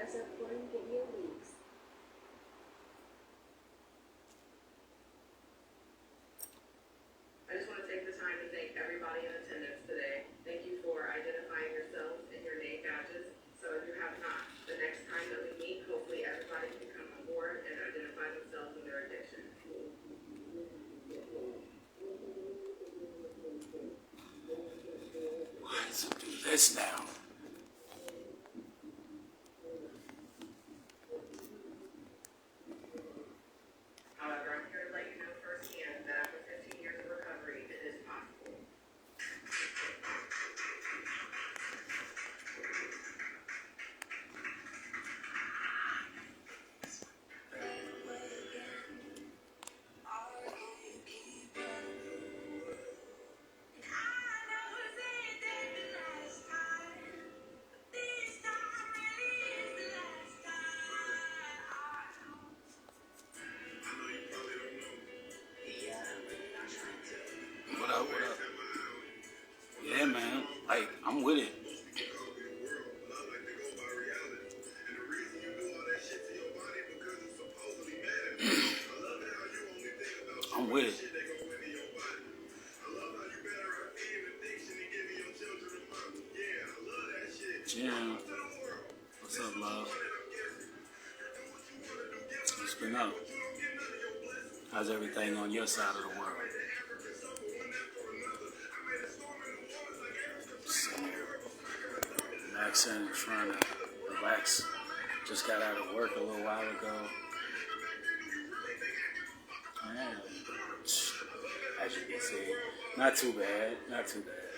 I just want to take the time to thank everybody in attendance today. Thank you for identifying yourselves in your name badges. So if you have not, the next time that we meet, hopefully everybody can come on board and identify themselves in their addiction. Let's do this now. However, I'm here to let you know firsthand that after 15 years of recovery, it is possible. What up, what up? Yeah, man. Like, I'm with it. I'm with it. Jim, what's up, love? What's been up? How's everything on your side of the world? Sitting here, relaxing, trying to relax. Just got out of work a little while ago. Man, as you can see, not too bad, not too bad.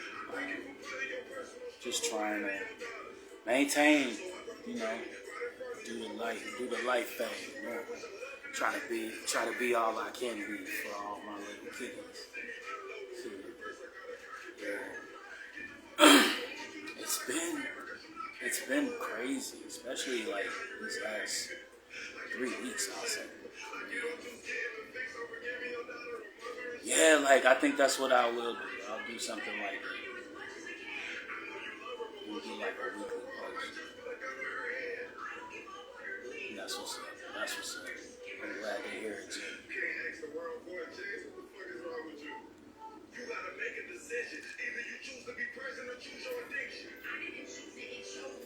Just trying to maintain, you know, do the life thing, you know. Try to be all I can be for all my little kiddies. Yeah. It's been crazy, especially like these last 3 weeks, I'll say. Yeah, like I think that's what I will do. I'll do something like that. We'll do like a weekly post. That's what's up. That's what's up. I'm glad to hear it, Jim.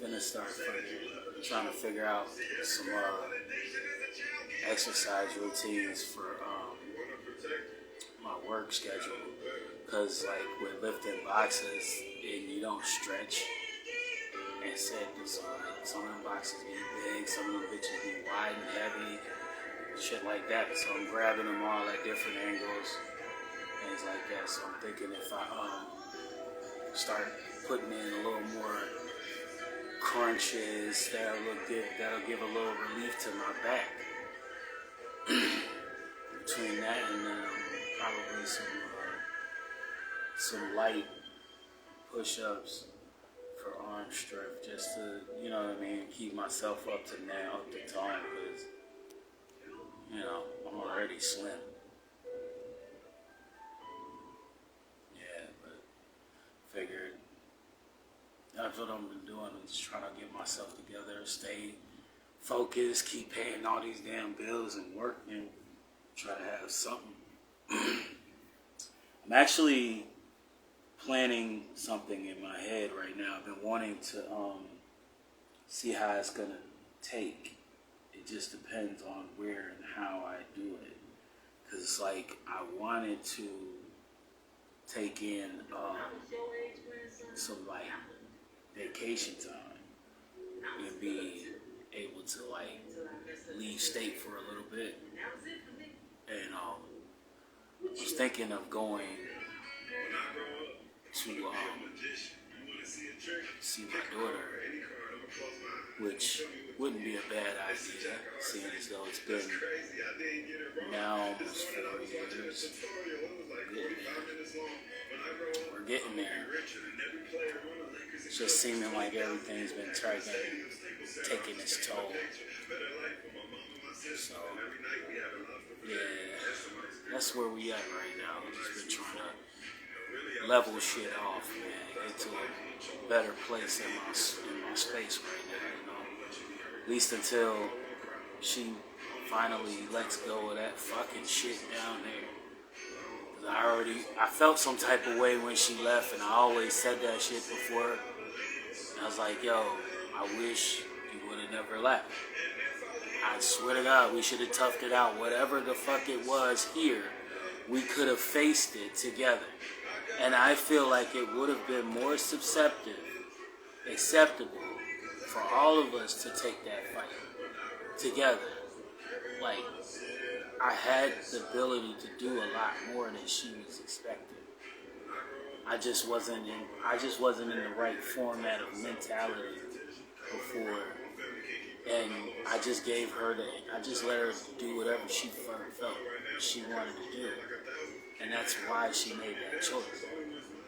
Gonna start trying to figure out some exercise routines for my work schedule. Cause like with lifting boxes and you don't stretch. And said some of them boxes be big, some of them bitches be wide and heavy, shit like that. So I'm grabbing them all at different angles, things like that. So I'm thinking if I start putting in a little more crunches, that'll give a little relief to my back. Between that and probably some light push-ups for arm strength, just to, you know what I mean, keep myself up to time, because, you know, I'm already slim. Yeah, but figured that's what I've been doing. I'm just trying to get myself together, stay focused, keep paying all these damn bills and work, and try to have something. I'm actually planning something in my head right now. I've been wanting to see how it's gonna take. It just depends on where and how I do it. Cause like I wanted to take in some like vacation time and be able to like leave state for a little bit. And I was thinking of going to see my daughter, which wouldn't be a bad idea, seeing as though it's been now almost 4 years. We're getting there. It's just seeming like everything's been taking its toll. So, yeah, that's where we at right now. We've just been trying to level shit off, man, get to a better place in my space right now, you know. At least until she finally lets go of that fucking shit down there. I felt some type of way when she left, and I always said that shit before. And I was like, yo, I wish you would have never left. I swear to God, we should have toughed it out. Whatever the fuck it was here, we could have faced it together. And I feel like it would have been more acceptable for all of us to take that fight together. Like, I had the ability to do a lot more than she was expecting. I just wasn't in the right format of mentality before. And I just I just let her do whatever she felt she wanted to do. And that's why she made that choice.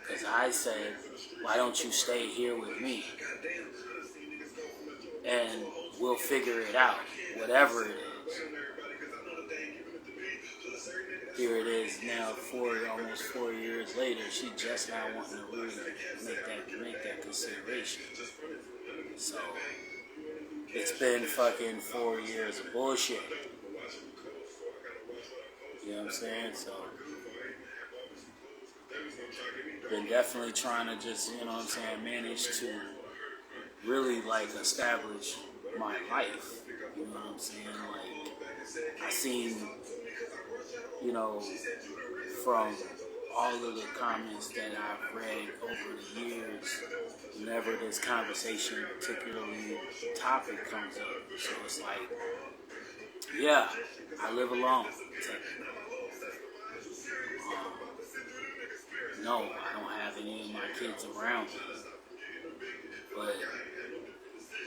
Because I said, why don't you stay here with me? And we'll figure it out, whatever it is. Here it is now, almost 4 years later, she just now wanting to really make that consideration. So, it's been fucking 4 years of bullshit. You know what I'm saying? So, been definitely trying to just, you know what I'm saying, manage to really, like, establish my life. You know what I'm saying? Like, I seen, you know, from all of the comments that I've read over the years, whenever this conversation, particularly topic, comes up. So it's like, yeah, I live alone, technically. No, I don't have any of my kids around me. But,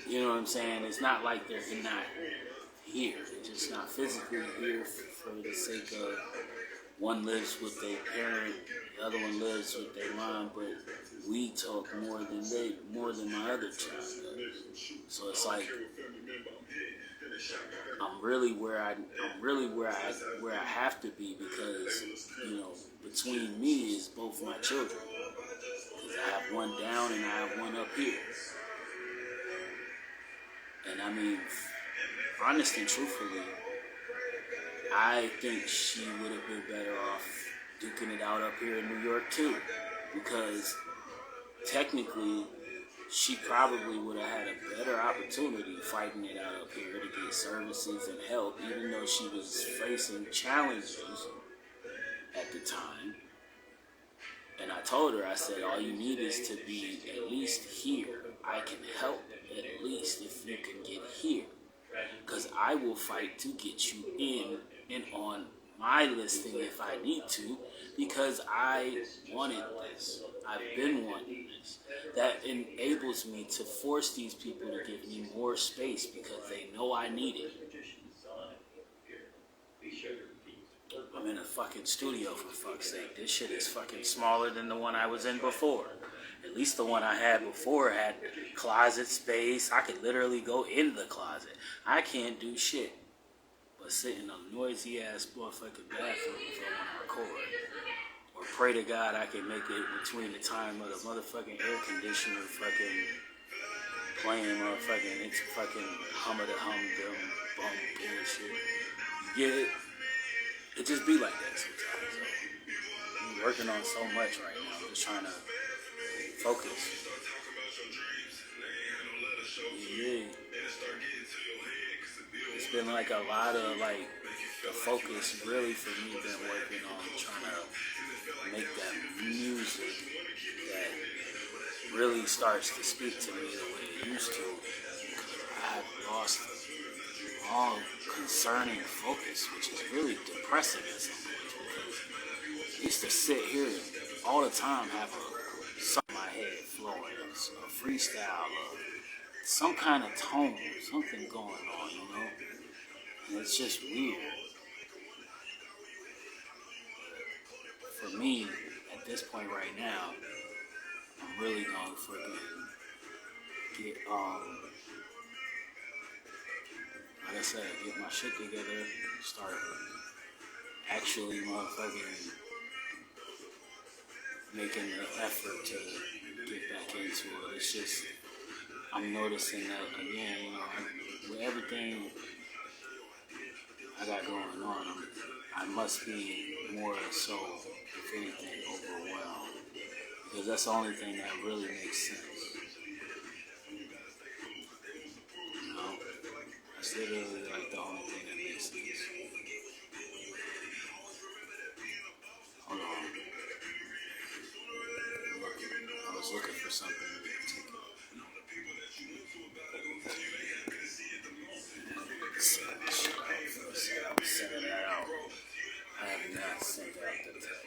you know what I'm saying? It's not like they're not here. They're just not physically here for the sake of one lives with their parent, the other one lives with their mom, but we talk more than my other child does. So it's like I'm really where I have to be, because, you know, between me is both my children. Because I have one down and I have one up here. And I mean, honestly, truthfully, I think she would have been better off duking it out up here in New York too, because technically she probably would have had a better opportunity fighting it out up here to get services and help, even though she was facing challenges at the time. And I told her, I said, all you need is to be at least here. I can help at least if you can get here, because I will fight to get you in and on my listing if I need to, because I wanted this. I've been wanting this. That enables me to force these people to give me more space because they know I need it. I'm in a fucking studio, for fuck's sake. This shit is fucking smaller than the one I was in before. At least the one I had before had closet space. I could literally go in the closet. I can't do shit but sit in a noisy ass motherfucking bathroom if I want to record. Or pray to God I can make it between the time of the motherfucking air conditioner fucking playing motherfucking, it's fucking hum of the hum dum bum bullshit. You get it? It just be like that sometimes. So I'm working on so much right now. I'm just trying to focus. Yeah. It's been like a lot of like the focus really for me been working on trying to make that music that really starts to speak to me the way it used to. I have lost all concerning focus, which is really depressing at some point, because I used to sit here all the time, have a song in my head flowing, a freestyle, some kind of tone, something going on, you know? And it's just weird. For me, at this point right now, I'm really going for get like I said, get my shit together, start actually motherfucking making the effort to get back into it. It's just, I'm noticing that again, you know, with everything I got going on, I must be more so, if anything, overwhelmed. Because that's the only thing that really makes sense. You know? That's literally like the only thing that makes sense. Hold on. I was looking for something in particular. I was sending that out. I have not sent out the text.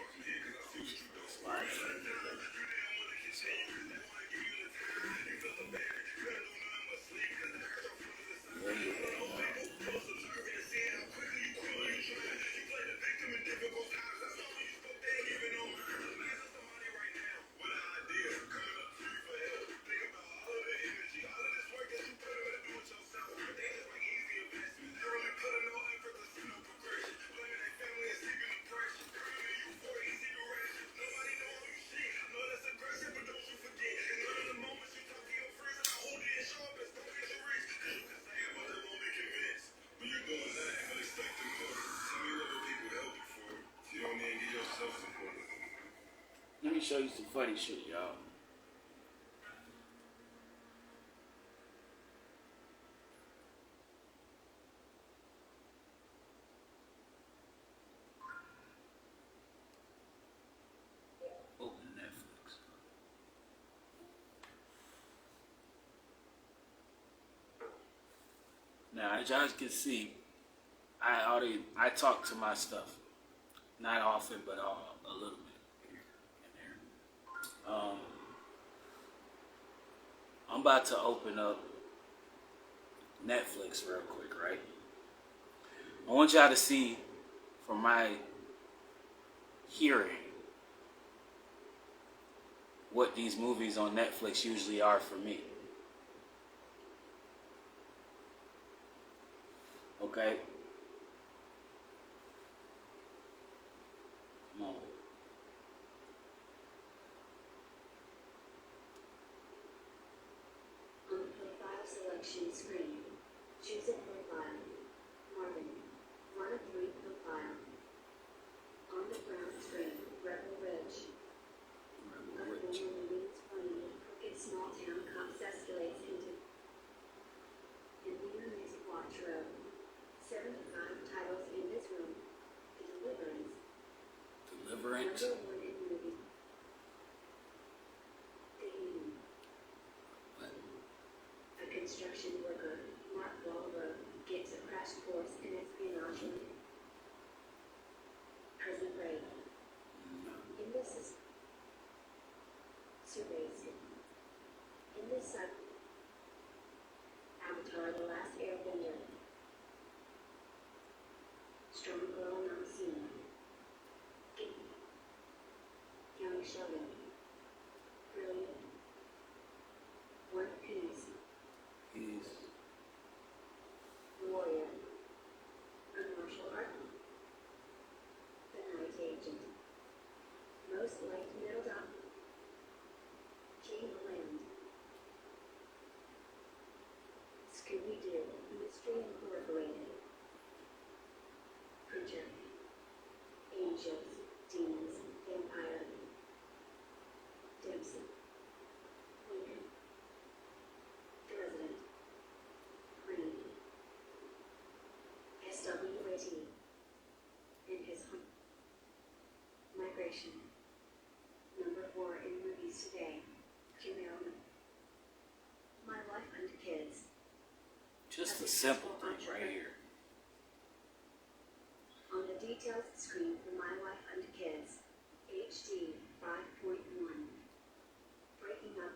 Let me show you some funny shit, y'all. Open Netflix. Now, as y'all can see, I talk to my stuff. Not often, but a little bit in there. I'm about to open up Netflix real quick, right? I want y'all to see, from my hearing, what these movies on Netflix usually are for me. Okay? Come on. On the profile selection screen, choose a profile. Marvin, 1 of 3 profile. On the brown screen, Rebel Ridge. Up when the leads funny, crooked small town cops escalates into in Leader Music Watch Row. 75 titles in this room. The Deliverance. Deliverance. Number 1 in movie. The Eden. What? A construction worker, Mark Wahlberg, gets a crash course in espionage. Prison Break. In this is surveys. In this sub Avatar: The Last Airbender. Strong Girl Not Seen. Young Sheldon. Brilliant. One Piece. He's Warrior. A martial art. The Night Agent. Most liked middle dot. King Land. Scooby-Doo. Mystery Incorporated. Preacher. Angels. Demons. Vampire. Dempsey. Lincoln. The Resident. Green. SWAT. In his home. Migration. Number 4 in movies today. Jamil. My Wife and Kids. just a simple thing right here. On the details screen for My Wife and Kids. HD 5.1. Breaking up.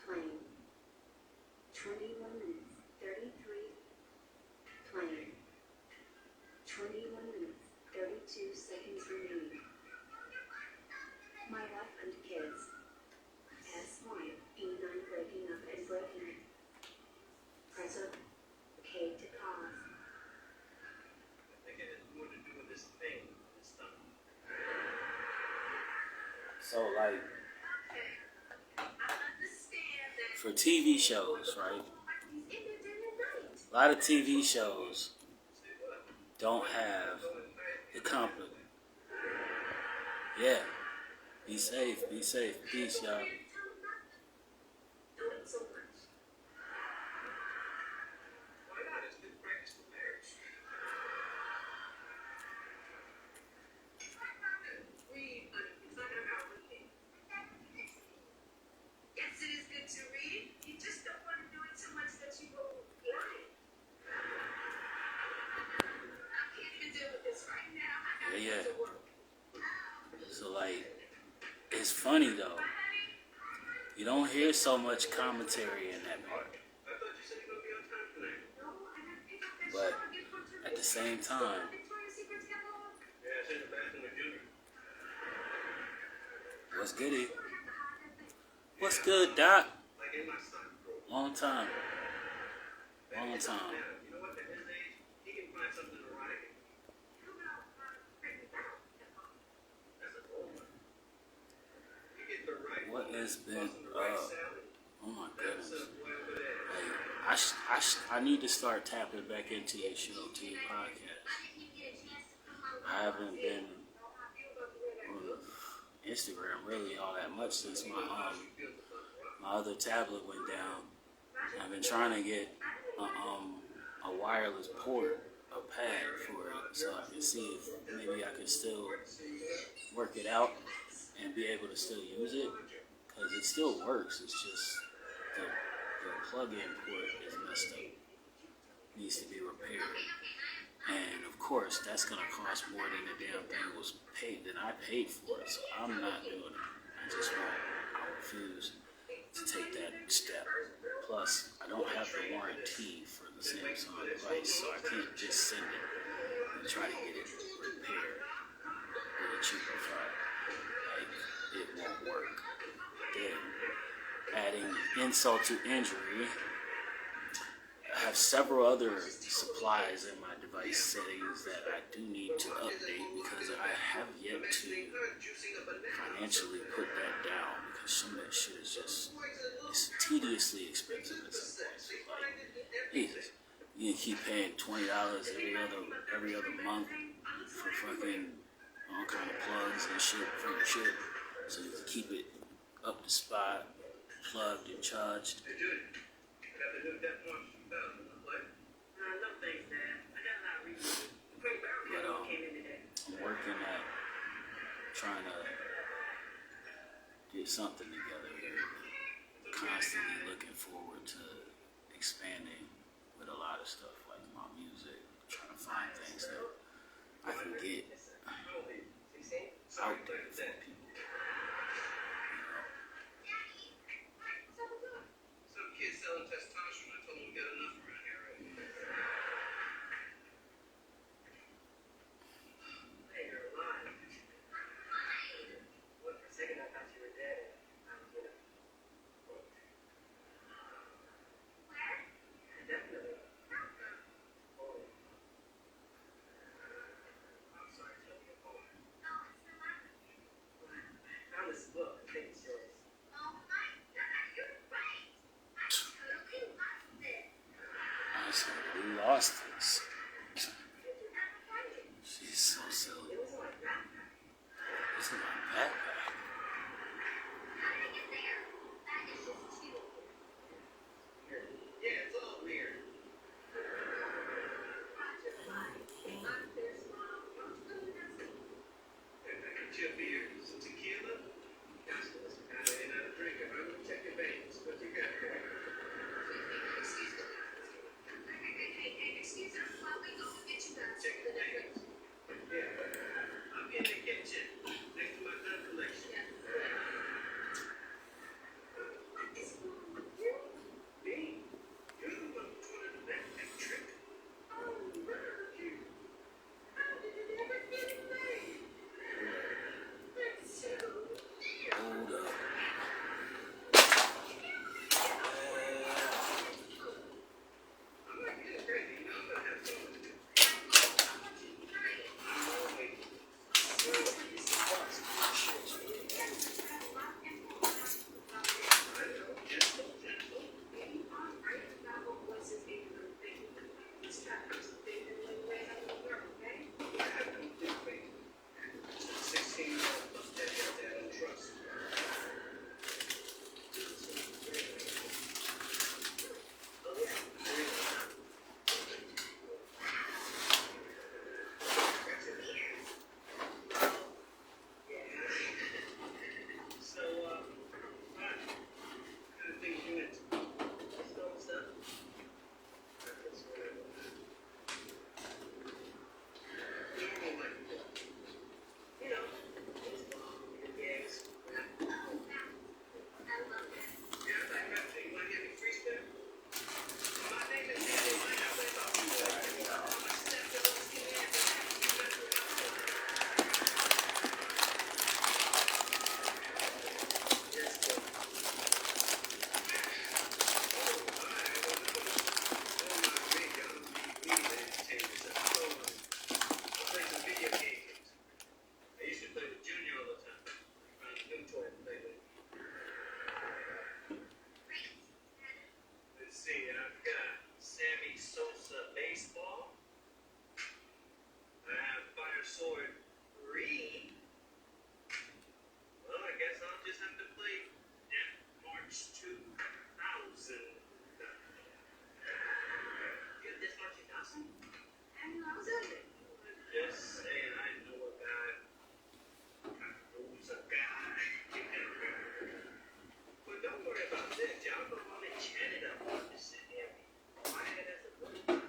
Playing. 21 minutes 33. Playing. 21 minutes 32 seconds remaining. My Wife and Kids. S1 E9 breaking up and breaking. Press up. K to pause. I think it has more to do with this thing this time. So, like, for TV shows, right? A lot of TV shows don't have the compliment. Yeah. Be safe. Be safe. Peace, y'all. Why not? It's good practice for marriage. Read, honey. It's not about reading. Yes, it is good to read. You just don't want to do it so much that you go blind. I can't even deal with this right now. I gotta Yeah, go to work. So, like, it's funny, though. You don't hear so much commentary in that part. I thought you said you were going to be on time tonight. No, I gotta pick up that But show and get put to at the same time, Victoria's Secret's catalog. Yeah, it's in the bathroom with Junior. what's goody? What's good, Doc? Like in my son, bro. Long time. Long It doesn't time. matter. You know what? At his age, he can find something erotic. That's a old one. You get the right What woman, has been busting the right up? salad. Oh my That's goodness. a boy over there. Like, I need to start tapping back into your show, to your podcast. I haven't been on Instagram really all that much since my other tablet went down. I've been trying to get a wireless port, a pad for it, so I can see if maybe I can still work it out and be able to still use it, because it still works. It's just the plug-in port is messed up, needs to be repaired, and of course that's gonna cost more than the damn thing was paid than I paid for it. So I'm not doing it. I refuse to take that step. Plus, I don't have the warranty for the Samsung device, so I can't just send it and try to get it repaired with a cheaper file. Like, it won't work. Then, adding insult to injury, I have several other supplies in my device settings that I do need to update because I have yet to financially put that down, because some of that shit is just, it's tediously expensive at some point. So, like, Jesus, you can keep paying $20 every other month for fucking all kind of plugs and shit for your shit, so you can keep it up to spot, plugged and charged. Hey, Junior, I got the new Death March 2000 to play. No thanks, Dad. I got a lot of reasons. The Great Barrel But, catalog came in today. I'm working at trying to get something together here. Constantly looking forward to expanding with a lot of stuff, like my music, trying to find things that I can get out there for people. Some kids selling testosterone. I told them we got enough around here, right? Hey, you're alive. What, for a second I thought you were dead. Definitely. Oh. I'm sorry, tell me apart. I found this book. I think it's yours. Honestly, we lost this. She's so silly. It was in my backpack. This is my backpack. Yeah, it's all weird. Hey, I get you a beer, some tequila. Gosh, listen, I know you're not a drinker, but I'm gonna check your veins. What you got there? Check your veins. Yeah. I'm in the kitchen, next to my gun collection. Metroid 3? Well, I guess I'll just have to play Death March 2000. You have Death March 2000? Just saying, I know a guy. I knows a guy. But don't worry about this. Y'all know I'm in Canada. I'm just sitting here quiet as a little mouse.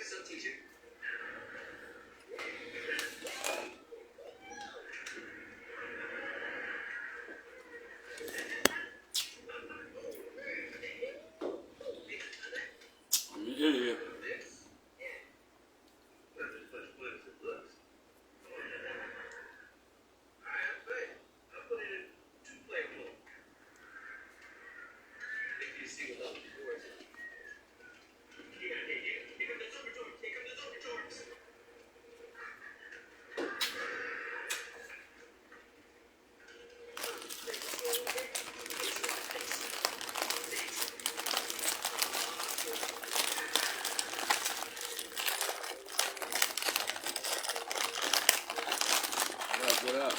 So, teacher. Yeah. This? Yeah. Not as much fun as it looks. Alright, I'll play. I'll put it in two-player mode. If you see what those doors are. Yeah, here come the Zombertorms. Here come the Zombertorms. What up?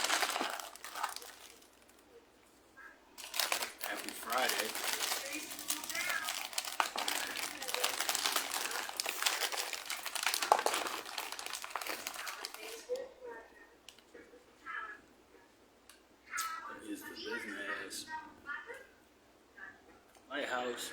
Happy Friday. What is the business? Lighthouse.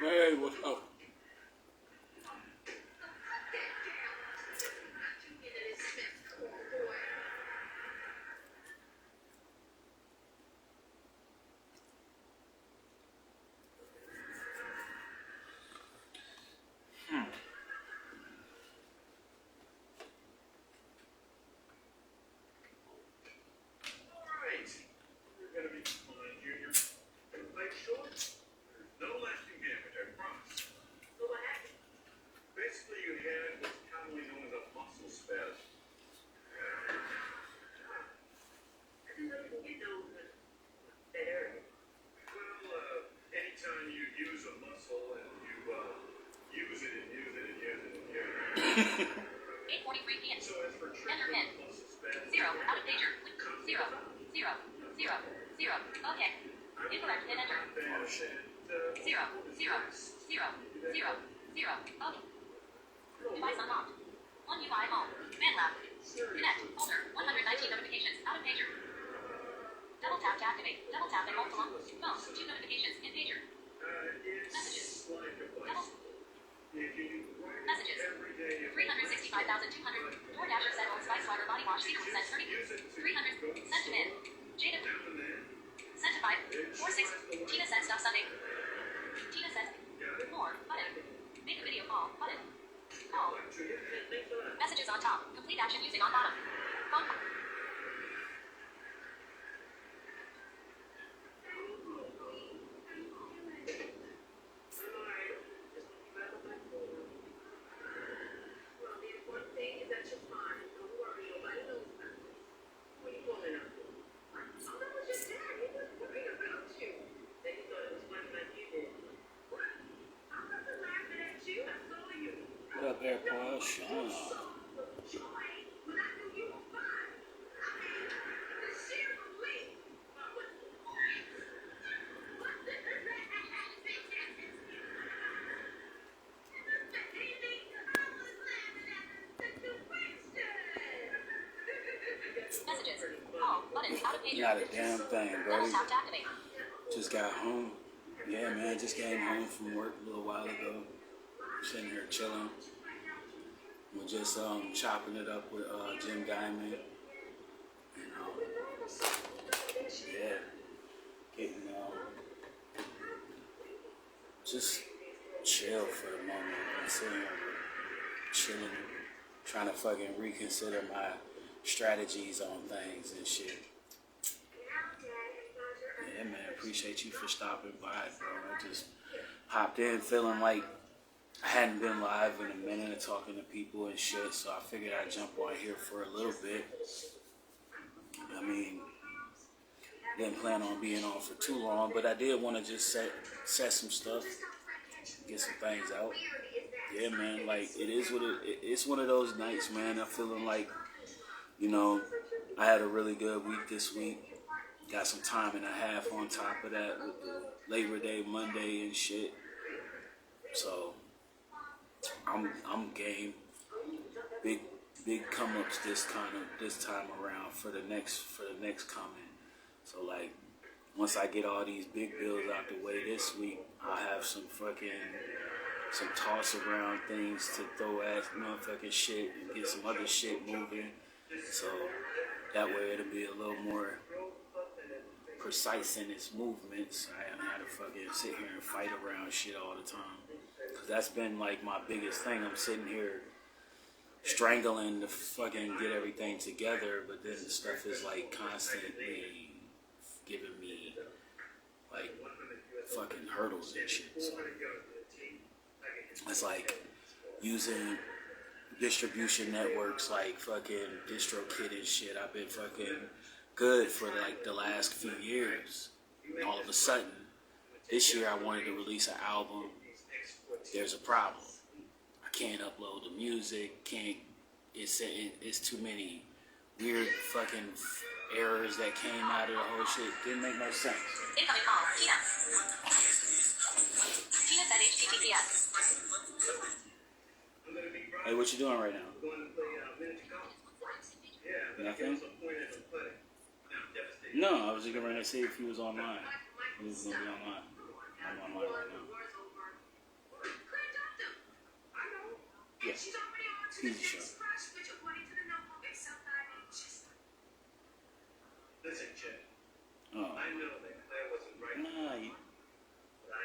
Hey, what's up? Alright. You're gonna be fine, Junior. Like short? No lasting damage, I promise. So what happened? Basically, you had what's commonly known as a muscle spasm. I didn't know you can get those in that area. Well, anytime you use a muscle and you use it and use it and use it and use it. 8:43 p.m. So as for Enter treatment pin. of muscle spasm, 0 out of pager. 0 0 0 0. Okay. Incorrect pin enter. 0 0 0 0 0 0. Okay. Device unlocked. One UI home. Man lab. Connect. Folder. 119 notifications. Out of pager. Double Double tap to activate. Double tap and hold to lock. Phone. Choose notifications. In pager. Messages. Double. Messages. 365,200. DoorDasher said Old Spice Water Body Wash secretly sent 30. 300. Sent to Min. Jada. Sent to 5. 46. Tina said stuff Sunday. Tina said. More. Button. Make a video call. Button. Call. Messages on top. Complete action using on bottom. Phone call. Well, the important thing is that you're fine. Don't worry, nobody knows about this. What are you pulling up? Oh, that was your dad. He was worried about you. Then he thought it was funny like you did. What? I wasn't laughing at you. I saw you. What up, AirPods? Sean. Joy, when I knew you were fine. I mean, the sheer relief. Messages. Call. Button. Out of pager. Not a damn thing, Double buddy. tap to activate. Just got home. Yeah, man, just came home from work a little while ago. Sitting here chilling. We're just chopping it up with Jim Diamond. And yeah, getting just chill for the moment. I'm sitting here chilling, trying to fucking reconsider my strategies on things and shit. Yeah, man, appreciate you for stopping by, bro. I just hopped in feeling like I hadn't been live in a minute and talking to people and shit, so I figured I'd jump on here for a little bit. I mean, didn't plan on being on for too long, but I did want to just set some stuff, get some things out. Yeah, man, like it's one of those nights, man. I'm feeling like, you know, I had a really good week this week. Got some time and a half on top of that with the Labor Day Monday and shit. So I'm game. Big come ups this time around for the next coming. So like once I get all these big bills out the way this week, I'll have some toss around things to throw at motherfucking shit and get some other shit moving. So that way it'll be a little more precise in its movements. I haven't had to fucking sit here and fight around shit all the time. Cause that's been like my biggest thing. I'm sitting here strangling to fucking get everything together, but then the stuff is like constantly giving me like fucking hurdles and shit. So it's like using distribution networks like fucking DistroKid and shit. I've been fucking good for like the last few years. And all of a sudden, this year I wanted to release an album. There's a problem. I can't upload the music. It's too many weird fucking errors that came out of the whole shit. Didn't make no sense. Incoming call. Tina. Tina said HTTPS. Hey, what you doing right now? Nothing? No, I was just going to see if he was online. He was going to be online. I'm online right now. Yeah. Easy show. Listen, Chad. Oh. I know that Claire wasn't right. Nah, But I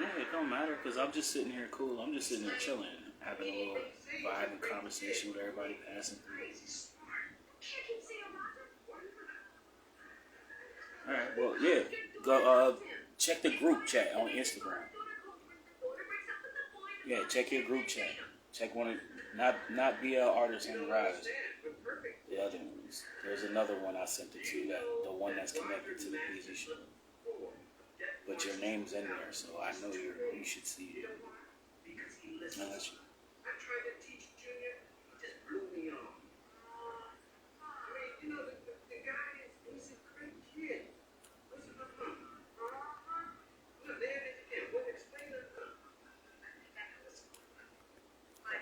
am. it don't matter because I'm just sitting here cool. I'm just sitting there chilling, having a little vibe and conversation with everybody passing through. Alright, well, yeah. Go check the group chat on Instagram. Yeah, check your group chat. Check one of not BL Artists on the Rise. The other ones. There's another one I sent it to, the one that's connected to the PZ show. But your name's in there, so I know you should see it. Unless you. I tried to teach Junior, he just blew me off. I mean, you know, the guy he's a great kid. Listen to him. Look, there it is again. What explain it?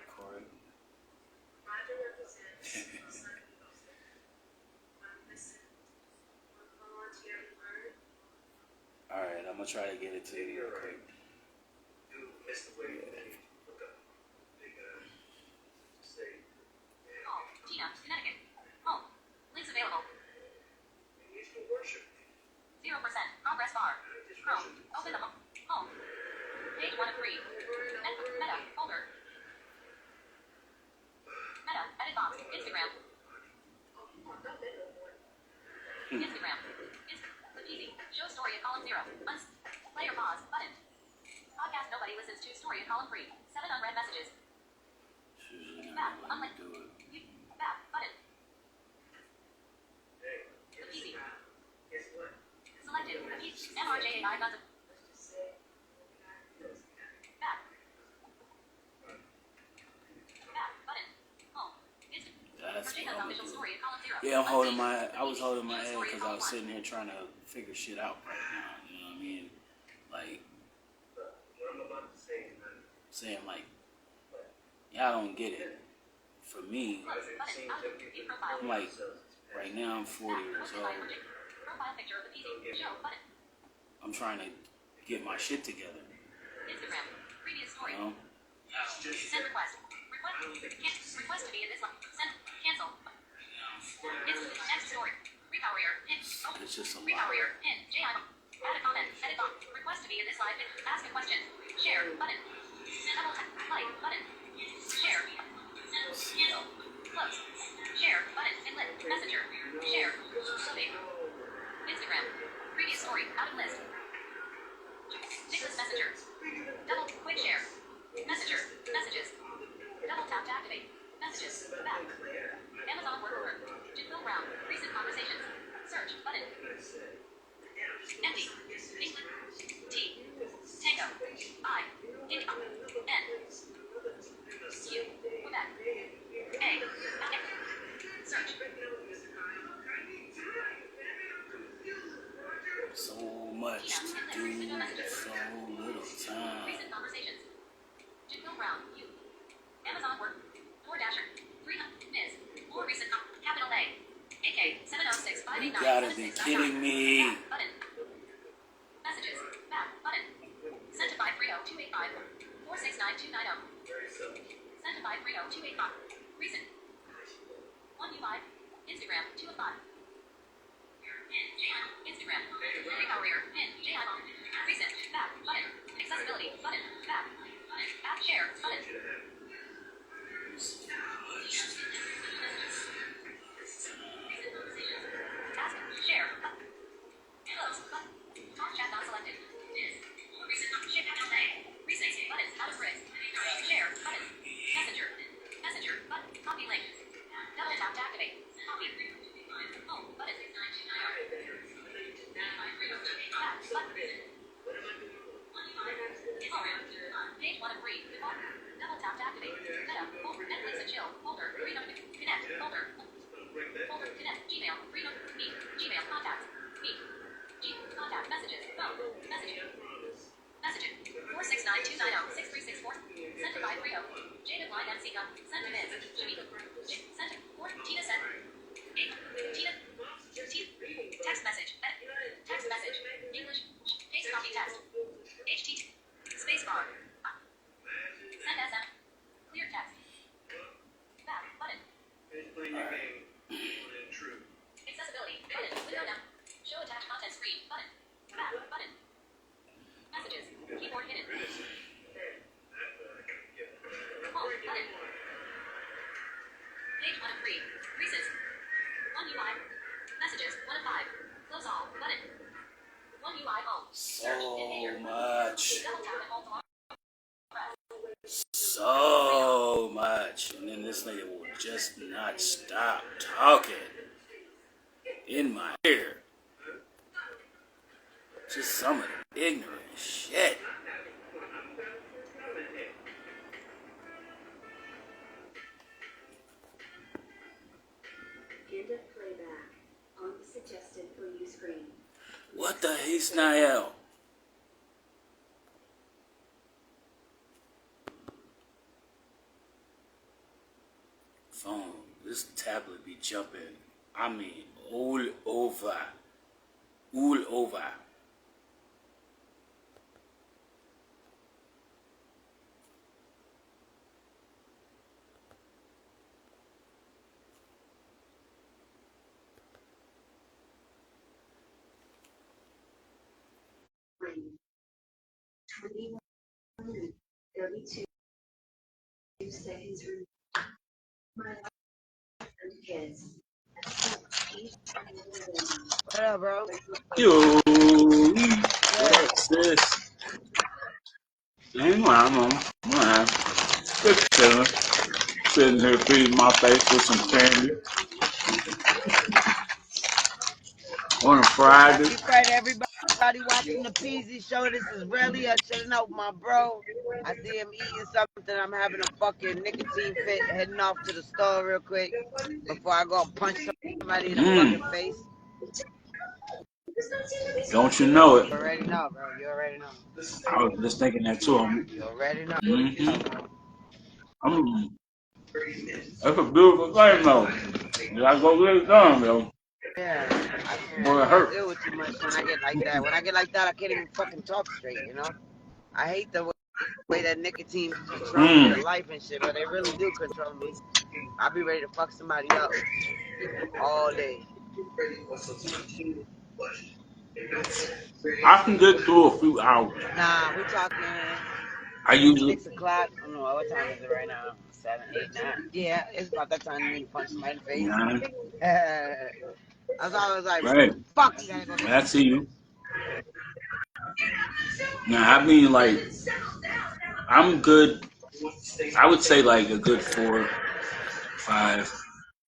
Corey. Roger represents. gonna try to get it to you real quick. You missed the way that you look up. Big, say, Home. Gina, Connecticut. Home. Links available. he needs to worship. 0%. Progress bar. Chrome. Open the home. Home. Page 1 of 3. Meta. Folder. Meta. Edit box. Instagram. Instagram. The easy. Show story at column 0. Player pause. Button. Podcast nobody listens to story at column 3. 7 unread messages. It's usually Back. not gonna let Unlink. me do it. Back. Button. Hey, The easy. guess what? Selected. MRJAI guns. Back. Back. Button. Home. That's Virginia's what I'm official doing. story at column 0. Yeah, I was holding my head because I was sitting here trying to figure shit out right now. You know what I mean? Like What I'm about to say, man. saying like, y'all don't get it. For me, Close. Button. Out. View profile. I'm like, right now I'm 40 years Posted old. by Virginia. Profile picture of the PC. Show. Button. I'm trying to get my shit together. Instagram. Previous story. You know? Send request. Request to be in this line. Send. Cancel. Next story. Recourier. Hint. Open. It's just a lot. Recourier. Hint. JI. Add a comment. Edit box. Request to be in this live. Ask a question. Share. Button. Double tap. Like. Button. Share. Cancel. Close. Share. Button. Inlet. Messenger. Share. Loading. Instagram. Previous story. Out of list. Nicholas Messenger. Double. Quick share. Messenger. Messages. Double tap to activate. Messages. Back. Amazon worker. Jill Brown. Recent conversations. Search. Button. Empty. England. T. Tango. I. Indigo. N. U. Quebec. A. Search. So much to do, so little time. Recent conversations. Jill Brown. U. Amazon work. DoorDasher. 300. Ms. More recent. Capital A. AK 706 You gotta be kidding me. Button. Messages. Back. Button. Sent to 530285. 469290. Sent to 530285. Recent. 1 UI. Instagram. 2 of 5. Instagram. Recourier. Pin. JI. Recent. Back. Button. Accessibility. Button. Back. App share. Button. Ask. Share. Close. Button. Talk chat not selected. Recent. Share. Capital A. Recent. Button. Out of grid. Share. Button. Messenger. Messenger. Button. Copy link. Double tap to activate. Copy. Home. Button. Back. Button. Home. Page 1 of 3. Double tap to activate. Meta. Folder. Netflix and chill. Folder. Connect. Folder. Folder. Connect. Gmail. Meet. Gmail. Contacts. Meet. Contact. Messages. Phone. Messaging. Messaging. 469-290-6364. Sent to 530. Jada Blind MC Gun. Sent to Ms. Jamaica. Sent to 4. Tina sent. 8. Tina. Text message. Text message. English. Paste copy text. HTTP. Space bar. Send SM. Clear text. Back. Button. Finish playing your game. True. Accessibility. Button. Window down. Show attached content screen. Button. Back. Button. Messages. Keyboard hidden. Home. Button. Page 1 of 3. Recess. 1 UI. Messages. 1 of 5. Close all. Button. 1 UI home. Search. So much. Double tap and hold to lock. So much. And then this nigga will just not stop talking in my ear. Just some of the ignorant shit. End of playback. On the suggested for you screen. What the Isnael? Phone. This tablet be jumping. I mean, all over. All over. minutes, 32 seconds remaining. My wife and kids. What up, bro? Yo, what up, sis? Ain't lying, man. Just chilling. Sitting here feeding my face with some candy on a Friday. Happy Friday, everybody watching the Peasy Show. This is really chilling out with my bro. I see him eating something. I'm having a fucking nicotine fit, heading off to the store real quick before I go punch somebody in the fucking face. Don't you know it? You already know, bro. You already know. I was just thinking that too. You already know. That's a beautiful thing, though. You gotta go get it done, though. Yeah, I Boy, it can't hurt. deal with too much when I get like that. When I get like that, I can't even fucking talk straight, you know? I hate the way that nicotine controls me to life and shit, but they really do control me. I'll be ready to fuck somebody up all day. I can get through a few hours. Nah, we talking I usually 6 o'clock. I don't know, what time is it right now? 7, 8, 9. Yeah, it's about that time to me to punch somebody in the face. 9. I was always like, Right. fuck, you gotta go get I see you. Now, I mean, like, I'm good. I would say, like, a good 4, 5.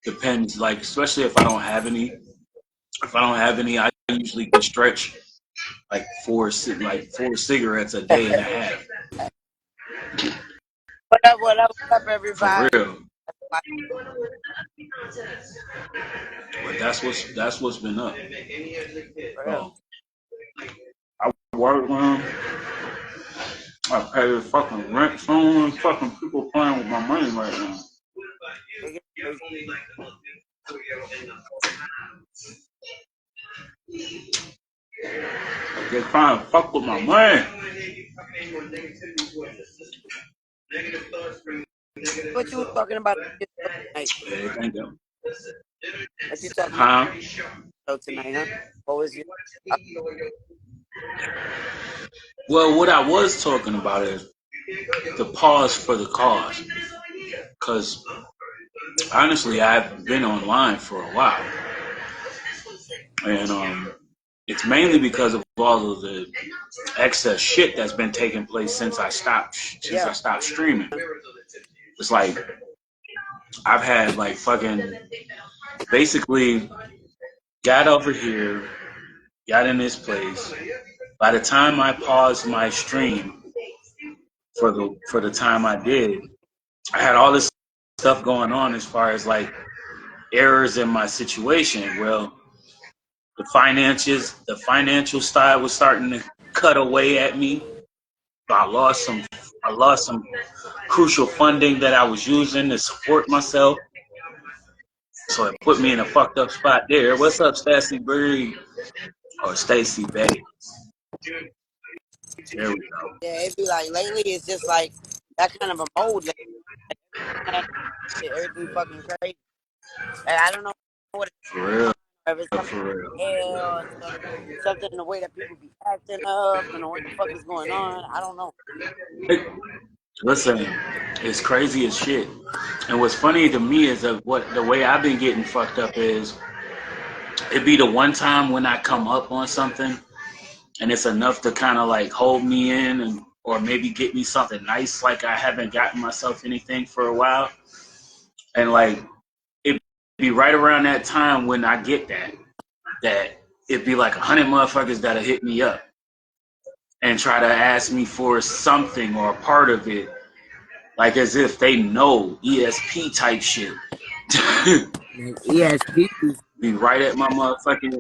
Depends, like, especially if I don't have any. If I don't have any, I usually can stretch like four cigarettes a day and a half. What up, For everybody? real. But that's what's been up. So, I work, man. I pay the fucking rent soon. Fucking people playing with my money right now. They're trying to fuck with my money. What you talking about tonight? Yeah, thank you. What you talking Huh? about tonight, huh? What was you? Well, what I was talking about is the pause for the cause. Because honestly, I've been online for a while. And it's mainly because of all of the excess shit that's been taking place since I stopped streaming. It's like I've had like fucking basically got over here, got in this place. By the time I paused my stream for the time I did, I had all this stuff going on as far as like errors in my situation. Well, the financial side was starting to cut away at me. I lost some crucial funding that I was using to support myself. So it put me in a fucked up spot there. What's up, Stacy Bird? Or Stacy Bay? There we go. Yeah, it'd be like lately it's just like that kind of a mode. Like, everything fucking crazy. And I don't know what it's For real. if it's something For real. else or something in the way that people be acting up and what the fuck is going on. I don't know. Listen, it's crazy as shit. And what's funny to me is that the way I've been getting fucked up is it'd be the one time when I come up on something and it's enough to kind of like hold me in or maybe get me something nice, like I haven't gotten myself anything for a while. And like it'd be right around that time when I get that it'd be like 100 motherfuckers that'll hit me up and try to ask me for something or a part of it, like as if they know ESP type shit. ESP Be right at my motherfucking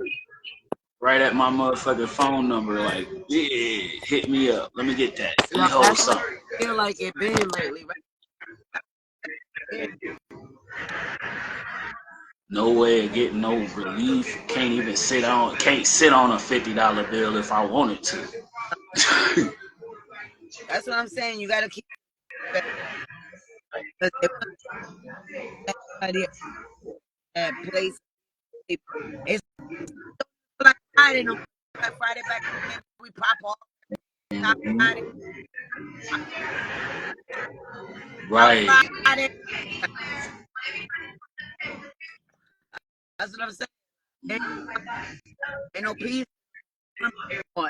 phone number, like, yeah, hit me up. Let me get that. Let me hold something. I feel like it been lately, right? No way of getting no relief. Can't sit on a $50 bill if I wanted to. That's what I'm saying. You gotta keep that place. It's like Friday, no, like Friday back then we pop off. Friday. Our Right. Friday. That's what I'm saying. Ain't no peace.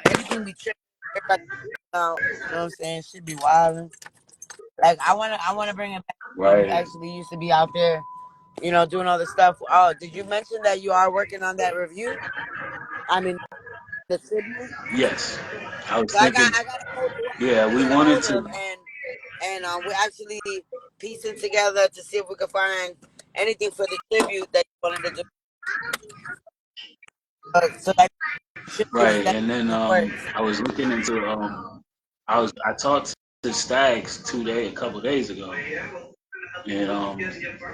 Everything be tripping. Everybody out. You know what I'm saying? Should be wilding. Like I wanna bring it back when you Right. actually used to be out there, doing all this stuff. Oh, did you mention that you are working on that review? I mean, the tribute. Yes. I was So I got thinking. I got a hold Yeah, I we got a wanted hold of to. and we're actually piecing together to see if we can find anything for the tribute that you wanted to do. So that tribute is Right, definitely and then in the works. I was looking into I talked to Stags a couple days ago, and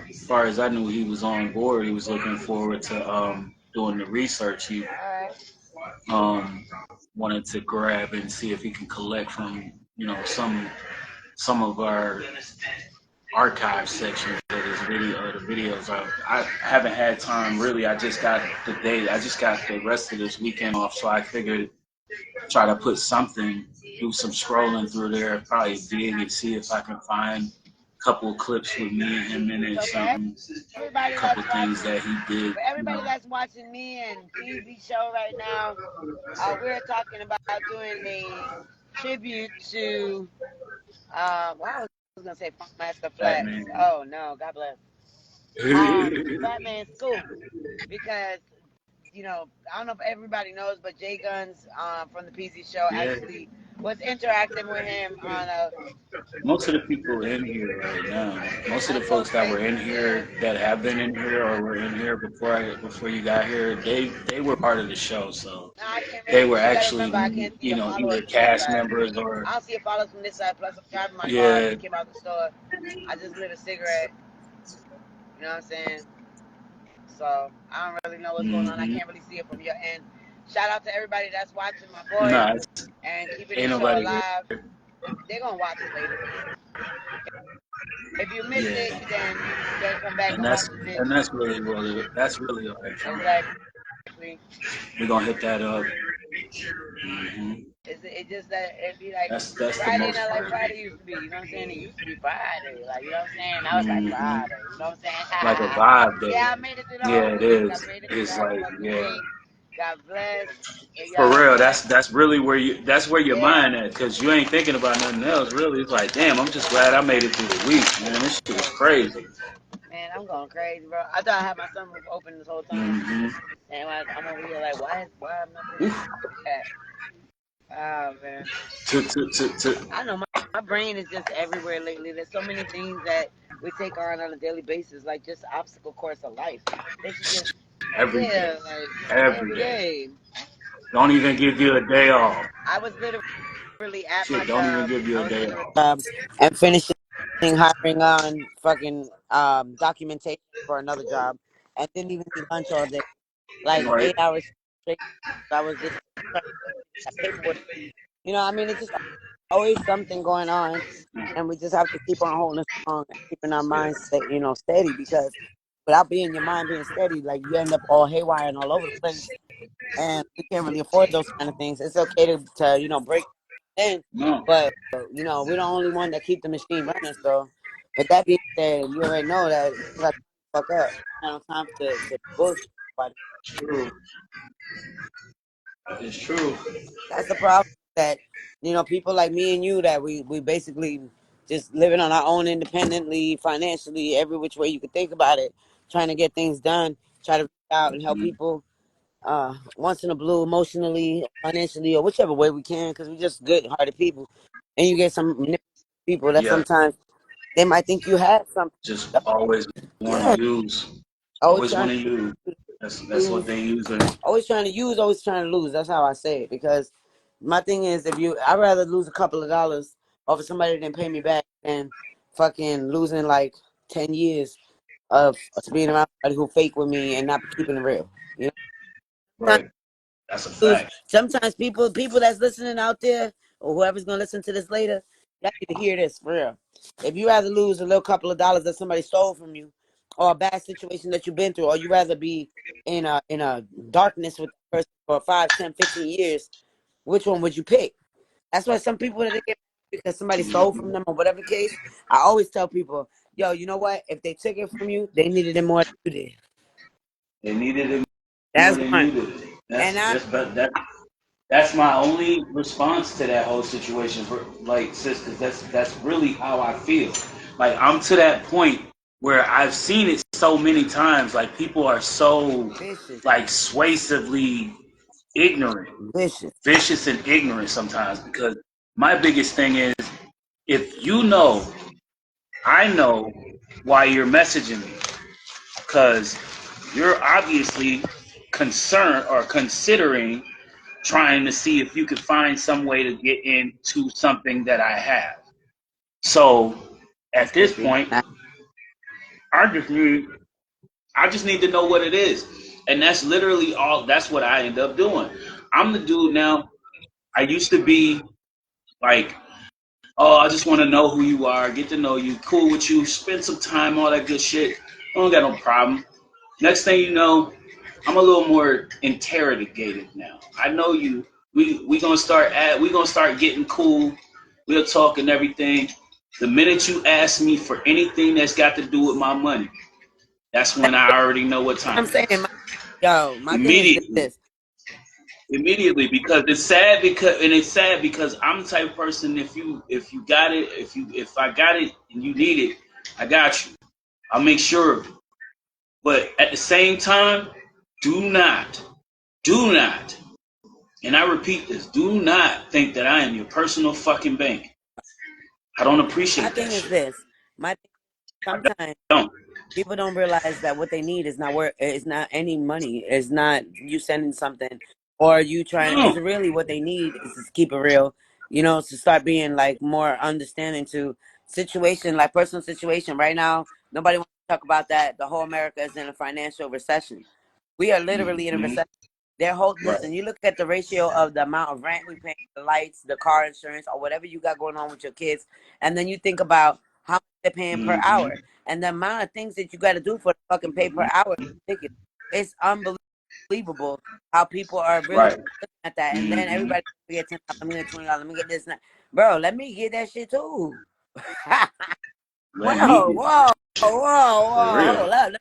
as far as I knew, he was on board. He was looking forward to doing the research. He All right. um wanted to grab and see if he can collect from some of our archive sections of his video, the videos. I haven't had time really. I just got the rest of this weekend off, so I figured try to put something, do some scrolling through there, probably dig and see if I can find a couple of clips with me and him in it, So something, a everybody couple that's of things watching, that he did, for everybody that's watching me and PZ show right now, we're talking about doing a tribute to well, I was gonna say Funkmaster Flex. Batman. Oh no, God bless. Fat Man Scoop, because I don't know if everybody knows, but Jay Guns from the PZ show Yeah. actually was interacting with him on a. Most of the people in here right now, most of the That's so folks that were crazy, in man. here that have been in here or were in here before you got here, they were part of the show, so I can't they really. were You gotta remember, I actually can't see the followers either from this cast side. members or I don't see the followers from this side. Plus, I'm driving my car. I yeah. just came out the store. I just lit a cigarette. You know what I'm saying? So I don't really know what's going on. I Hmm. can't really see it from your end. Shout out to everybody that's watching my boy Nah, and keeping ain't the show nobody here. alive. They're gonna watch it later. If you missed Yeah, it, then you better come back and and watch that's the bitch. and that's really that's really all right for me. Exactly. We're gonna hit that up. Hmm. It just that it'd be like That's the Friday, most not like part. Friday used to be. You know what I'm saying? It used to be Friday. Like, you know what I'm saying? Now it's like Hmm. Friday. You know what I'm saying? Like a vibe day. Yeah, I made it through the Yeah, whole it week. I is. made it through the It's whole like fucking yeah. week. God bless. You For know what I'm real, saying? that's really that's where your Yeah. mind at, cause you ain't thinking about nothing else. Really, it's like, damn, I'm just glad I made it through the week, man. This shit was crazy. Man, I'm going crazy, bro. I thought I had my sunroof open this whole time. Hmm. And I'm over here like, why am I breathing that? Oh, man. To. I know my brain is just everywhere lately. There's so many things that we take on a daily basis, like just obstacle course of life. They should just, Every day, yeah, like every every day. day. Don't even give you a day off. I was literally at my Shit, don't even job. give you I a was day literally off. and finishing hiring on fucking documentation for another job, and didn't even eat lunch all day, like Right. 8 hours straight. I was just trying to get that paperwork. I mean, it's just always something going on, and we just have to keep on holding strong and keeping our minds steady, because without being your mind being steady, like you end up all haywire and all over the place, and we can't really afford those kind of things. It's okay to break in, No. but we're the only one that keep the machine running. So, with that being said, you already know that you got to fuck up. I don't have time to bullshit. But True. It's true. that's the problem, that people like me and you, that we basically just living on our own independently, financially, every which way you could think about it, trying to get things done, try to reach out and help Mhm. people once in a blue, emotionally, financially, or whichever way we can, because we're just good-hearted people. And you get some manipulative people that Yeah. sometimes they might think you have something. Just always want Yeah, to use. always Always want trying to use. to That's what use, they using. always trying to use, always trying to lose. That's how I say it. Because my thing is, I'd rather lose a couple of dollars over somebody that didn't pay me back than fucking losing like 10 years of being around somebody who fake with me and not keeping it real. Right. That's a Lose. fact. Sometimes people that's listening out there, or whoever's gonna listen to this later, y'all need to hear this for real. If you rather lose a little couple of dollars that somebody stole from you, or a bad situation that you've been through, or you rather be in a darkness with the person for 5, 10, 15 years, which one would you pick? That's why some people that they get because somebody stole from them or whatever the case. I always tell people, yo, you know what? If they took it from you, they needed it more than you did. They needed it more That's than one. you did. And I That's my only response to that whole situation. Like, sis, 'cause that's really how I feel. Like, I'm to that point where I've seen it so many times. Like, people are so vicious, like suasively ignorant, vicious. vicious and ignorant sometimes. Because my biggest thing is, if you know, I know why you're messaging me, because you're obviously concerned or considering trying to see if you could find some way to get into something that I have. So at this Could be. point, I just need to know what it is. And that's literally all that's what I end up doing. I'm the dude now. I used to be like, oh, I just want to know who you are, get to know you, cool with you, spend some time, all that good shit. I don't got no problem. Next thing you know, I'm a little more interrogated now. I know you. We gonna start getting cool. We'll talk and everything. The minute you ask me for anything that's got to do with my money, that's when I already know what I'm time it saying, is. my thing is Immediately, this. immediately, because it's sad because I'm the type of person. If you got it, if I got it and you need it, I got you. I'll make sure of it. But at the same time, do not, do not, and I repeat this, do not think that I am your personal fucking bank. I don't My appreciate that thing is shit. this. My sometimes I don't. people don't realize that what they need is not where it's not any money. It's not you sending something or you trying. No. It's really what they need is to keep it real. You know, to start being like more understanding to situation, like personal situation. Right now, nobody wants to talk about that. The whole America is in a financial recession. We are literally in a Mm-hmm. recession. They're whole. Right. Listen, you look at the ratio of the amount of rent we pay, the lights, the car insurance, or whatever you got going on with your kids, and then you think about how much they're paying per Mm-hmm. hour, and the amount of things that you got to do for the fucking pay per hour. It's unbelievable how people are really Right. looking at that, and then Mm-hmm. everybody get $10, let me get $20, let me get this, and that. Bro. Let me get that shit too. Let me whoa, get whoa, whoa, for whoa, real. hold up.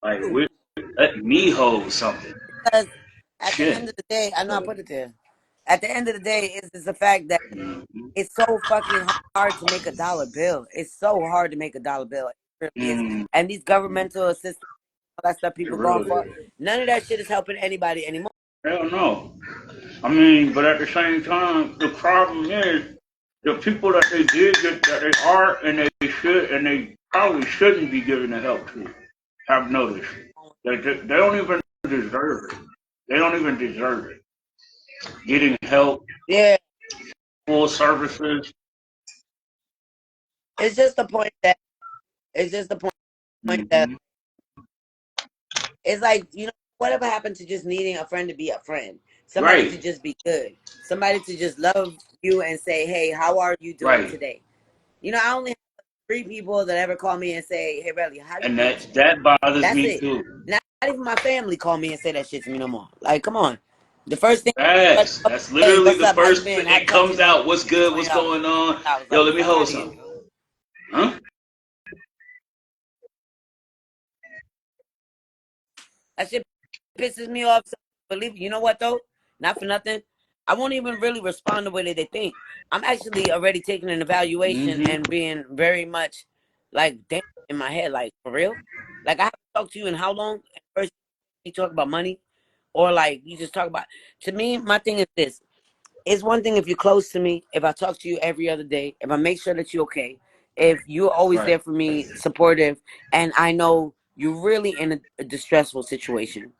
Like, let me hold something. Because at the end Shit. of the day, I know I But, put it there. At the end of the day, it's the fact that mm-hmm. it's so fucking hard to make a dollar bill. It's so hard to make a dollar bill. It really is. Mm-hmm. And these governmental assistance, all that stuff It people going really for, is. none of that shit is helping anybody anymore. Hell no. I mean, but at the same time, the problem is the people that they did get, that they are and they probably shouldn't be giving the help to have noticed. They don't even deserve it. They don't even deserve it. Getting help, Yeah. full services. It's just the point that it's just the point that Mm-hmm. it's like, whatever happened to just needing a friend to be a friend? Somebody to Right, just be good. Somebody to just love you and say, hey, how are you doing right. today? I only have 3 people that ever call me and say, hey, Relly, how you And doing that today? that bothers That's me it. too. Not even my family call me and say that shit to me no more. Like, come on. The first thing, That's hey, literally what's the up? How you first been? thing Happy it Touching comes Day. out. What's Give me good? $20. What's going on? $20. Yo, Like, let me fuck hold out of here. something. Huh? That shit pisses me off. So believe you know what though? Not for nothing. I won't even really respond the way that they think. I'm actually already taking an evaluation Mm-hmm. and being very much like damn in my head, like for real. Like I haven't talked to you in how long? First you talk about money, or like you just talk about. To me, my thing is this: it's one thing if you're close to me, if I talk to you every other day, if I make sure that you're okay, if you're always Right. there for me, supportive, and I know you're really in a distressful situation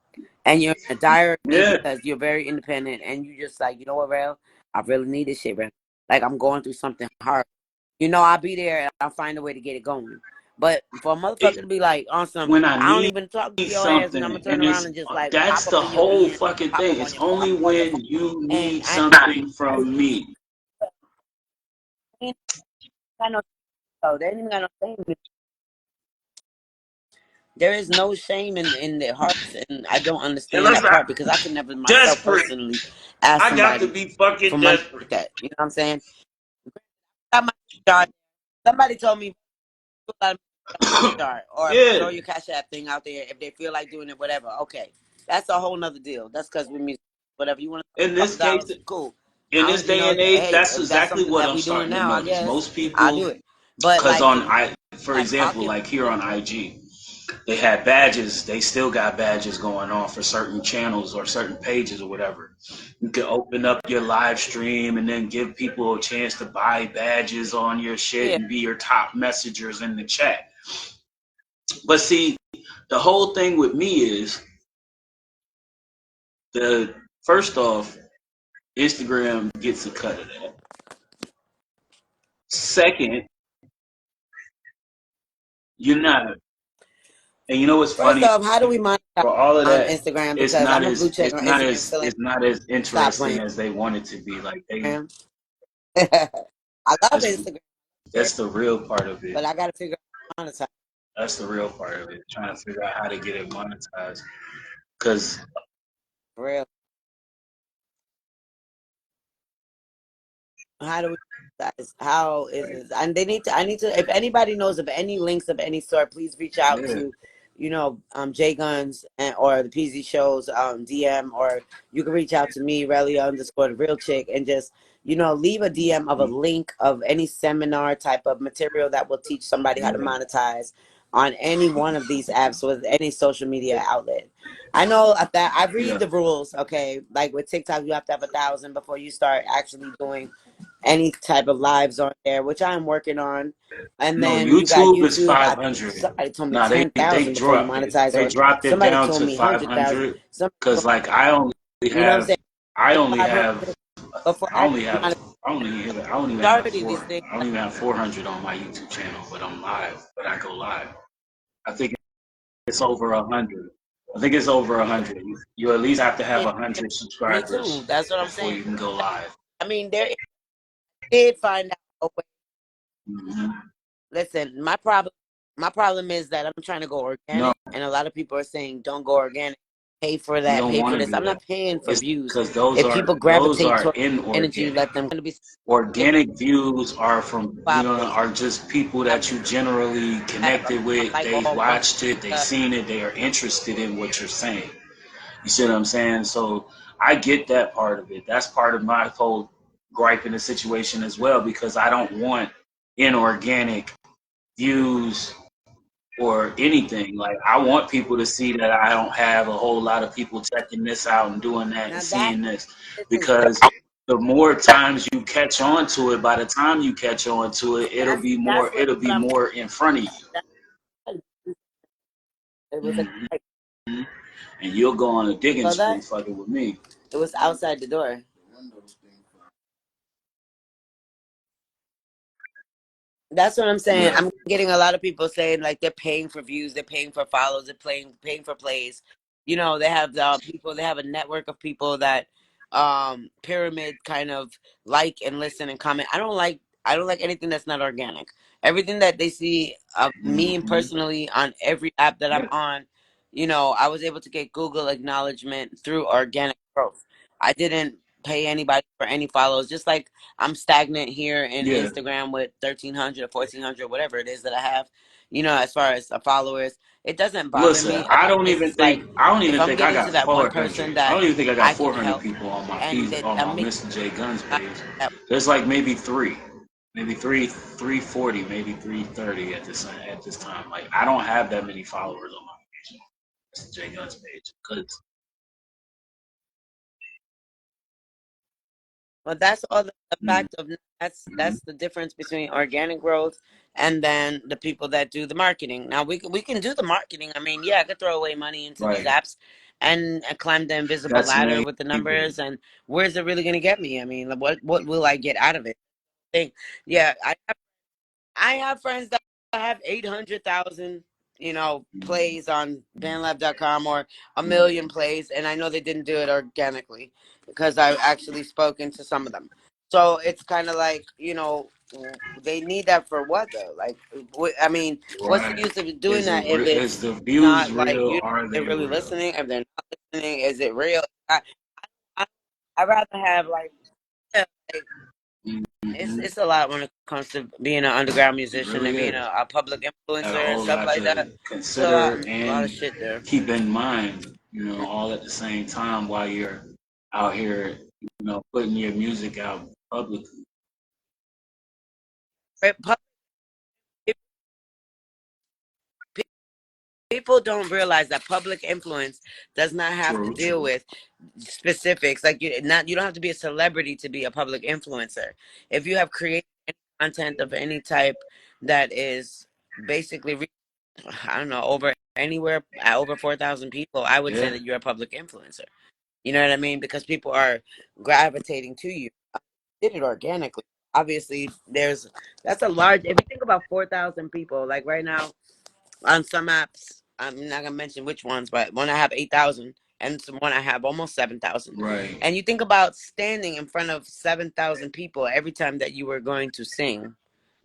and you're in a dire need Yeah. because you're very independent and you just like, you know what, Rel? I really need this shit, Rel. Like I'm going through something hard. I'll be there and I'll find a way to get it going. But for a motherfucker to be like on some, When I I don't need even talk to your ass and I'm gonna something, turn and around it's and just like that's pop the up in your whole DM, fucking pop up thing. on It's your only on your when phone. you And need I something from me. ain't got no they ain't even got no shame. there is no shame in their hearts, and I don't understand Unless that I'm part because I could never myself desperate, personally ask I got to somebody be for fucking money like desperate. that. You know what I'm saying? Got my jar. Somebody told me jar or Yeah, throw your cash app thing out there if they feel like doing it, whatever. Okay, that's a whole nother deal. That's because we music, whatever you want to, in a couple this case, dollars, cool. in this You day know, and age, hey, that's if that's exactly something what that I'm we doing starting to now, I notice. guess Most I'll people, do it. But because like on in I, for my example, pocket, like here on IG, they had badges. They still got badges going on for certain channels or certain pages or whatever. You can open up your live stream and then give people a chance to buy badges on your shit yeah, and be your top messengers in the chat. But see, the whole thing with me is the first off, Instagram gets a cut of that. Second, you're not, and you know what's first funny? off, how do we monetize For all of on that, Instagram? Because I'm a blue check on Instagram, still ain't it's not as stop interesting playing. as they want it to be. Like they, I love that's Instagram, that's the real part of it. but I got to figure out how to monetize That's the real part of it. Trying to figure out how to get it monetized. Cause for real. How do we guys? How is it? And they need to. I need to. If anybody knows of any links of any sort, please reach out yeah, to, J Guns and or the PZ shows DM, or you can reach out to me, Relia underscore the real chick, and just leave a DM of a link of any seminar type of material that will teach somebody how to yeah, monetize on any one of these apps with any social media outlet. I know that I read yeah. the rules. Okay, like with TikTok, you have to have 1,000 before you start actually doing any type of lives on there, which I'm working on. And No, then you got YouTube is YouTube. five hundred. Somebody told me Nah, they 10,000 before you dropped it. monetize, They or dropped it somebody down told to me five 100,000. hundred. Somebody Cause told me, like I only you know what I'm have saying? I only 500 have before I only actually have monetize. I don't even have Majority of these four. things. I don't even have 400 on my YouTube channel, but I'm live. But I go live. I think it's over 100. I think it's over 100. You at least have to have Yeah, 100 me too. subscribers That's what I'm before saying. you can go live. I mean, there did find out a way. Hmm. Listen, my problem is that I'm trying to go No, organic, and a lot of people are saying don't go organic. Pay for you that, don't pay want for to this. do I'm that. not paying for It's views. because If people those gravitate are toward energy, inorganic. let them be Organic views are from followers. are just people I that you generally have connected with. like They all one. watched it, they seen it, they are interested in what you're saying. You see what I'm saying? So I get that part of it. That's part of my whole gripe in the situation as well, because I don't want inorganic views or anything. Like I want people to see that I don't have a whole lot of people checking this out and doing that and Now that seeing this, is because the more times you catch on to it, by the time you catch on to it, that's it'll what be I'm. more in front of you. It was a Hmm. And you'll go on a digging saw spree that. fucking with me. It was outside the door. That's what I'm saying. Yeah, I'm getting a lot of people saying like they're paying for views, they're paying for follows, they're paying for plays. They have they have a network of people that pyramid kind of like and listen and comment. I don't like anything that's not organic. Everything that they see of me hmm, personally on every app that I'm yeah, on, I was able to get Google acknowledgement through organic growth. I didn't pay anybody for any follows, just like I'm stagnant here in yeah. Instagram with 1,300 or 1,400, whatever it is that I have, as far as followers. It doesn't bother Listen, me. It's just like I don't if even I'm think I getting got to that one person 400. I that don't even think I got I can 400 help people on and that I'm making Mr. J Guns that, page. There's like maybe three, maybe 340, maybe 330 at this time. Like I don't have that many followers on my Mr. J Guns page because well, that's all the fact of that's the difference between organic growth and then the people that do the marketing. Now we can do the marketing. I mean, yeah, I could throw away money into these like apps and climb the invisible that's ladder with the maybe numbers. And where's it really going to get me? I mean, what will I get out of it? Think, yeah, I have friends that have 800,000, plays on bandlab.com or a million plays, and I know they didn't do it organically because I've actually spoken to some of them. So it's kind of like, they need that for what though? Like, I mean, what's the Right. use of doing that if Is it's the views not like real? you Are they're they really real? listening? If they're not listening, is it real? I I'd rather have like, yeah, like Hmm. it's a lot when it comes to being an underground It musician really and being is. a public Got a influencer and whole stuff lot like to that. So consider a lot of and shit there. keep in mind, all at the same time while you're out here, putting your music out publicly. Right, people don't realize that public influence does not have to True, deal true. with specifics. Like you don't have to be a celebrity to be a public influencer. If you have created content of any type that is basically, I don't know, over anywhere over 4,000 people, I would say Yeah, that you're a public influencer. You know what I mean? Because people are gravitating to you. Did it organically. Obviously, that's a large. If you think about 4,000 people, like right now on some apps, I'm not gonna mention which ones, but one I have 8,000, and some one I have almost 7,000. right. And you think about standing in front of 7,000 people every time that you were going to sing.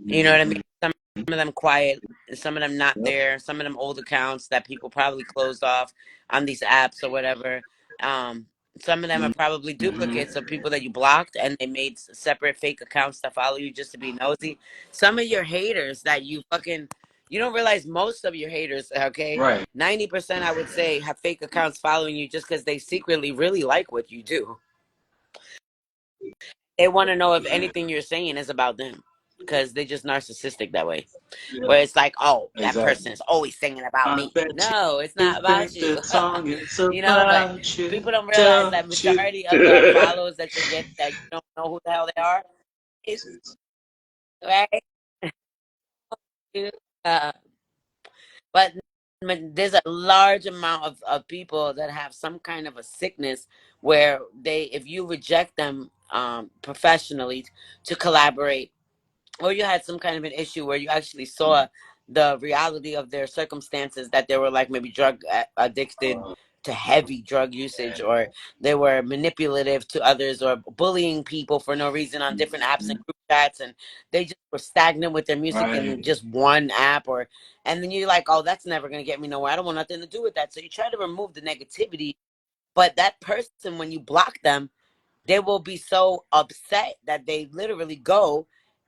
You know what I mean? Hmm. Some of them quiet, some of them not Yep. there, some of them old accounts that people probably closed off on these apps or whatever. Um, some of them are probably Hmm. duplicates of people that you blocked and they made separate fake accounts to follow you just to be nosy. Some of your haters that you don't realize most of your haters, okay? Right. 90% I would say have fake accounts following you just because they secretly really like what you do. They want to know if anything you're saying is about them because they're just narcissistic that way. Yeah, Where it's like, oh, that person exactly. is always singing about I me. bet No, it's you not about think you. the song is But about you. people don't realize that Don't you? majority of the follows that you get that you don't know who the hell they are is right. Uh, but there's a large amount of people that have some kind of a sickness where if you reject them professionally to collaborate, or you had some kind of an issue where you actually saw the reality of their circumstances, that they were like maybe drug addicted to heavy drug usage, or they were manipulative to others or bullying people for no reason on different apps and group chats, and they just were stagnant with their music in Right. just one app, or and then you're like, oh, that's never going to get me nowhere, I don't want nothing to do with that, so you try to remove the negativity. But that person, when you block them, they will be so upset that they literally go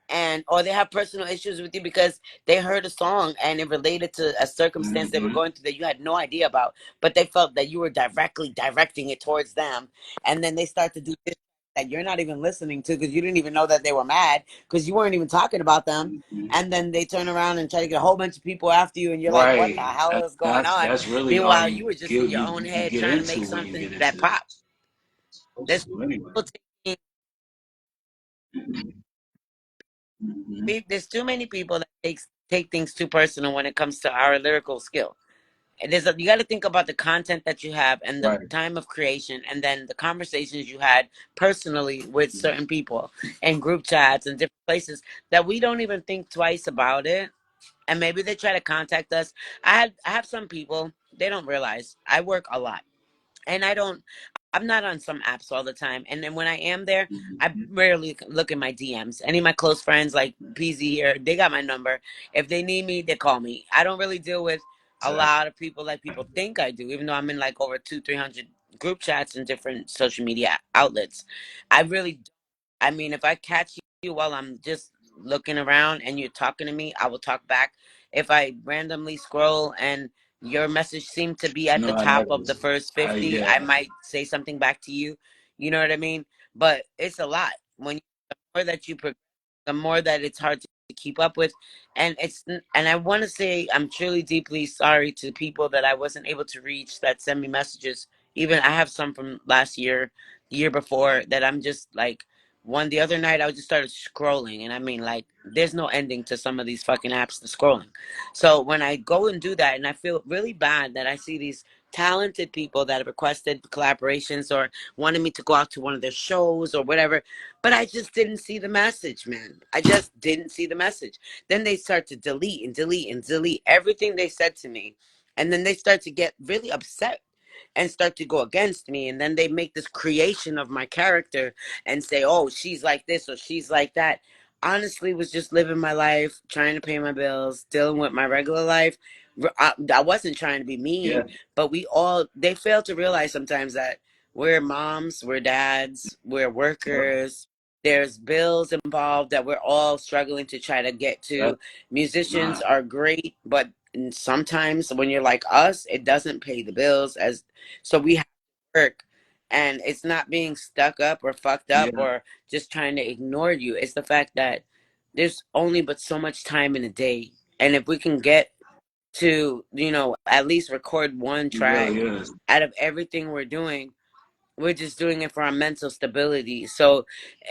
and or they have personal issues with you because they heard a song and it related to a circumstance they were Hmm. going through that you had no idea about, but they felt that you were directly directing it towards them, and then they start to do this that you're not even listening to because you didn't even know that they were mad because you weren't even talking about them, and then they turn around and try to get a whole bunch of people after you and you're like, what the Right. hell is going on? That's really all Meanwhile, you you were just in get your own you head get trying to make into when you something get that into pop. supposed There's to anyway. people taking Hmm. there's too many people that take things too personal when it comes to our lyrical skill. And you got to think about the content that you have and the Right. time of creation, and then the conversations you had personally with certain people and group chats and different places that we don't even think twice about it. And maybe they try to contact us. I have some people, they don't realize I work a lot, and I'm not on some apps all the time, and then when I am there, I Hmm. rarely look at my DMs. Any of my close friends like PZ here, they got my number. If they need me, they call me. I don't really deal with a Exactly. lot of people like people think I do, even though I'm in like over 200-300 group chats and different social media outlets. I really, I mean, if I catch you while I'm just looking around and you're talking to me, I will talk back. If I randomly scroll and your message seemed to be at No, the I top of the noticed. first I 50, I yeah. might say something back to you. You know what I mean? But it's a lot. The more that you progress, the more that it's hard to keep up with. And I want to say I'm truly deeply sorry to people that I wasn't able to reach that send me messages. Even I have some from last year, the year before, that I'm just like, one the other night I just started scrolling, and I mean, like, there's no ending to some of these fucking apps, the scrolling. So when I go and do that, and I feel really bad that I see these talented people that have requested collaborations or wanted me to go out to one of their shows or whatever, but I just didn't see the message, man. I just didn't see the message. Then they start to delete and delete and delete everything they said to me, and then they start to get really upset and start to go against me, and then they make this creation of my character and say, oh, she's like this or she's like that. honestly was just living my life, trying to pay my bills, dealing with my regular life. I wasn't trying to be Yeah. mean, but they fail to realize sometimes that we're moms, we're dads, we're Yep. workers. There's bills involved that we're all struggling to try to get to. Yep. Musicians Nah. are great, but sometimes when you're like us, it doesn't pay the bills as so we have to work. And it's not being stuck up or fucked up Yeah. or just trying to ignore you. It's the fact that there's only but so much time in a day. And if we can get to, at least record one It really track is. out of everything we're doing, we're just doing it for our mental stability. So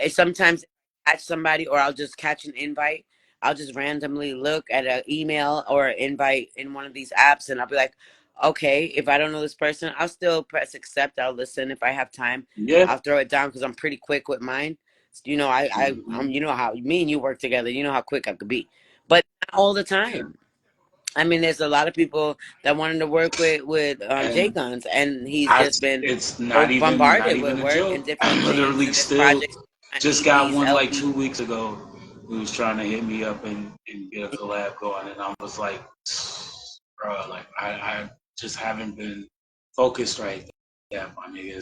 sometimes I catch somebody or I'll just catch an invite. I'll just randomly look at an email or an invite in one of these apps and I'll be like, okay, if I don't know this person, I'll still press accept. I'll listen. If I have time, Yeah. I'll throw it down because I'm pretty quick with mine. Hmm. You know how me and you work together. You know how quick I could be, but not all the Yeah. time. I mean, there's a lot of people that wanted to work with J And Guns, and he's just been it's so not bombarded with even a work and joke. different I'm things literally and different still projects. I just need got these one like LP. 2 weeks ago. He was trying to hit me up and get a collab going, and I was like, bro, like I just haven't been focused right. Yeah, my nigga,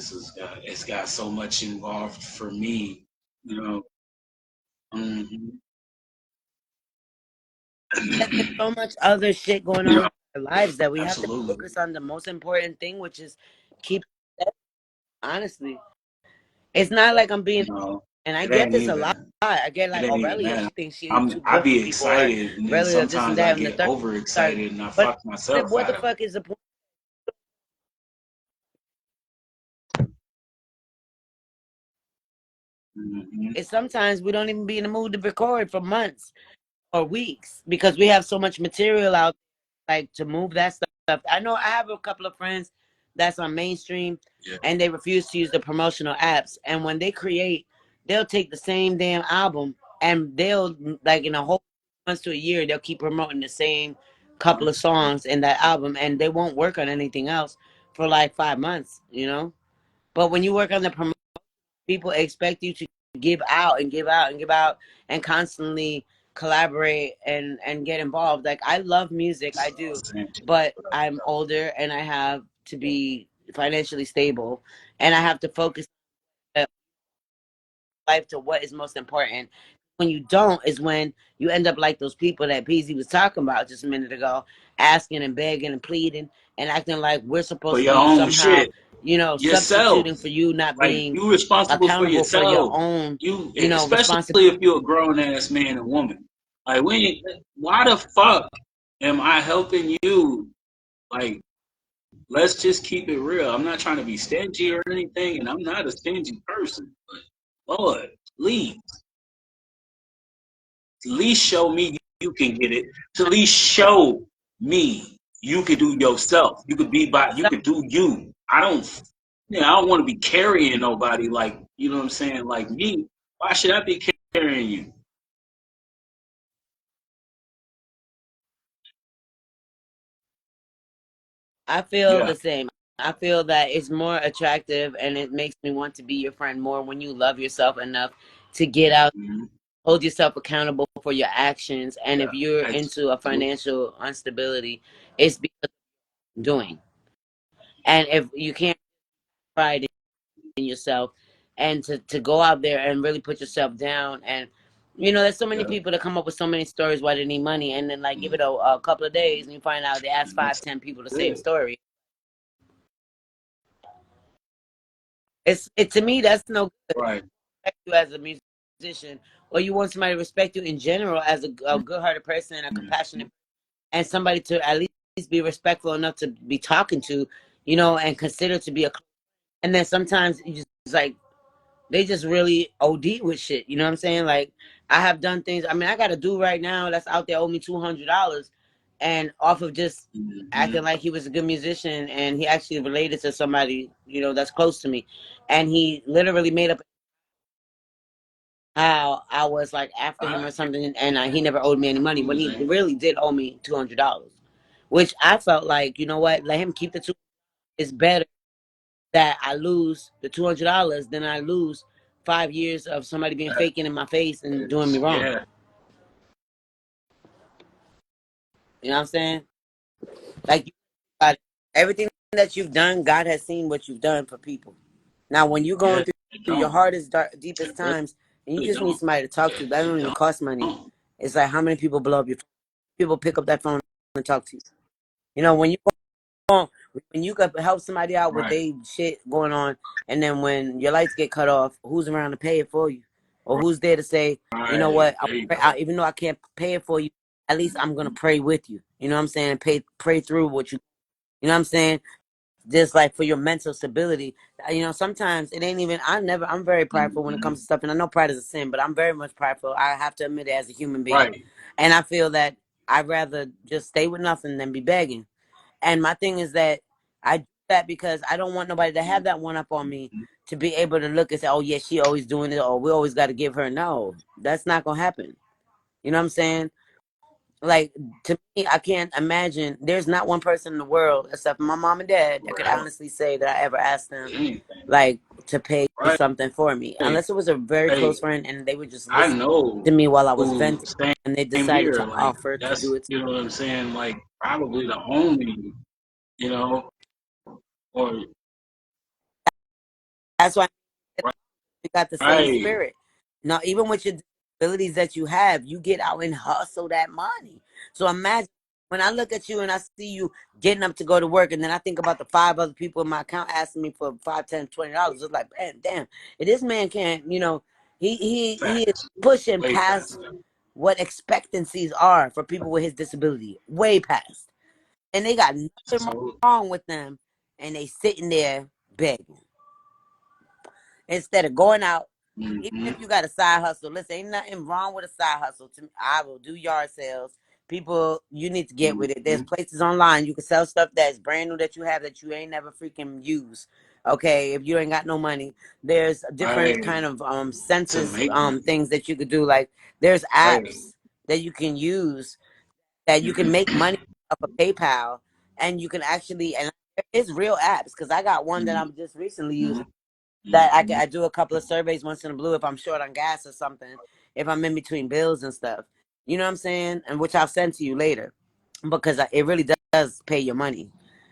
it's got so much involved for me, you know. Hmm. And there's so much other shit going on Yeah, in our lives that we have to absolutely. focus on the most important thing, which is keep. Honestly, it's not like I'm being. You know, And I it get ain't this a lot. even. I get It like, ain't oh, even Relia, that. she thinks she's too I good for be people, or excited, and then Relia, this and sometimes I that, and the get third. Start, overexcited, and I but fuck myself what the out of it. fuck is the point? Hmm. It's sometimes we don't even be in the mood to record for months or weeks because we have so much material out like to move that stuff. I know I have a couple of friends that's on mainstream Yeah. and they refuse to use the promotional apps. And when they create, they'll take the same damn album and they'll like in a whole months to a year, they'll keep promoting the same couple of songs in that album and they won't work on anything else for like 5 months. But when you work on the promotion, people expect you to give out and give out and give out and constantly collaborate and get involved. Like I love music, I do, but I'm older and I have to be financially stable and I have to focus on life to what is most important. When you don't is when you end up like those people that PZ was talking about just a minute ago, asking and begging and pleading and acting like we're For supposed to your be own somehow, shit, yourself. substituting for you not Like being you responsible for accountable for your yourself. own, You, especially responsibility. if you're a grown ass man and woman. Like why the fuck am I helping you? Like, let's just keep it real. I'm not trying to be stingy or anything, and I'm not a stingy person. But Lord, please, at least show me you can get it. To at least show me you can do yourself. You could be by. You could do you. I don't. Yeah, I don't want to be carrying nobody like you know what I'm saying. Like me, why should I be carrying you? I feel Yeah. the same. I feel that it's more attractive and it makes me want to be your friend more when you love yourself enough to get out, Mhm. hold yourself accountable for your actions. And Yeah. if you're into a Absolutely. financial instability, it's because of doing. And if you can't pride in yourself and to go out there and really put yourself down and there's so many Yeah. people that come up with so many stories why they need money and then like give it a couple of days and you find out they ask And five, that's 10 people the same it. story. To me that's no good. Right. Respect you as a musician or you want somebody to respect you in general as a good-hearted person and a compassionate and somebody to at least be respectful enough to be talking to and consider to be a and then sometimes you just like they just really OD with shit. You know what I'm saying? Like I have done things. I mean, I got a dude right now that's out there owe me $200, and off of just Hmm. acting like he was a good musician, and he actually related to somebody that's close to me, and he literally made up how I was like after him or something, and he never owed me any money when he really did owe me $200, which I felt like what, let him keep the two. It's better that I lose the $200 than I lose 5 years of somebody being faking in my face and doing me wrong. Yeah. You know what I'm saying? Like, God, everything that you've done, God has seen what you've done for people. Now, when you're Yeah. going It through your don't. hardest, deepest It really times, and you just need don't. somebody to talk to, that It don't even cost money. don't. It's like how many people blow up your phone? People pick up that phone and talk to you. You know, when you could help somebody out with Right. they shit going on, and then when your lights get cut off, who's around to pay it for you, or who's there to say, you know Right. what, There you go. even though I can't pay it for you, at least I'm gonna pray with you. You know what I'm saying? Pray through what you know what I'm saying? Just like for your mental stability. You know, sometimes it ain't even. I'm very prideful when it Hmm. comes to stuff, and I know pride is a sin, but I'm very much prideful. I have to admit it as a human being, Right. and I feel that I'd rather just stay with nothing than be begging. And my thing is that I do that because I don't want nobody to have that one up on me to be able to look and say, oh, yeah, she always doing it, or we always got to give her. No, that's not going to happen. You know what I'm saying? Like, to me, I can't imagine. There's not one person in the world, except my mom and dad, that could Right. honestly say that I ever asked them, Anything. like, to pay Right. something for me. Unless it was a very Hey, close friend and they would just I listen know to me while I was who venting same and they decided here. to Like offer to do that's it. you know what I'm saying. Like probably the only you know or That's why you got the same right. spirit. Now, even with your disabilities that you have, you get out and hustle that money. So imagine when I look at you and I see you getting up to go to work, and then I think about the 5 other people in my account asking me for $5, $10, $20. It's like, man, damn, if this man can't, he is Facts. pushing Way past past that. what expectancies are for people with his disability, way past, and they got nothing So wrong with them, and they sitting there begging instead of going out. Even hmm if you got a side hustle, listen, ain't nothing wrong with a side hustle. To me, I will do yard sales. People, you need to get with it. There's hmm places online you can sell stuff that's brand new that you have that you ain't never freaking use. Okay, if you ain't got no money, there's different right kind of to census make money. things that you could do. Like there's Right. apps that you can use that you can make money off of PayPal, and you can actually and it's real apps because I got one that hmm I'm just recently using that hmm I do a couple of surveys once in a blue if I'm short on gas or something, if I'm in between bills and stuff. You know what I'm saying? And which I'll send to you later because it really does pay your money.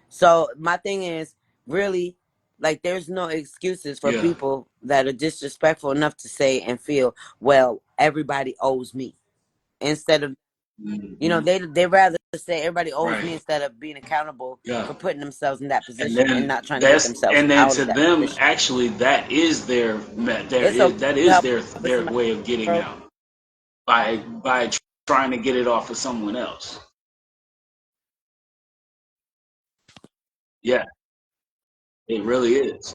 So my thing is really like there's no excuses for Yeah. people that are disrespectful enough to say and feel, well, everybody owes me instead of hmm they rather say everybody owes me Right. instead of being accountable Yeah. for putting themselves in that And position and then not trying to get themselves out to of that them position. actually that is It's okay that to is help with their somebody way of getting broke. out by trying to get it off of someone else. Yeah, it really is.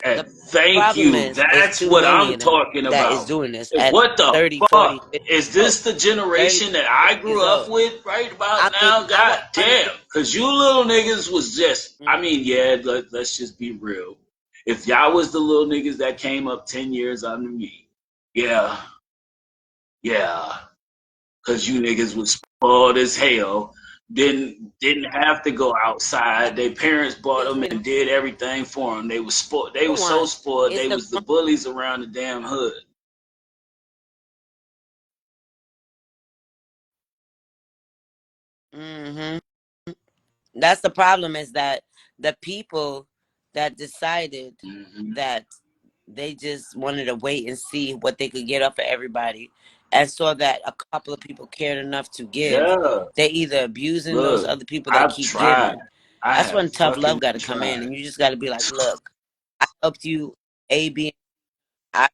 The And thank problem you. is it's That's too what many I'm of them talking that is about. doing this Is at what the 30, 40, fuck? 50 Is years old. this the 30, generation that 40 I years grew up old. with right I about mean, now? I God don't damn. understand. Cause you little niggas was just, I Mm. mean, yeah, let's just be real. If y'all was the little niggas that came up 10 years under me, yeah, yeah. Cause you niggas was spoiled as hell. Didn't have to go outside. Their parents bought Kills them me. and did everything for them. They was spoiled. They The was so one spoiled. is They the was the bullies around the damn hood. hmm that's the problem is that the people that decided Hmm. that they just wanted to wait and see what they could get up for everybody and saw that a couple of people cared enough to give. Yeah. They either abusing those Look, other people that I've keep tried. giving. I That's have when tough love fucking got to come in, tried. and you just got to be like, "Look, I helped you, A, B, I."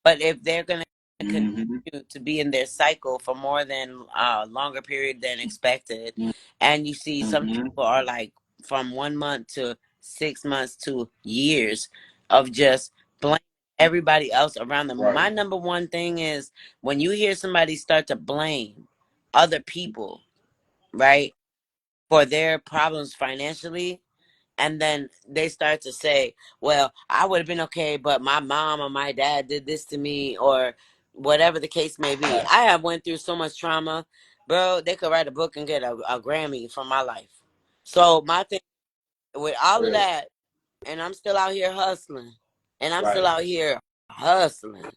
But if they're gonna Hmm. continue to be in their cycle for more than a longer period than expected, and you see some Hmm. people are like from 1 month to 6 months to years of just blaming everybody else around them. Right. My number one thing is when you hear somebody start to blame other people, right, for their problems financially, and then they start to say, well, I would have been okay, but my mom or my dad did this to me, or whatever the case may be. I have went through so much trauma, bro. They could write a book and get a Grammy from my life. So my thing with all of Real. that, and I'm still out here hustling, and I'm still Right. out here hustling,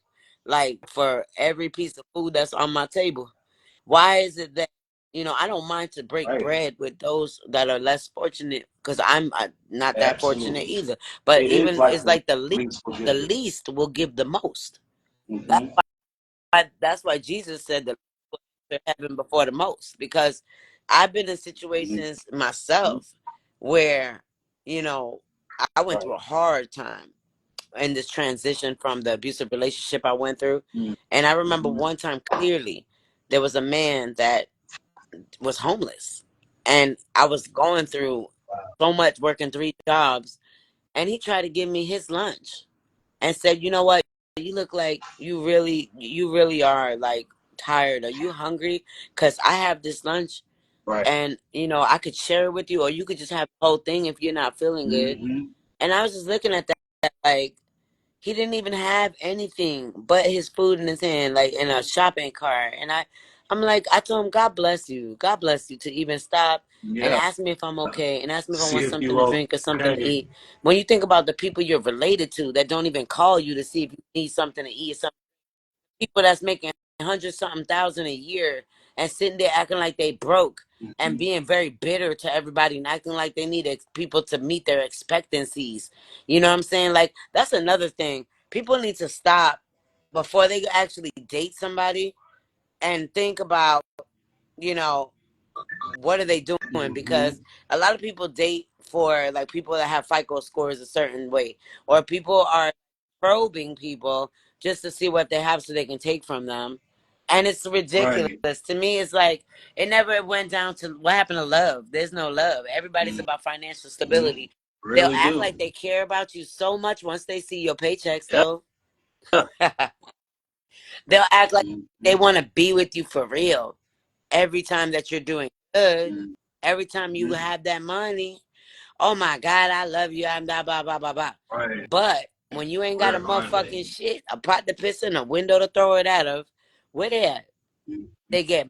like for every piece of food that's on my table. Why is it that I don't mind to break Right. bread with those that are less fortunate because I'm not that fortunate Absolutely. either. But It is even like it's the like the least the forgiving. least will give the most. That's Mm-hmm. that's why Jesus said the to heaven before the most, because I've been in situations Mm-hmm. myself where you know I went Right. through a hard time in this transition from the abusive relationship I went through. And I remember Mm-hmm. one time clearly there was a man that was homeless, and I was going through so much, working 3 jobs, and he tried to give me his lunch and said, "You know what? You look like you really are like tired. Are you hungry? Because I have this lunch, Right. and I could share it with you, or you could just have the whole thing if you're not feeling good." Mm-hmm. And I was just looking at that like he didn't even have anything but his food in his hand, like in a shopping cart. And I'm like, I told him, God bless you to even stop and Yeah. ask me if I'm okay, and ask me if I See want if something to you drink or something to okay. eat. When you think about the people you're related to that don't even call you to see if you need something to eat, some people that's making 100 something thousand a year and sitting there acting like they broke and Mm-hmm. being very bitter to everybody and acting like they need people to meet their expectancies. You know what I'm saying? Like, that's another thing. People need to stop before they actually date somebody and think about, you know, what are they doing? Mm-hmm. Because a lot of people date for like people that have FICO scores a certain way, or people are probing people just to see what they have so they can take from them. And it's ridiculous. Right. To me, it's like it never went down to what happened to love. There's no love. Everybody's about financial Mm-hmm. stability. They'll Really act do. like they care about you so much once they see your paychecks, Yep. though. They'll act like they Mm-hmm. want to be with you for real every time that you're doing good, every time you Mm-hmm. have that money. Oh my God, I love you. I'm blah blah blah blah blah. Right. But when you ain't got a Where are they? motherfucking shit, a pot to piss in, a window to throw it out of, where they at? Mm-hmm. They get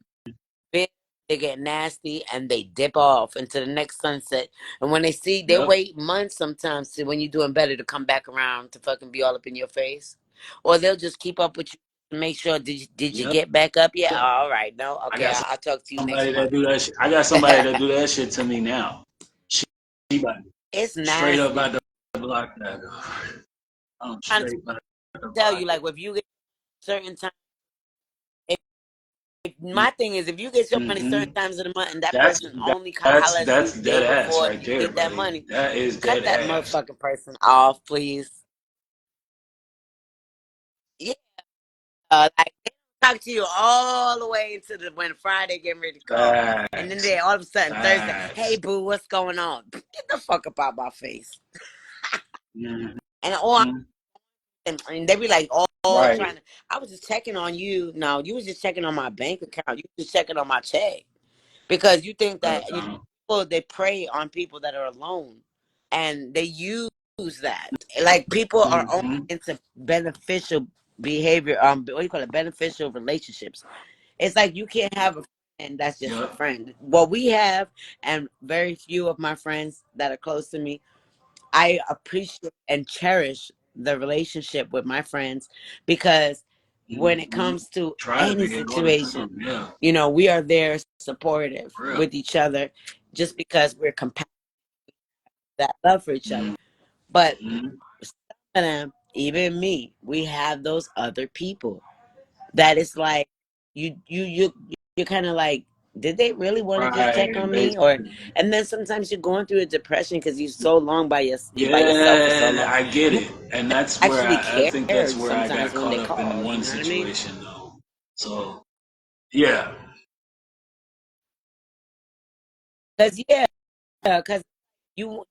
big, they get nasty, and they dip off into the next sunset. And when they see, they Yep. wait months sometimes to when you're doing better to come back around to fucking be all up in your face, or they'll just keep up with you to make sure did you Yep. get back up? Yeah, all right, no, I okay, got I'll talk to you next somebody that month. do that shit. I got somebody that do that shit to me now. She about It's straight up nasty. about to block that. I'm I'm trying to straight about to tell you, block like, it. if you get certain time, my thing is, if you get your money Mm-hmm. certain times of the month and that That's person that, only hollers at you that's the dead day ass before right you there, get that buddy. money, That is cut dead that ass. motherfucking person off, please. Yeah, like they don't talk to you all the way into the when Friday getting ready to come, and then Facts. they all of a sudden Thursday, hey Facts. boo, what's going on? Get the fuck up out my face. Mm-hmm. And and they be like all Right. trying to. I was just checking on you. No, you was just checking on my bank account. You was just checking on my check. Because you think that people they prey on people that are alone, and they use that. Like people are only Mm-hmm. into beneficial behavior. What do you call it? Beneficial relationships. It's like you can't have a friend that's just a Yep. friend. What we have, and very few of my friends that are close to me, I appreciate and cherish the relationship with my friends because when it Mm-hmm. comes to Try to any make it all the situation, time. Yeah. we are there supportive For real. with each other just because we're compatible, that love for each other. But Mm-hmm. some of them, even me, we have those other people that it's like you're kind of like, did they really want to just check Right. on me? Or Basically. and then sometimes you're going through a depression because you're so long you by yourself for so Yeah, long. I get You it. And that's where actually I think that's cared where I sometimes got when caught they up in called. one You know what I mean? situation though. So yeah. Because yeah, because you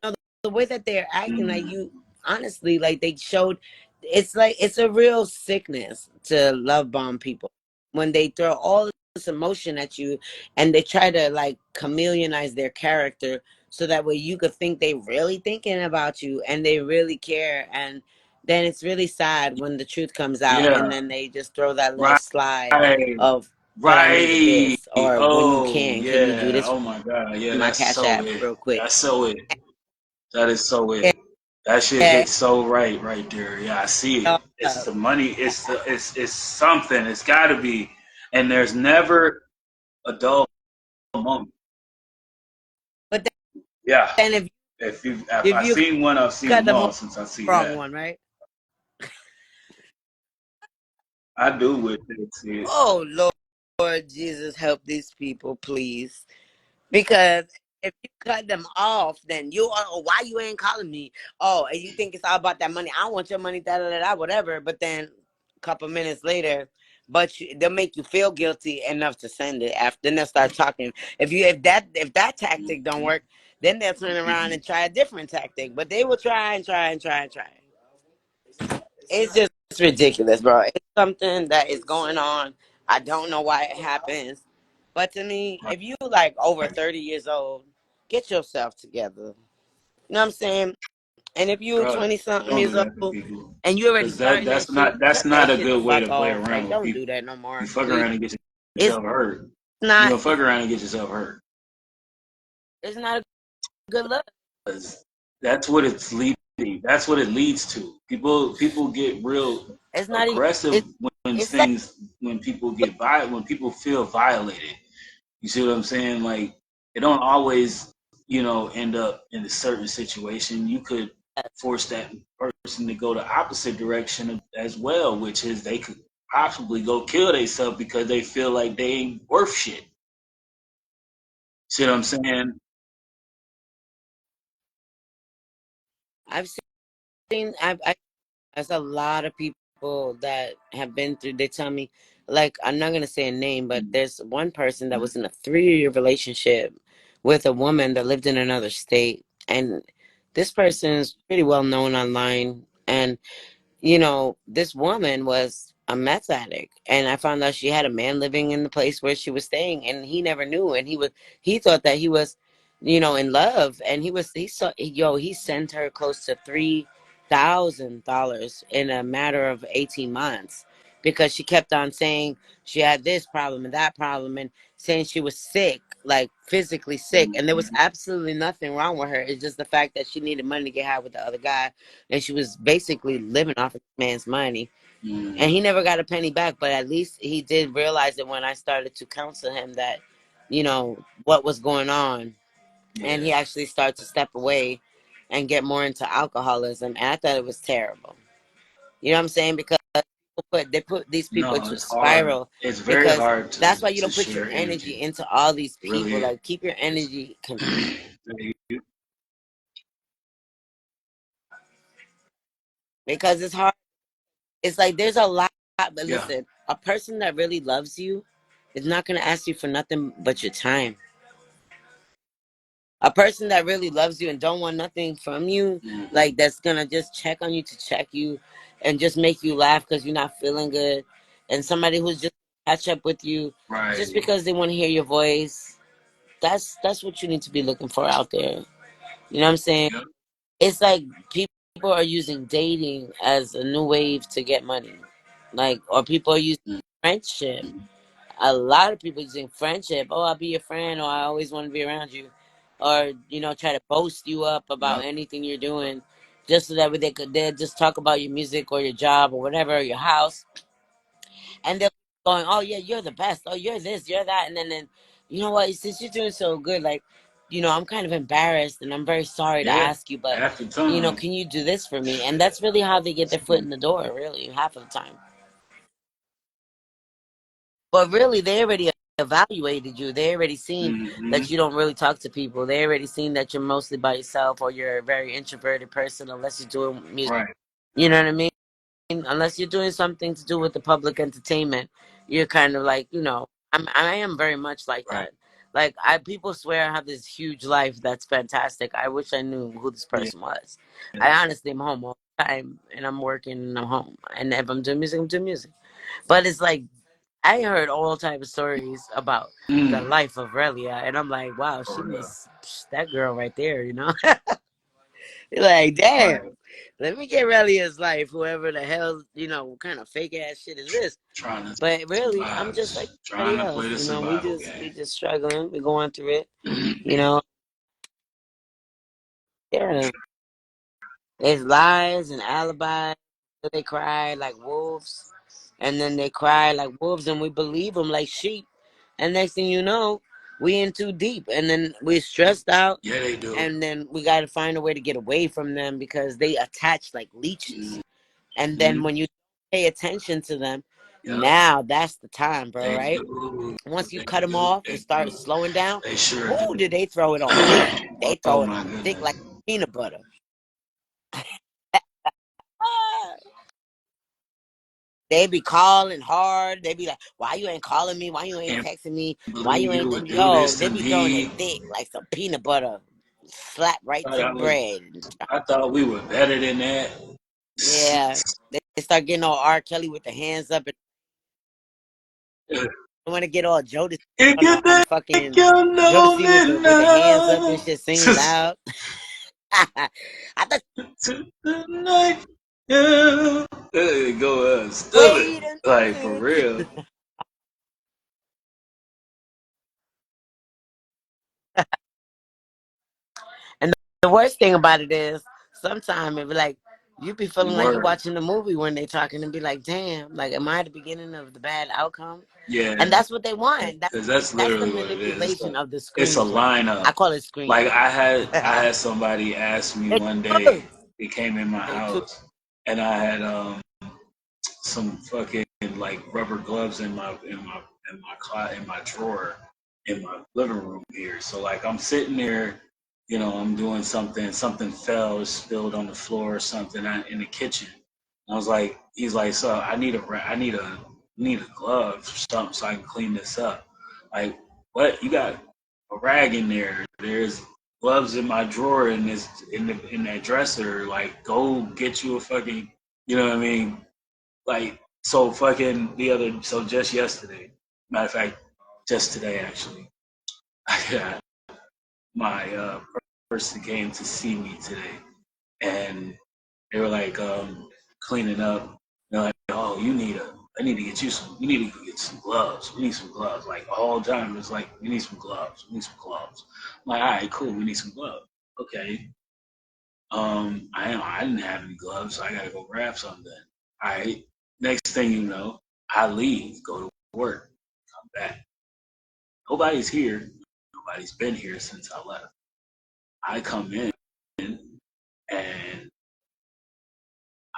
know the way that they're acting, like Mm-hmm. you honestly, like they showed, it's like it's a real sickness to love bomb people when they throw all this emotion at you and they try to like chameleonize their character so that way you could think they really thinking about you and they really care, and then it's really sad when the truth comes out Yeah. and then they just throw that little Right. slide of, but I needed Right. this, or when you Oh can you do yeah. this Oh my God. Yeah, for my that's cash so app it. real quick? That's so it. That is so it. That shit Yeah. hits so right there. Yeah, I see it. It's the money. It's something. It's got to be. And there's never a dull moment. But Yeah. then If if I you seen one, I've seen cut them them all off, since I see wrong that. one, right? I do with it. See it. Oh Lord Jesus, help these people, please. Because if you cut them off, then why you ain't calling me? Oh, and you think it's all about that money? I want your money, da da da da, whatever. But then a couple minutes later, they'll make you feel guilty enough to send it. After then they'll start talking. If that tactic don't work, then they'll turn around and try a different tactic. But they will try and try and try and try. It's just ridiculous, bro. It's something that is going on. I don't know why it happens. But to me, if you like over 30 years old, get yourself together. You know what I'm saying? And if you Bro, 20 something don't do years that to old people. and you already Cause that starting that that's shit, not that's cut that not a shit the good way fuck to play off. Like, around with don't people. do that no You more. fuck Please. around and get It's yourself hurt. You not gonna fuck around and get yourself hurt. it's not a good look. 'Cause that's what it's leading. That's what it leads to. People get real It's not even aggressive when it's like things when people get when people feel violated. You see what I'm saying? Like it don't always, end up in a certain situation. You could force that person to go the opposite direction as well, which is they could possibly go kill themselves because they feel like they ain't worth shit. See what I'm saying? I've I there's a lot of people that have been through. They tell me, like, I'm not gonna say a name, but there's one person that was in a 3-year relationship with a woman that lived in another state, and this person is pretty well known online. And this woman was a meth addict, and I found out she had a man living in the place where she was staying, and he never knew, and he thought that he was, in love, and he sent her close to $3,000 in a matter of 18 months because she kept on saying she had this problem and that problem, and saying she was sick, like physically sick, and there was absolutely nothing wrong with her. It's just the fact that she needed money to get high with the other guy, and she was basically living off of this man's money. And he never got a penny back, but at least he did realize it when I started to counsel him that, what was going on. And he Yeah. actually started to step away and get more into alcoholism. And I thought it was terrible. You know what I'm saying? Because they put these people No, into a it's hard. spiral, It's very because hard that's why you to don't put your share energy energy. into all these It people. really Like, keep your is. energy because it's hard. It's like there's a lot, but Yeah. listen, a person that really loves you is not going to ask you for nothing but your time. A person that really loves you and don't want nothing from you, Hmm. like that's going to just check on you to check you and just make you laugh because you're not feeling good. And somebody who's just catch up with you just Right. because they want to hear your voice. That's what you need to be looking for out there. You know what I'm saying? Yep. It's like people are using dating as a new wave to get money. Like, or people are using friendship. A lot of people using friendship. Oh, I'll be your friend, or I always want to be around you. Or, try to boast you up about Yep. anything you're doing just so that way they'll just talk about your music or your job or whatever, or your house. And they're going, oh, yeah, you're the best. Oh, you're this, you're that. And then you know what? Since you're doing so good, like, I'm kind of embarrassed and I'm very sorry to Yeah. ask you, but, Half the time. can you do this for me? And that's really how they get their foot in the door, really, half of the time. But really, they already evaluated you. They already seen Hmm. that you don't really talk to people. They already seen that you're mostly by yourself or you're a very introverted person unless you're doing music. Right. You know what I mean? Unless you're doing something to do with the public entertainment, you're kind of like, I am very much like Right. that. Like, people swear I have this huge life that's fantastic. I wish I knew who this Yeah. person was. I honestly am home all the time and I'm working and I'm home. And if I'm doing music, I'm doing music. But it's like I heard all type of stories about the Mm. life of Relia, and I'm like, wow, she For real. must that girl right there, You're like, damn, Right. let me get Relia's life, whoever the hell, what kind of fake ass shit is this? Trying to But really, I'm survive. just like Trying everybody to play else, the we survival just game. we just struggling, we're going through it, you know. Yeah, It's lies and alibis. They cry like wolves, and then they cry like wolves, and we believe them like sheep. And next thing you know, we in too deep, and then we're stressed out, Yeah, they do. and then we got to find a way to get away from them because they attach like leeches. And then when you pay attention to them, Yep. now that's the time, bro. They Right? do. Once you They cut them do. off They and start do. slowing down, They sure ooh, do. did they throw it on thick? They Oh throw it my on thick like goodness. peanut butter. They be calling hard. They be like, "Why you ain't calling me? Why you ain't Can't texting me? Why believe you you ain't?" would do Yo, this they to be throwing it me. thick like some peanut butter, slap right to the I was. bread. I thought we were better than that. Yeah, they start getting all R. Kelly with the hands up, and I want to get all Jodeci If on you the think fucking you know Jodeci me with the hands up now, and shit, singing loud. I thought, tonight, yeah. Go wait stupid. a Like for minute. real. And the worst thing about it is, sometimes it be like you be feeling like you Word. watching the movie when they talking and be like, "Damn, like am I at the beginning of the bad outcome?" Yeah, And that's what they want. because that's That's the literally what it is. manipulation of the It's a screenplay. lineup. I call it Like screenplay. I had somebody ask me It one day. does. They came in my It too. house, and I had some fucking like rubber gloves in my drawer in my living room here. So like I'm sitting there, you know, I'm doing something fell, spilled on the floor or something in the kitchen. I was like, he's like, so need a glove or something so I can clean this up. Like, what? You got a rag in there? There's gloves in my drawer in that dresser. Like, go get you a fucking, you know what I mean? Like, so fucking so just yesterday, matter of fact, just today actually, I got my person came to see me today, and they were like cleaning up. They're like, oh, I need to get you some. You need to get some gloves. We need some gloves. Like all the time, it's like we need some gloves. We need some gloves. I'm like, all right, cool. We need some gloves. Okay. I didn't have any gloves, so I gotta go grab some then. All right. Next thing you know, I leave, go to work, come back. Nobody's here. Nobody's been here since I left. I come in and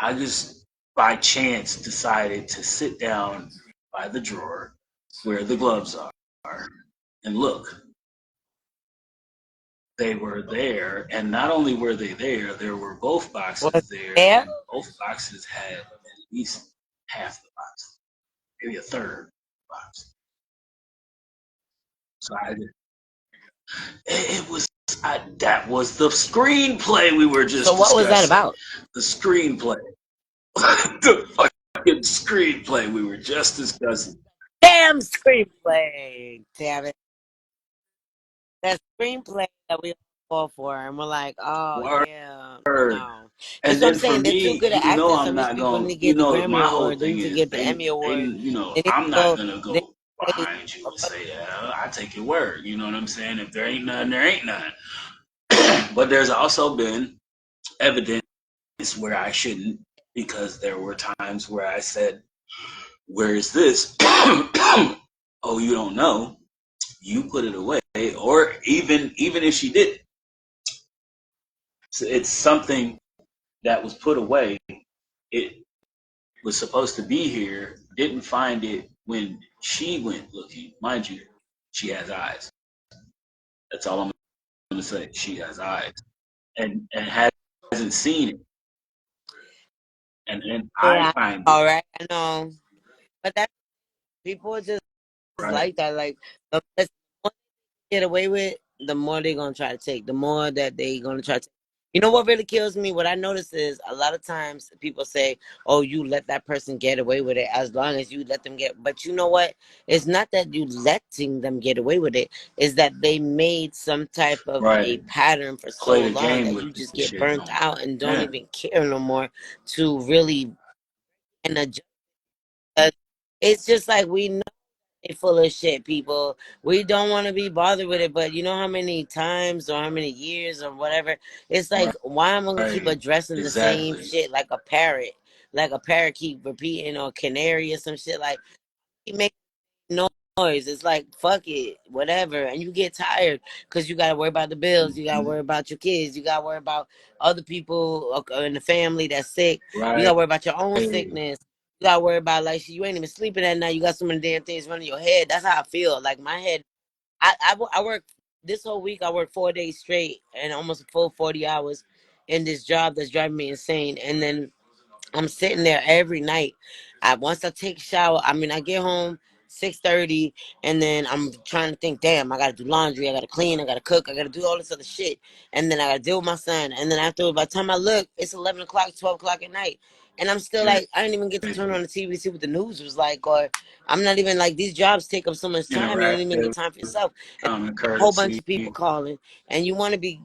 I just by chance decided to sit down by the drawer where the gloves are and look. They were there, and not only were they there were both Was boxes there, there? and both boxes had at least half the box, maybe a third box. So it was that was the screenplay we were So just what was that discussing. about? The screenplay, the fucking screenplay we were just discussing. Damn screenplay. Damn it. That screenplay that we all fall for, and we're like, oh yeah, Word. no. That's And what I'm then for saying. They're too me, good at you know, acting. I'm Some of these not people need going. to You get the know, Grammy my whole Award. They thing need to is get the Emmy Award. you know, They need I'm to not go. gonna They go need behind you and say, yeah, I take your word. You know what I'm saying? If there ain't none, there ain't none. But there's also been evidence where I shouldn't, because there were times where I said, "Where is this?" Oh, you don't know? You put it away, or even if she did, it's something that was put away. It was supposed to be here, didn't find it when she went looking. Mind you, she has eyes. That's all I'm going to say. She has eyes, and hasn't seen it. And I yeah, find it all right, I know. But that people are just right. like that. Like the more they get away with, the more they're gonna try to take. The more that they gonna try to. You know what really kills me? What I notice is a lot of times people say, "Oh, you let that person get away with it as long as you let them get." But you know what? It's not that you letting them get away with it. It's that they made some type of a Right. pattern for so Played a long game that with you just the get shit burnt going. out and don't Yeah. even care no more to really and adjust. It's just like we know full of shit, people. We don't want to be bothered with it, but you know how many times or how many years or whatever. It's like, why am I gonna keep Right. addressing the same Exactly. shit like a parrot? Like a parrot keep repeating, or canary or some shit. Like, keep making noise. It's like, fuck it, whatever. And you get tired because you gotta worry about the bills, you gotta worry about your kids, you gotta worry about other people in the family that's sick. You Right. gotta worry about your own sickness. You gotta worry about, like, you ain't even sleeping at night. You got so many damn things running your head. That's how I feel. Like, my head. I work this whole week. I work 4 days straight and almost a full 40 hours in this job that's driving me insane. And then I'm sitting there every night. Once I take a shower, I mean, I get home 6:30, and then I'm trying to think. Damn, I gotta do laundry. I gotta clean. I gotta cook. I gotta do all this other shit, and then I gotta deal with my son. And then after, by the time I look, it's 11 o'clock, 12 o'clock at night, and I'm still like, I didn't even get to turn on the TV, see what the news was like, or I'm not even like, these jobs take up so much time. You don't even get Interactive, time for yourself. And common a whole bunch courtesy. of people calling, and you want to be,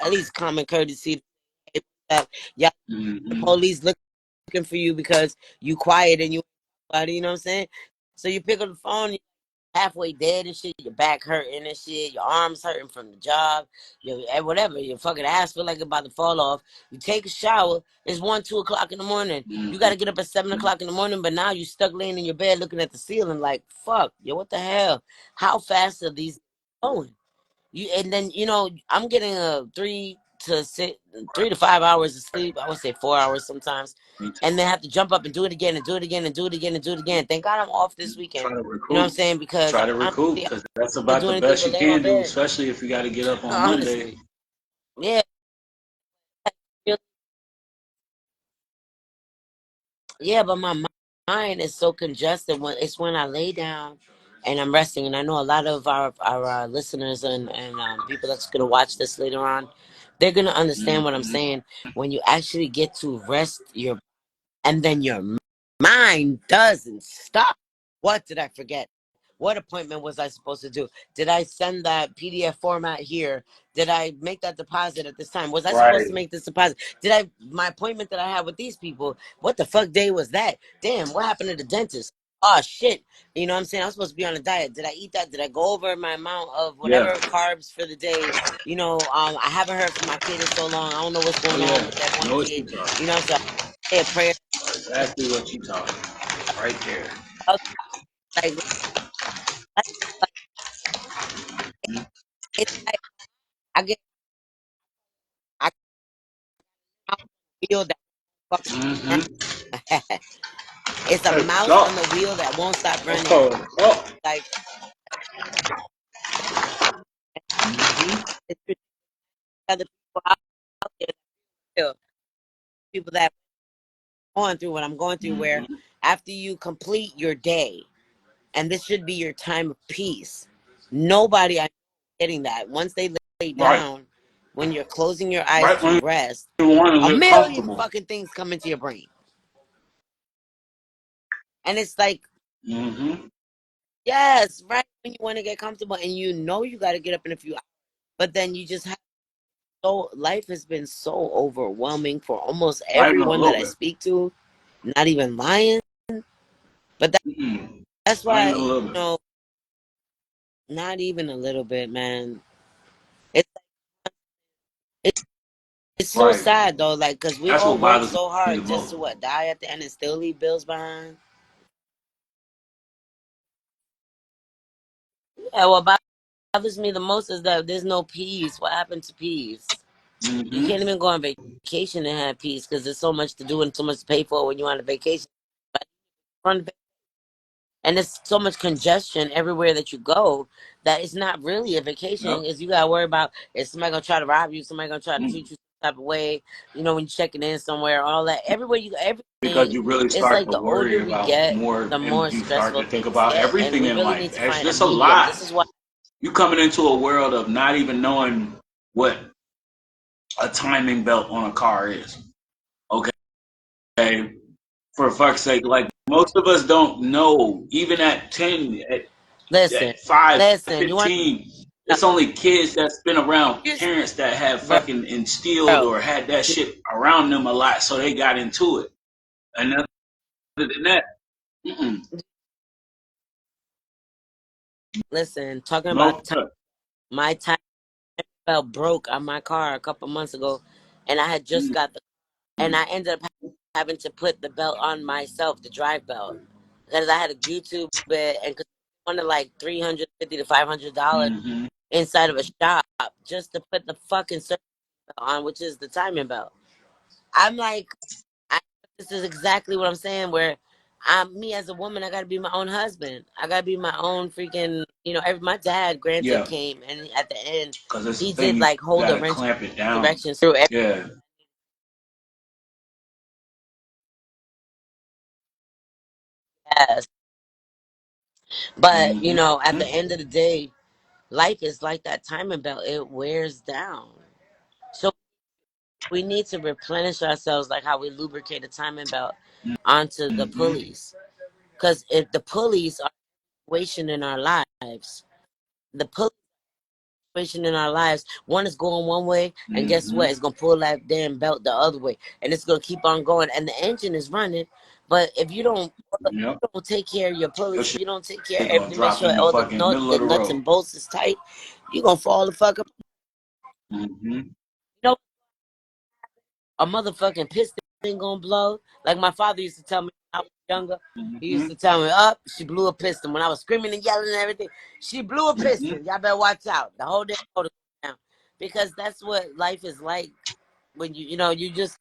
at least common courtesy. Y'all, the Mm-hmm. police looking for you because you quiet and you know what I'm saying? So you pick up the phone, you're halfway dead and shit, your back hurting and shit, your arms hurting from the job, whatever, your fucking ass feel like it's about to fall off. You take a shower, it's 1, 2 o'clock in the morning. You Mm-hmm. gotta get up at 7 o'clock in the morning, but now you stuck laying in your bed looking at the ceiling like, fuck, yo, what the hell? How fast are these going? And then I'm getting a 3 to 5 hours of sleep. I would say 4 hours sometimes, and then have to jump up and do it again and do it again and do it again and do it again. Thank God I'm off this weekend. Try to You know what I'm recoup. saying? Because Try to recoup honestly, I because that's don't about do the anything best but you lay in my can do, bed. especially if you got to get up on Monday. Honestly, yeah, yeah. But my mind is so congested when I lay down and I'm resting. And I know a lot of our listeners and people that's gonna watch this later on, they're gonna understand what I'm Mm-hmm. saying. When you actually get to rest your and then your mind doesn't stop. What did I forget? What appointment was I supposed to do? Did I send that PDF format here? Did I make that deposit at this time? Was I supposed Right. to make this deposit? My appointment that I had with these people, what the fuck day was that? Damn, what happened to the dentist? Oh shit. You know what I'm saying? I'm supposed to be on a diet. Did I eat that? Did I go over my amount of Yeah. whatever carbs for the day? I haven't heard from my kid in so long. I don't know what's Oh going on yeah. with that one Know what kid. you talking. So I say a prayer. Exactly what you talking. Right there. Like, like it's like I get I can feel that fucking run. Mm-hmm. It's a Hey, mouse on the stop. wheel that won't stop running. Oh, oh. Like, Mm-hmm. it's just other people out there that feel, people that are going through what I'm going through, where Mm-hmm. after you complete your day, and this should be your time of peace. Nobody I'm getting that. Once they lay Right. down, when you're closing your eyes Right to when rest, you want to a get million comfortable. fucking things come into your brain. And it's like, Mm-hmm. yes, right when you want to get comfortable and you got to get up in a few hours. But then you just have life has been so overwhelming for almost Not even a everyone that little I bit. speak to. Not even lying. But Mm-mm. that's Not why, even a little bit. not even a little bit, man. It's it's it's so Right. sad though, like, because we That's all what work bothers so me the hard just most. to die at the end and still leave bills behind. Yeah, what bothers me the most is that there's no peace. What happened to peace? You can't Mm-hmm. even go on vacation and have peace because there's so much to do and so much to pay for when you're on a vacation. But and there's so much congestion everywhere that you go that it's not really a Yep. vacation. Is you gotta worry about, is somebody gonna try to rob you? Somebody gonna try to Mm. treat you some type of way? When you're checking in somewhere, all that. Everywhere you go, Because everything. you really It's start like to the older worry we about get, more the and more you start stressful to think things about get, and everything we in really life. need to It's find a just a medium. lot. This is why. You coming into a world of not even knowing what a timing belt on a car is. Okay. For fuck's sake, like most of us don't know, even at 10, Listen, at 5, listen. You want 15, to it's only kids that's been if around you're parents that have bro, fucking instilled bro, or had that shit around them a lot, so they got into it. And other than that, mm-mm. Listen, talking No, about time, my time belt broke on my car a couple months ago, and I had just got the, and I ended up having to put the belt on myself, the drive belt, because I had a YouTube it and cause I wanted like $350 to $500 mm-hmm. inside of a shop just to put the fucking service belt on, which is the timing belt. I'm like, I, this is exactly what I'm saying. Where I'm me as a woman, I gotta be my own husband. I gotta be my own freaking. My dad, granted, Yeah, came and at the end, because it's a he thing did you like hold the gotta wrench clamp it down. directions through every Yeah. pass. But at Mm-hmm. the end of the day, life is like that timing belt. It wears down. So we need to replenish ourselves like how we lubricate a timing belt onto the Mm-hmm. pulleys. Because if the pulleys are situation in our lives, the pulleys situation in our lives, one is going one way, and guess Mm-hmm. what? It's gonna pull that damn belt the other way, and it's gonna keep on going, and the engine is running. But if Yep. you don't take care of your Your pulleys, if shit you don't take care of gonna everything, make drop sure in the all the fucking middle of the nuts road. and bolts is tight, you're gonna fall the fuck up. Mm-hmm. You know, a motherfucking piston ain't gonna blow. Like my father used to tell me when I was younger. He Mm-hmm. used to tell me, up, she blew a piston. When I was screaming and yelling and everything, she blew a Mm-hmm. piston. Y'all better watch out. The whole damn motor goes down. Because that's what life is like when you just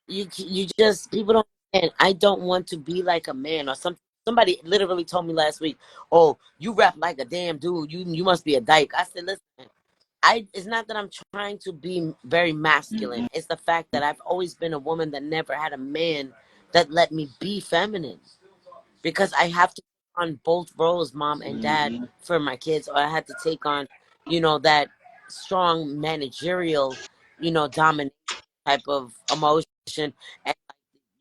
you just people don't understand. I don't want to be like a man or something. Somebody literally told me last week, "Oh, you rap like a damn dude. You must be a dyke." I said, "Listen, it's not that I'm trying to be very masculine. Mm-hmm. It's the fact that I've always been a woman that never had a man that let me be feminine because I have to take on both roles, mom and dad, Mm-hmm. for my kids, or I had to take on, that strong managerial, dominant type of emotion. And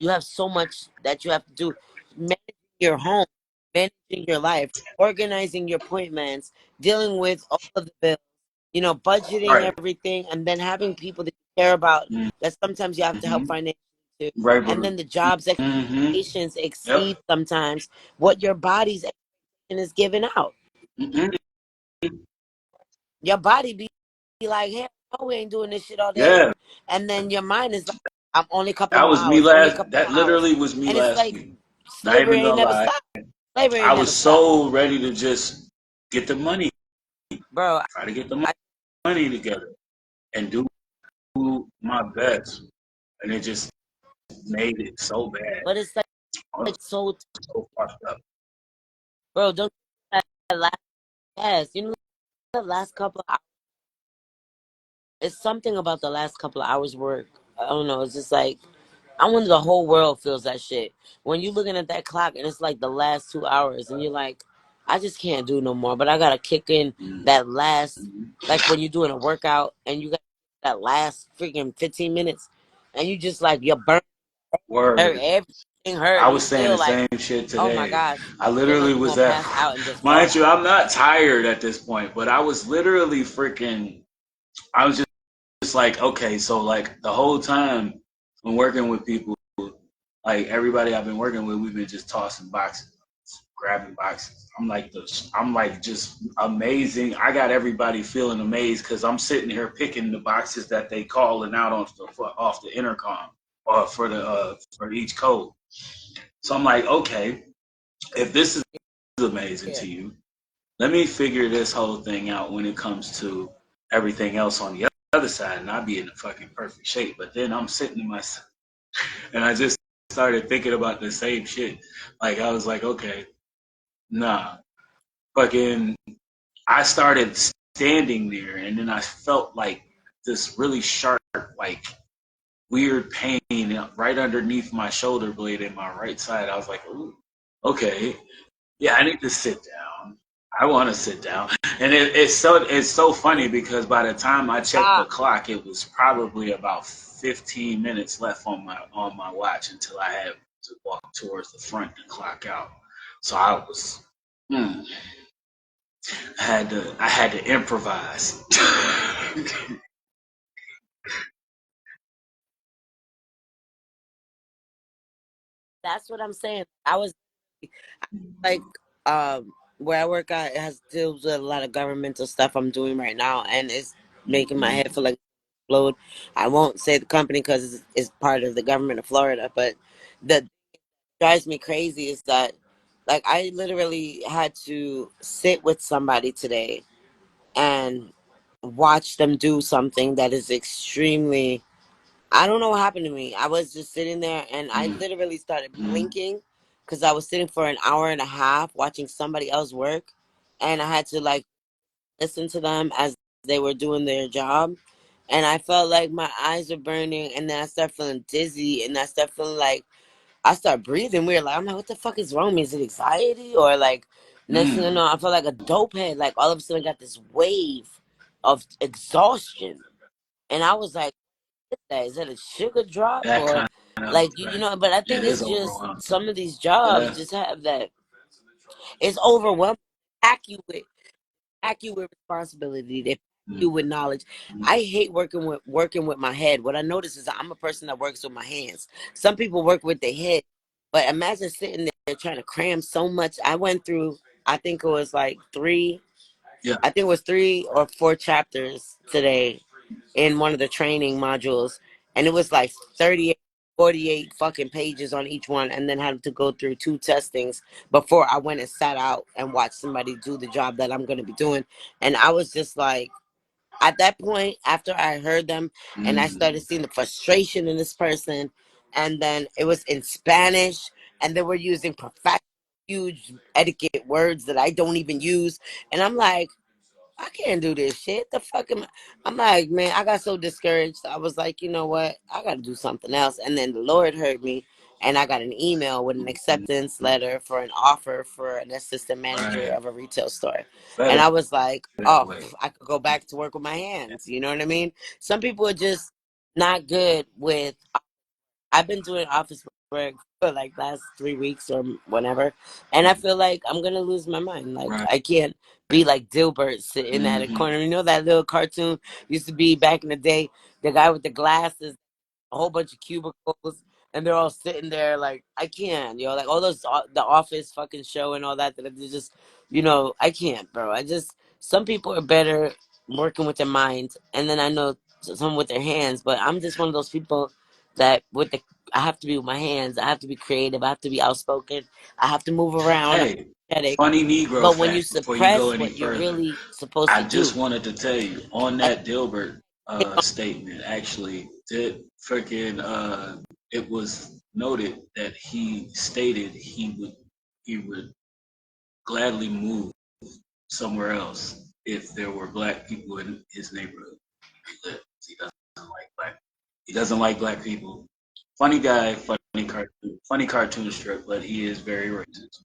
you have so much that you have to do, managing your home, managing your life, organizing your appointments, dealing with all of the bills, budgeting Right. everything, and then having people that you care about that sometimes you have to help Mm-hmm. financially too. Right, And but then the jobs mm-hmm. expectations Yep. exceed sometimes what your body's expectation is giving out. Mm-hmm. Your body be like, hey, no, we ain't doing this shit all day. Yeah. And then your mind is like, I'm only a couple That more was me hours, only a last couple more that hours. literally was me And it's last like week. Not slavery even ain't gonna never lie. stopped. Slavery I ain't was never stopped. so ready to just get the money, Bro, try to get the I, money together and do my best. And it just made it so bad. but it's I was like so, so fucked up. bro, don't that last, yes, the last couple of hours, it's something about the last couple of hours work. I don't know. It's just like, I wonder the whole world feels that shit. When you looking at that clock and it's like the last 2 hours and you're like, I just can't do no more. But I gotta kick in that last, Mm-hmm. like when you're doing a workout and you got that last freaking 15 minutes and you just like your burn hurt, Word. everything hurt, I and you was saying feel the like, same shit oh my today. gosh, I feel like literally you're was gonna at, pass out and just fall mind out. you, I'm not tired at this point, but I was literally freaking, I was just like, okay, so like the whole time when working with people, like everybody I've been working with, we've been just tossing boxes, grabbing boxes. I'm like just amazing. I got everybody feeling amazed because I'm sitting here picking the boxes that they calling out off the intercom for each code. So I'm like, okay, if this is amazing Yeah. to you, let me figure this whole thing out when it comes to everything else on the other side, and I'll be in the fucking perfect shape. But then I'm sitting in my, and I just started thinking about the same shit. Like I was like, okay, nah, fucking. I started standing there, and then I felt like this really sharp, like weird pain right underneath my shoulder blade in my right side. I was like, ooh, okay, yeah, I need to sit down. I want to sit down, and it's so funny because by the time I checked the Ah, clock, it was probably about 15 minutes left on my watch until I had to walk towards the front and clock out. So I was, hmm, I had to improvise. that's what I'm saying. I was like, um, where I work at, it has deals with a lot of governmental stuff I'm doing right now, and it's making my head feel like explode. I won't say the company because it's part of the government of Florida, but that drives me crazy is that, like, I literally had to sit with somebody today and watch them do something that is extremely. I don't know what happened to me. I was just sitting there and I literally started blinking because I was sitting for an hour and a half watching somebody else work, and I had to like listen to them as they were doing their job. And I felt like my eyes were burning, and then I started feeling dizzy, and I started feeling like I start breathing weird. Like I'm like, what the fuck is wrong with me? Is it anxiety or like? Next thing I know, I felt like a dope head. Like all of a sudden, I got this wave of exhaustion, and I was like, is that a sugar drop That or kind of like you right. know? But I It think is it's just overwhelming. some of these jobs Yeah. just have that. It's overwhelming. Pack you with pack you with responsibility. They pack you with knowledge. I hate working with my head. What I notice is that I'm a person that works with my hands. Some people work with their head, but imagine sitting there trying to cram so much. I went through. I think it was like three. Yeah. I think it was 3 or 4 chapters today in one of the training modules, and it was like 38, 48 fucking pages on each one, and then had to go through 2 testings before I went and sat out and watched somebody do the job that I'm going to be doing. And I was just like, at that point, after I heard them and I started seeing the frustration in this person, and then it was in Spanish, and they were using perfect huge etiquette words that I don't even use, and I'm like, I can't do this shit. The fuck am I? I'm like, man, I got so discouraged. I was like, you know what? I got to do something else. And then the Lord heard me, and I got an email with an acceptance letter for an offer for an assistant manager Right. of a retail store. And Better I was like, that oh, way. I could go back to work with my hands. You know what I mean? Some people are just not good with. I've been doing office work for like last 3 weeks or whatever, and I feel like I'm gonna lose my mind. Like Right. I can't be like Dilbert sitting at a corner. You know that little cartoon used to be back in the day, the guy with the glasses, a whole bunch of cubicles, and they're all sitting there like I can't, like all those the Office fucking show and all that. That they're just, I can't, bro. I just some people are better working with their minds, and then I know some with their hands, but I'm just one of those people that with the I have to be with my hands. I have to be creative. I have to be outspoken. I have to move around. I'm Hey, energetic. funny Negro But when you fact before you go suppress any what you're further. really supposed I to just do, wanted to tell you on and that Dilbert statement, actually, did freaking it was noted that he stated he would gladly move somewhere else if there were black people in his neighborhood. He lives. He doesn't like black people. Funny guy, funny cartoon strip, but he is very racist.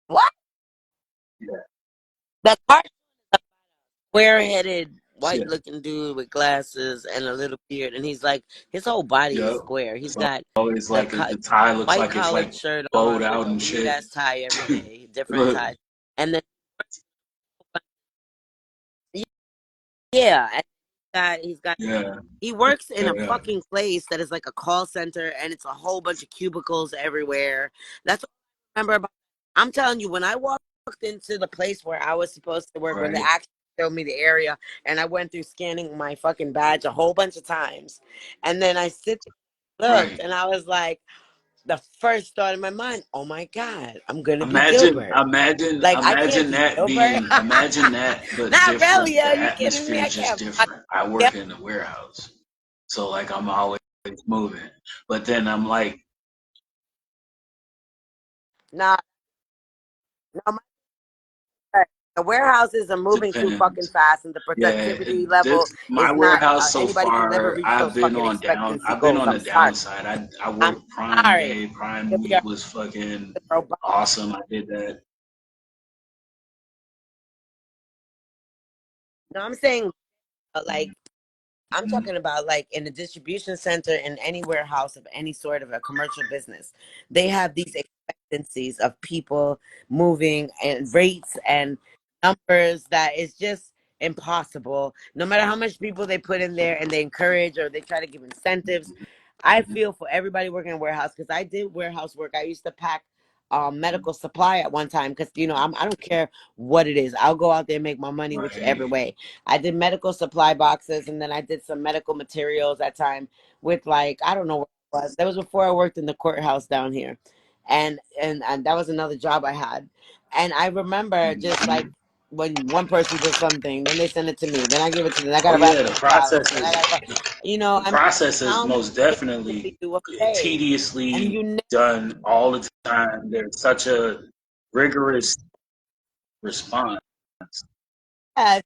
what Yeah. the square-headed, Yeah. white-looking dude with glasses and a little beard, and he's like his whole body is Yep. square. He's It's got always the like the tie looks white like it's collared like shirt bowed on with out a and weird shit. ass tie every day, different Look, ties, and then yeah, and he's got yeah, he works in yeah, a yeah. fucking place that is like a call center, and it's a whole bunch of cubicles everywhere. That's what I remember about. I'm telling you, when I walked into the place where I was supposed to work, when they Right, actually showed me the area, and I went through scanning my fucking badge a whole bunch of times, and then I sit there, looked, right. and I was like, the first thought in my mind, oh my god, I'm gonna be Imagine, Dilbert. imagine, Like I can't imagine be that Dilbert. being, imagine that, but Not different. really. The Are you kidding atmosphere me? I is just can't. different. I work in a warehouse, so like I'm always moving, but then I'm like, Nah, no, the warehouses are moving too fucking depends. fast, and the Yeah, productivity level this my is not. warehouse so Anybody can never far. reach those fucking expectancy I've been goals. on I'm the sorry. downside. I I'm worked Prime sorry. Day. Prime We Week are was fucking robotic. awesome. I did that. No, I'm saying like I'm Mhm. talking about like in a distribution center in any warehouse of any sort of a commercial business. They have these expectancies of people moving and rates and numbers that is just impossible. No matter how much people they put in there and they encourage or they try to give incentives. I feel for everybody working in warehouse because I did warehouse work. I used to pack medical supply at one time because I don't care what it is. I'll go out there and make my money whichever way. I did medical supply boxes, and then I did some medical materials that time with like I don't know what it was. That was before I worked in the courthouse down here, and that was another job I had. And I remember just like when one person does something, then they send it to me, then I give it to them. I Oh gotta wrap yeah, it the in files, process then I is gotta, the I mean, process is how many most things can we definitely do a day? And tediously you done all the time. There's such a rigorous response. never,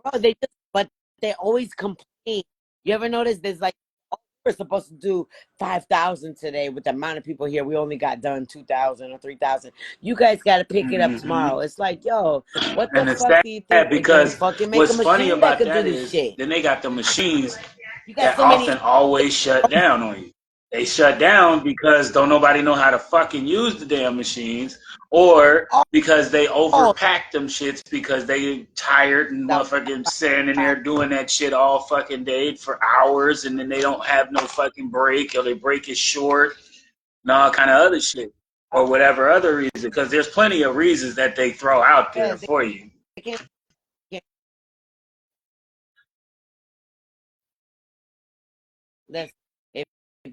bro, but they always complain. You ever notice there's like, oh, we're supposed to do 5,000 today with the amount of people here. We only got done 2,000 or 3,000. You guys got to pick it up Hmm. tomorrow. It's like, yo, what the And it's fuck do you think sad we're gonna because fucking make a what's funny machine that about could do that this is shit? then they got the machines You got that so many. often always shut down on you. They shut down because don't nobody know how to fucking use the damn machines, or Oh, because they oh, overpack them shits because they tired and that motherfucking standing there doing that shit all fucking day for hours, and then they don't have no fucking break, or they break it short and all kind of other shit, or whatever other reason. Because there's plenty of reasons that they throw out yeah, there for you. they can't Listen, if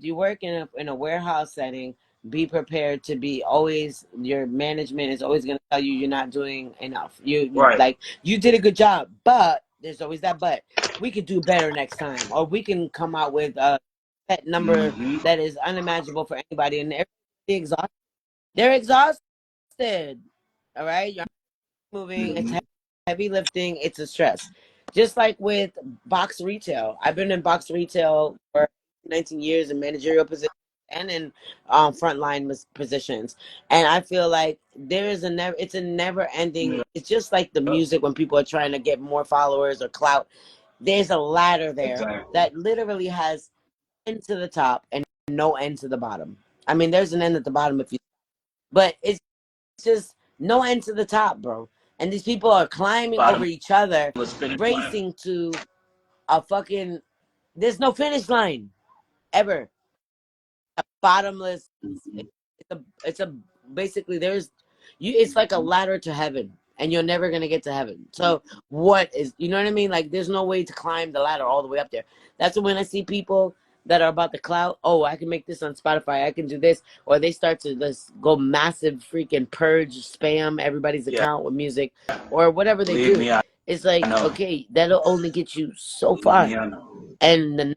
you work in a warehouse setting, be prepared to be always your management is always going to tell you you're not doing enough. You Right. like you did a good job, but there's always that but. We could do better next time, or we can come out with a set number Hmm. that is unimaginable for anybody, and everybody's exhausted. They're exhausted. All right, you're moving. It's Hmm. heavy lifting. It's a stress. Just like with box retail, I've been in box retail for 19 years in managerial positions and in frontline positions, and I feel like there is a never. It's a never ending. It's just like the music when people are trying to get more followers or clout. There's a ladder there Exactly. that literally has end to the top and no end to the bottom. I mean, there's an end at the bottom if you, but it's just no end to the top, bro. And these people are climbing over Bottom each other, of spinning planet. racing to a fucking. There's no finish line ever. A bottomless. It's a basically there's you. It's like a ladder to heaven, and you're never gonna get to heaven. So what is you know what I mean? Like there's no way to climb the ladder all the way up there. That's when I see people that are about the clout. Oh, I can make this on Spotify. I can do this, or they start to just go massive freaking purge, spam everybody's Yeah, account with music, or whatever they believe do. me, I It's like know. okay, that'll only get you so Believe far. me, I know. And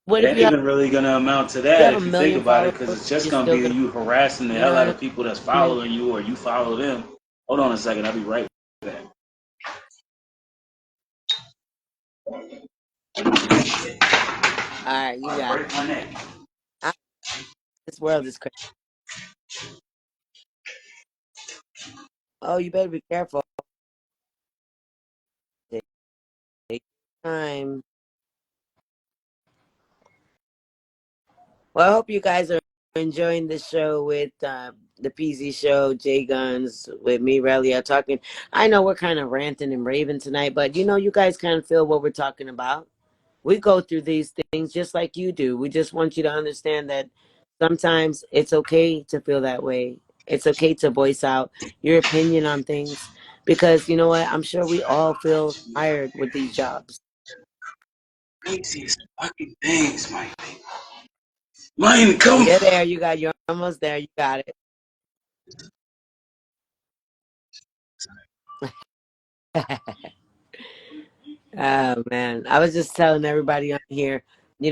what It if ain't even really gonna amount to you that have a if you think million about it, followers? because it's just You're gonna still be gonna, you harassing the you hell know out what of people that's I mean? following you, or you follow them. Hold on a second, I'll be right back. All right, you I'll got break my neck. it. This world is crazy. Oh, you better be careful. Take your time. Well, I hope you guys are enjoying the show with the PZ show, J Guns, with me, Relia, talking. I know we're kind of ranting and raving tonight, but you guys kind of feel what we're talking about. We go through these things just like you do. We just want you to understand that sometimes it's okay to feel that way. It's okay to voice out your opinion on things because you know what? I'm sure we all feel tired with these jobs. Craziest fucking things, Mike. Mine, Oh, come. you're there. You're almost there. You got it. Oh man, I was just telling everybody on here,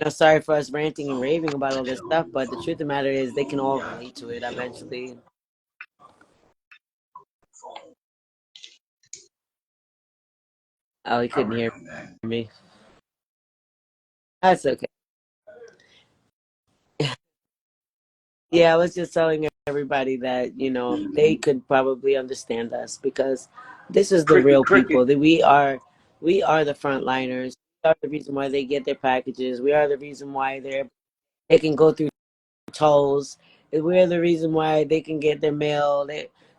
sorry for us ranting and raving about all this stuff, but the truth of the matter is they can all relate to it eventually. Oh, he I'll couldn't bring hear them back. me. That's okay. Yeah, I was just telling everybody that, they could probably understand us because this is the Cricket, real cricket. people. That we are the frontliners. We are the reason why they get their packages. We are the reason why they can go through tolls. We're the reason why they can get their mail.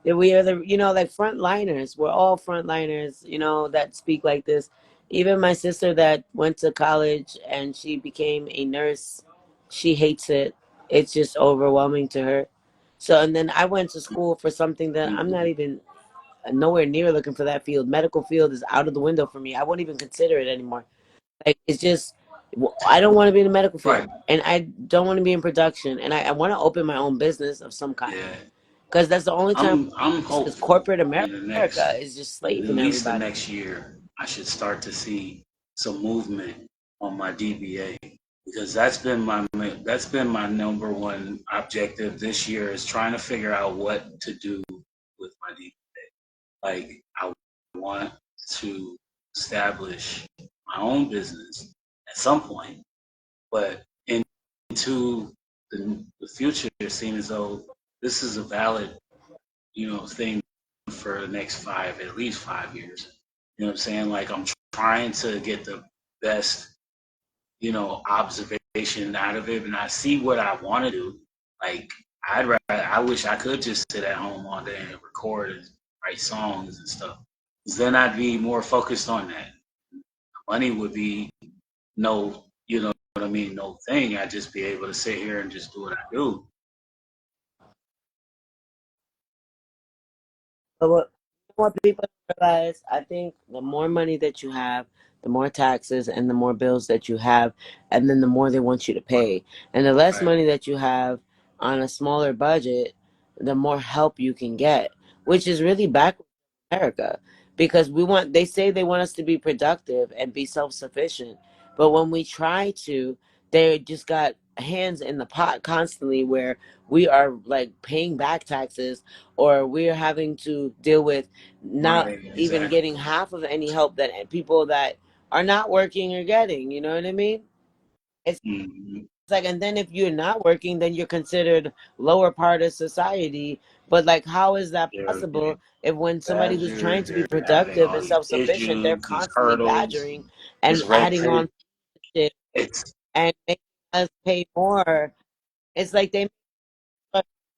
We are the like frontliners. We're all frontliners. That speak like this. Even my sister that went to college and she became a nurse, she hates it. It's just overwhelming to her. So, and then I went to school for something that I'm not even nowhere near looking for that field. Medical field is out of the window for me. I won't even consider it anymore. Like, it's just, I don't want to be in the medical Right. field, and I don't want to be in production, and I want to open my own business of some kind, Yeah. because that's the only time. I'm Because hopeful corporate in the America next, is just at slaving least the everybody. next year, I should start to see some movement on my DBA because that's been my number one objective this year is trying to figure out what to do with my DBA. Like I want to establish my own business at some point, but into the future, it seems as though this is a valid, thing for the next at least 5 years. You know what I'm saying? Like I'm trying to get the best, observation out of it, and I see what I want to do. Like I wish I could just sit at home all day and record and write songs and stuff. 'Cause then I'd be more focused on that. Money would be no, you know what I mean, no thing. I'd just be able to sit here and just do what I do. But what people realize, I think the more money that you have, the more taxes and the more bills that you have, and then the more they want you to pay. And the less Right. money that you have on a smaller budget, the more help you can get, which is really backwards in America. Because they say they want us to be productive and be self sufficient. But when we try to, they just got hands in the pot constantly where we are like paying back taxes, or we're having to deal with not Right. even Exactly. getting half of any help that people that are not working are getting. You know what I mean? It's Hmm. like, and then if you're not working, then you're considered lower part of society. But like, how is that You're possible getting if when somebody who's badgered. trying to be They're having productive all and these self-sufficient, they're issues, these constantly hurdles, badgering and this red adding tape. on shit It's and making us pay more? It's like they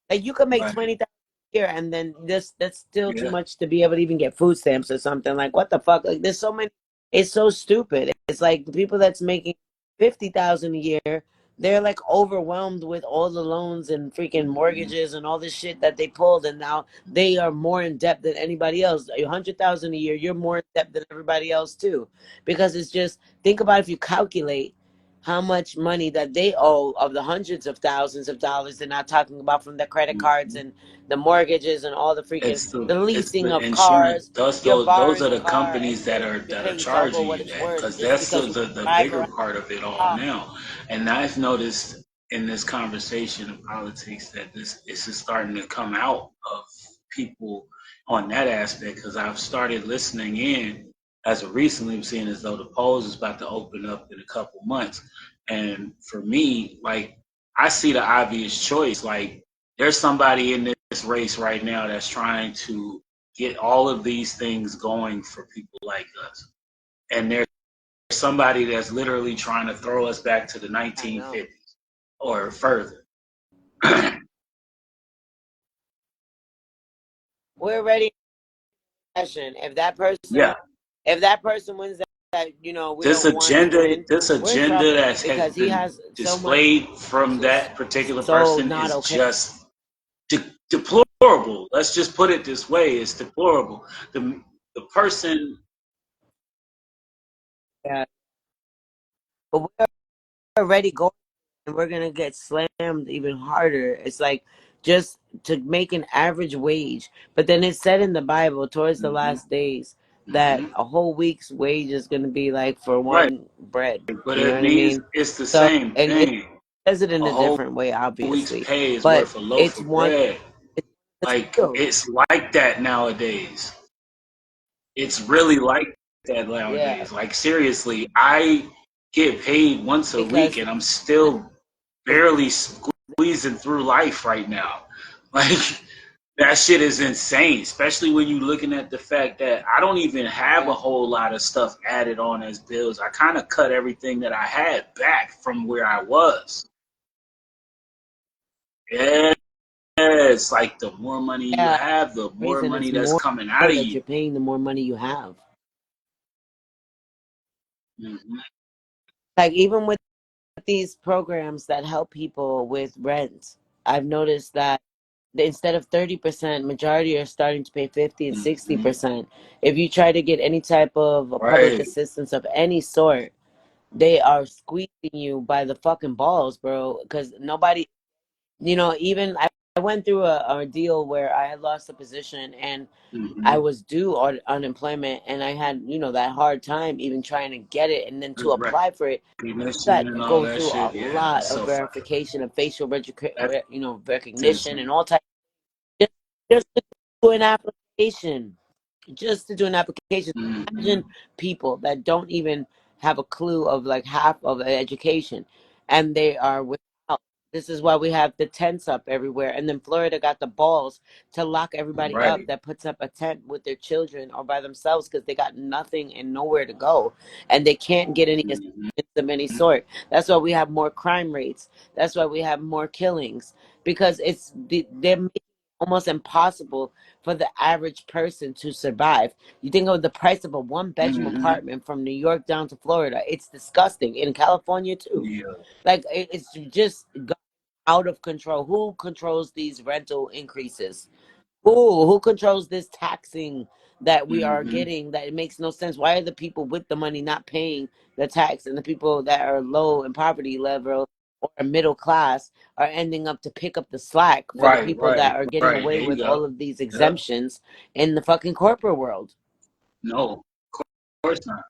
like you could make right. 20,000 a year, and then that's still too Yeah. much to be able to even get food stamps or something. Like, what the fuck? Like, there's so many. It's so stupid. It's like the people that's making 50,000 a year, they're like overwhelmed with all the loans and freaking Mhm. mortgages and all this shit that they pulled, and now they are more in debt than anybody else. 100,000 a year, you're more in debt than everybody else too, because it's just, think about if you calculate how much money that they owe of the hundreds of thousands of dollars they're not talking about from the credit cards Mhm. and the mortgaage and all the freaking the It's leasing the of insurance. cars. Those You're those those borrowing are a the car companies and that you're are you're that are paying double charging what you it's that worth because just that's because we the drive bigger around. part of it all now. And I've noticed in this conversation of politics that this is starting to come out of people on that aspect because I've started listening in as of recently, seeing as though the polls is about to open up in a couple months. And for me, like I see the obvious choice. Like there's somebody in this race right now that's trying to get all of these things going for people like us. And there's somebody that's literally trying to throw us back to the I know 1950s or further. we're ready for session. Yeah, If that person wins that we don't want to win, this we're in agenda trouble that has because he been has so much displayed from just that particular so person not is okay. just deplorable. Let's just put it this way: it's deplorable. The person, Yeah, but we're already going, and we're gonna get slammed even harder. It's like just to make an average wage. But then it said in the Bible towards the mm-hmm, last days that mm-hmm, a whole week's wage is gonna be like for right? one bread. But You know it what I means mean? it's the So, same and it thing. says it in A a whole different way, week's obviously. pay is But worth a loaf it's of one bread. it's Like real. it's like that nowadays. It's really like that Yeah. nowadays. Like seriously, I get paid once a week Because and I'm still it's barely squeezing through life right now. Like that shit is insane, especially when you're looking at the fact that I don't even have a yeah. whole lot of stuff added on as bills. I kind of cut everything that I had back from where I was. Yeah, it's like the more money you Yeah. have, the more Reason money it's that's more coming out of that you. you're paying, the more money you have. Hmm. Like even with these programs that help people with rent, I've noticed that instead of 30%, majority are starting to pay 50 and Mhm. 60%. If you try to get any type of public Right. assistance of any sort, they are squeezing you by the fucking balls, bro. Because nobody, even I went through a ordeal where I had lost a position and I Mhm. was due on unemployment, and I had, that hard time even trying to get it, and then to apply for it, Recognition got and all go that through a shit. Yeah, lot that's of so fucking. verification of facial That's recognition and insane. all types just, just to do an application. Just to do an application. Mhm. Imagine people that don't even have a clue of like half of an education, and they are without. This is why we have the tents up everywhere. And then Florida got the balls to lock everybody up Right. that puts up a tent with their children or by themselves because they got nothing and nowhere to go. And they can't get any Mhm. assistance of any sort. That's why we have more crime rates. That's why we have more killings because they're making it almost impossible for the average person to survive. You think of the price of a one-bedroom Mhm. apartment from New York down to Florida. It's disgusting. In California too. Yeah. Like it's just out of control. Who controls these rental increases? Who controls this taxing that we are Mhm. getting that it makes no sense? Why are the people with the money not paying the tax and the people that are low in poverty level or middle class are ending up to pick up the slack for the Right. people Right. that are getting Right. There away you with all go. of these Yep. exemptions in the fucking corporate world? No, of course not.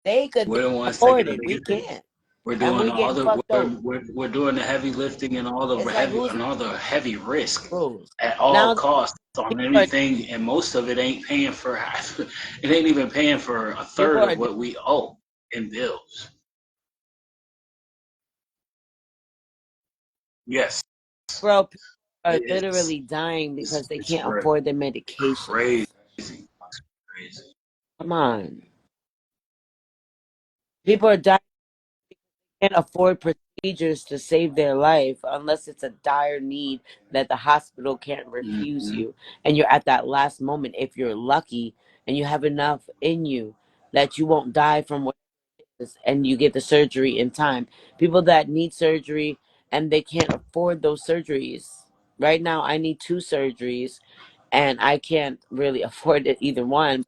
They could We're the ones taking afford the it. We biggest hits. can't. We're And doing we all getting the fucked over. we're doing the heavy lifting and It's like who's all the heavy risk rules? at all Now costs on people are everything, and most of it ain't paying for half. It ain't even paying for a people third of are what we owe in bills. Yes, bro, people are it's literally dying because they it's can't afford their crazy, medications. crazy. Come on. People are dying, can't afford procedures to save their life unless it's a dire need that the hospital can't refuse Hmm. you. And you're at that last moment, if you're lucky and you have enough in you that you won't die from what it is and you get the surgery in time. People that need surgery and they can't afford those surgeries. Right now, I need two surgeries and I can't really afford it either one.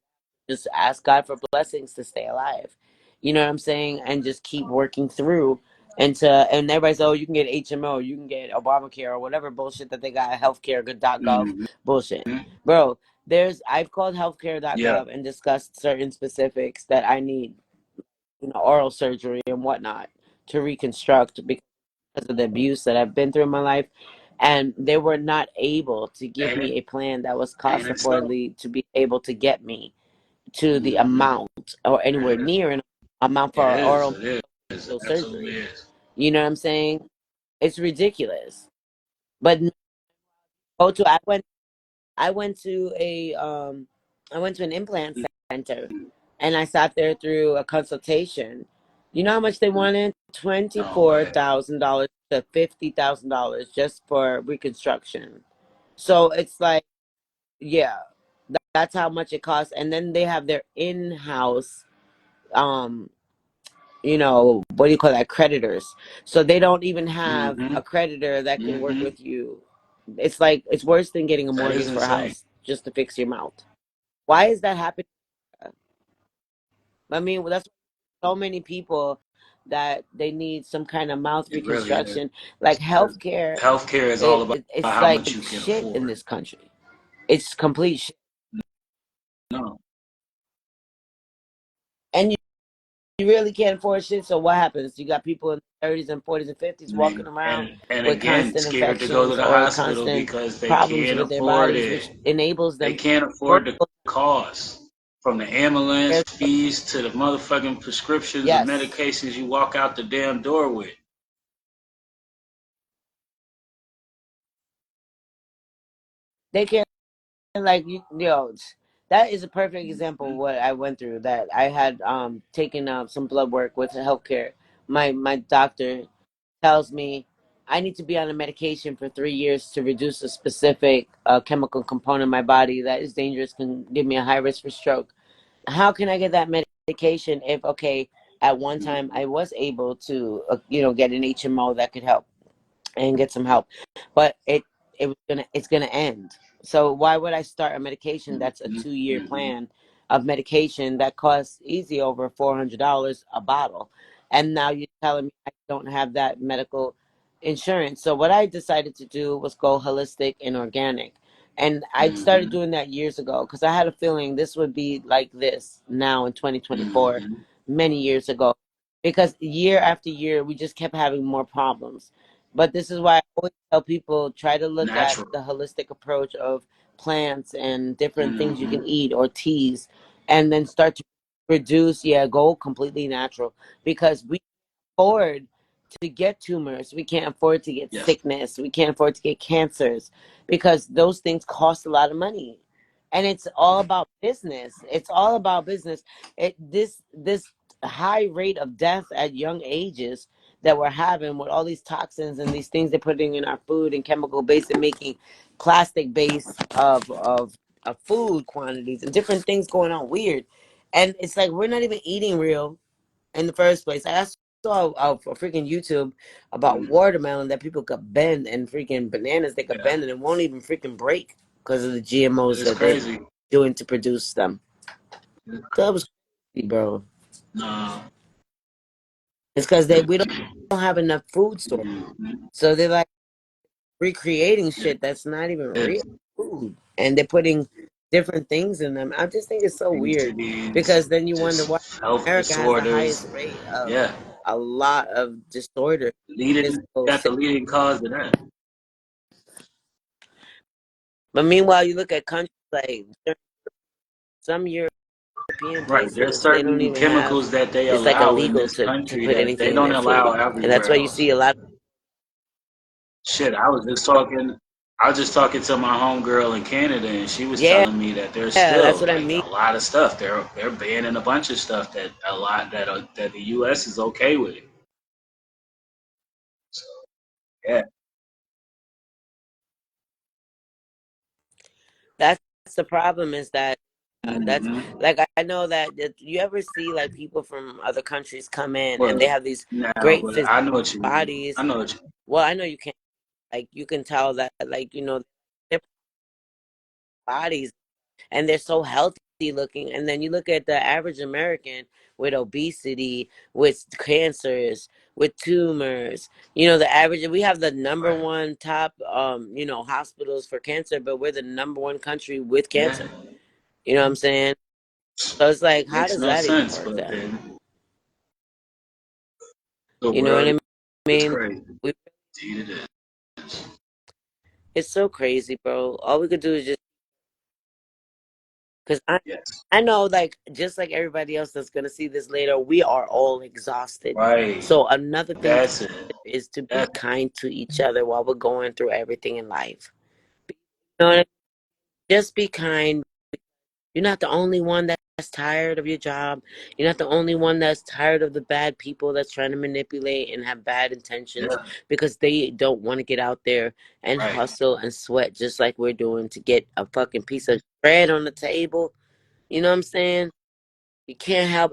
Just ask God for blessings to stay alive. You know what I'm saying? And just keep working through and everybody's, oh, you can get HMO, you can get Obamacare or whatever bullshit that they got, healthcare good.gov Hmm. bullshit. Bro, I've called Yeah. healthcare.gov and discussed certain specifics that I need, oral surgery and whatnot to reconstruct because of the abuse that I've been through in my life. And they were not able to give Ain't it? me a plan that was Ain't cost it so? affordably to be able to get me to the Hmm. amount or It anywhere is. near an amount It for is. oral It is. It absolutely surgery. is. You know what I'm saying? It's ridiculous. But go to I went to a I went to an implant center and I sat there through a consultation. You know how much they wanted? Twenty No four way. thousand dollars to $50,000 just for reconstruction. So it's like, yeah, that's how much it costs. And then they have their in house um what do you call that, creditors. So they don't even have Hmm. a creditor that can work Hmm. with you. It's like it's worse than getting a That is mortgage for a insane. house just to fix your mouth. Why is that happening? I mean, that's so many people that they need some kind of mouth It really is. reconstruction. Like healthcare, Healthcare is all about it's how like much you can shit in afford. this country. It's complete shit. No. And you really can't afford shit. So what happens? You got people in their 30s and 40s and 50s And they walking around and with again constant scared to go to infections the or hospital constant because they problems can't with their afford bodies, it. which enables They them can't afford the cost. From the ambulance fees to the motherfucking prescriptions of yes, medications you walk out the damn door with. they can't, like that is a perfect example of what I went through. That I had taken some blood work with healthcare. My doctor tells me I need to be on a medication for 3 years to reduce a specific chemical component in my body that is dangerous, can give me a high risk for stroke. How can I get that medication if, okay, at one time I was able to, get an HMO that could help and get some help, but it's gonna end. So why would I start a medication that's a 2 year plan of medication that costs easy over $400 a bottle, and now you're telling me I don't have that medical insurance? So what I decided to do was go holistic and organic, and I started doing that years ago because I had a feeling this would be like this now in 2024, many years ago, because year after year we just kept having more problems. But this is why I always tell people try to look at Natural. the holistic approach of plants and different things you can eat or teas, and then start to reduce. Yeah, go completely natural because we afford to get tumors. We can't afford to get Yes. sickness. We can't afford to get cancers because those things cost a lot of money. And it's all about business. It's all about business. This high rate of death at young ages that we're having with all these toxins and these things they're putting in our food and chemical based and making plastic base of food quantities and different things going on weird. And it's like we're not even eating real in the first place. I saw a freaking YouTube about watermelon that people could bend and freaking bananas they could Yeah. bend and it won't even freaking break because of the GMOs It's that they're crazy. doing to produce them. That was crazy, bro. No. It's because we don't have enough food stores, so they're like recreating shit that's not even real It's food, and they're putting different things in them. I just think it's so weird disease, because then you wonder just why health America has the disorders. highest rate of Yeah. a lot of disorders, Leading physical got the sick. leading cause of that. But meanwhile, you look at countries like some European Right. There's places, they don't certain even have. chemicals that they It's like allow in illegal this to country put that they anything in don't their allow food, and that's everywhere why you else. see a lot. Shit, I was just talking to my homegirl in Canada, and she was Yeah, telling me that there's that's still what I like mean. a lot of stuff. They're banning a bunch of stuff that a lot that the U.S. is okay with. So yeah. That's the problem is that that's hmm like I know that you ever see like people from other countries come in and they Well, have these now, great but physical I know what you mean. I bodies. know what you. Well, I know you can like you can tell that like their bodies and they're so healthy looking, and then you look at the average American with obesity, with cancers, with tumors. The average we have the number Right. one top hospitals for cancer, but we're the number one country with Yeah. cancer. You know what I'm saying? So it's like, It how makes does no that even sense, work but then? then the You know what world I is mean? crazy. We, Indeed it is. it's so crazy, bro. All we could do is just because Yes. I know, like, just like everybody else that's gonna see this later, we are all exhausted. Right. So another thing That's it. is to be That's kind to each other while we're going through everything in life. You know what I mean? Just be kind. You're not the only one that's tired of your job. You're not the only one that's tired of the bad people that's trying to manipulate and have bad intentions yeah. because they don't want to get out there and Right. hustle and sweat just like we're doing to get a fucking piece of bread on the table. You know what I'm saying? You can't help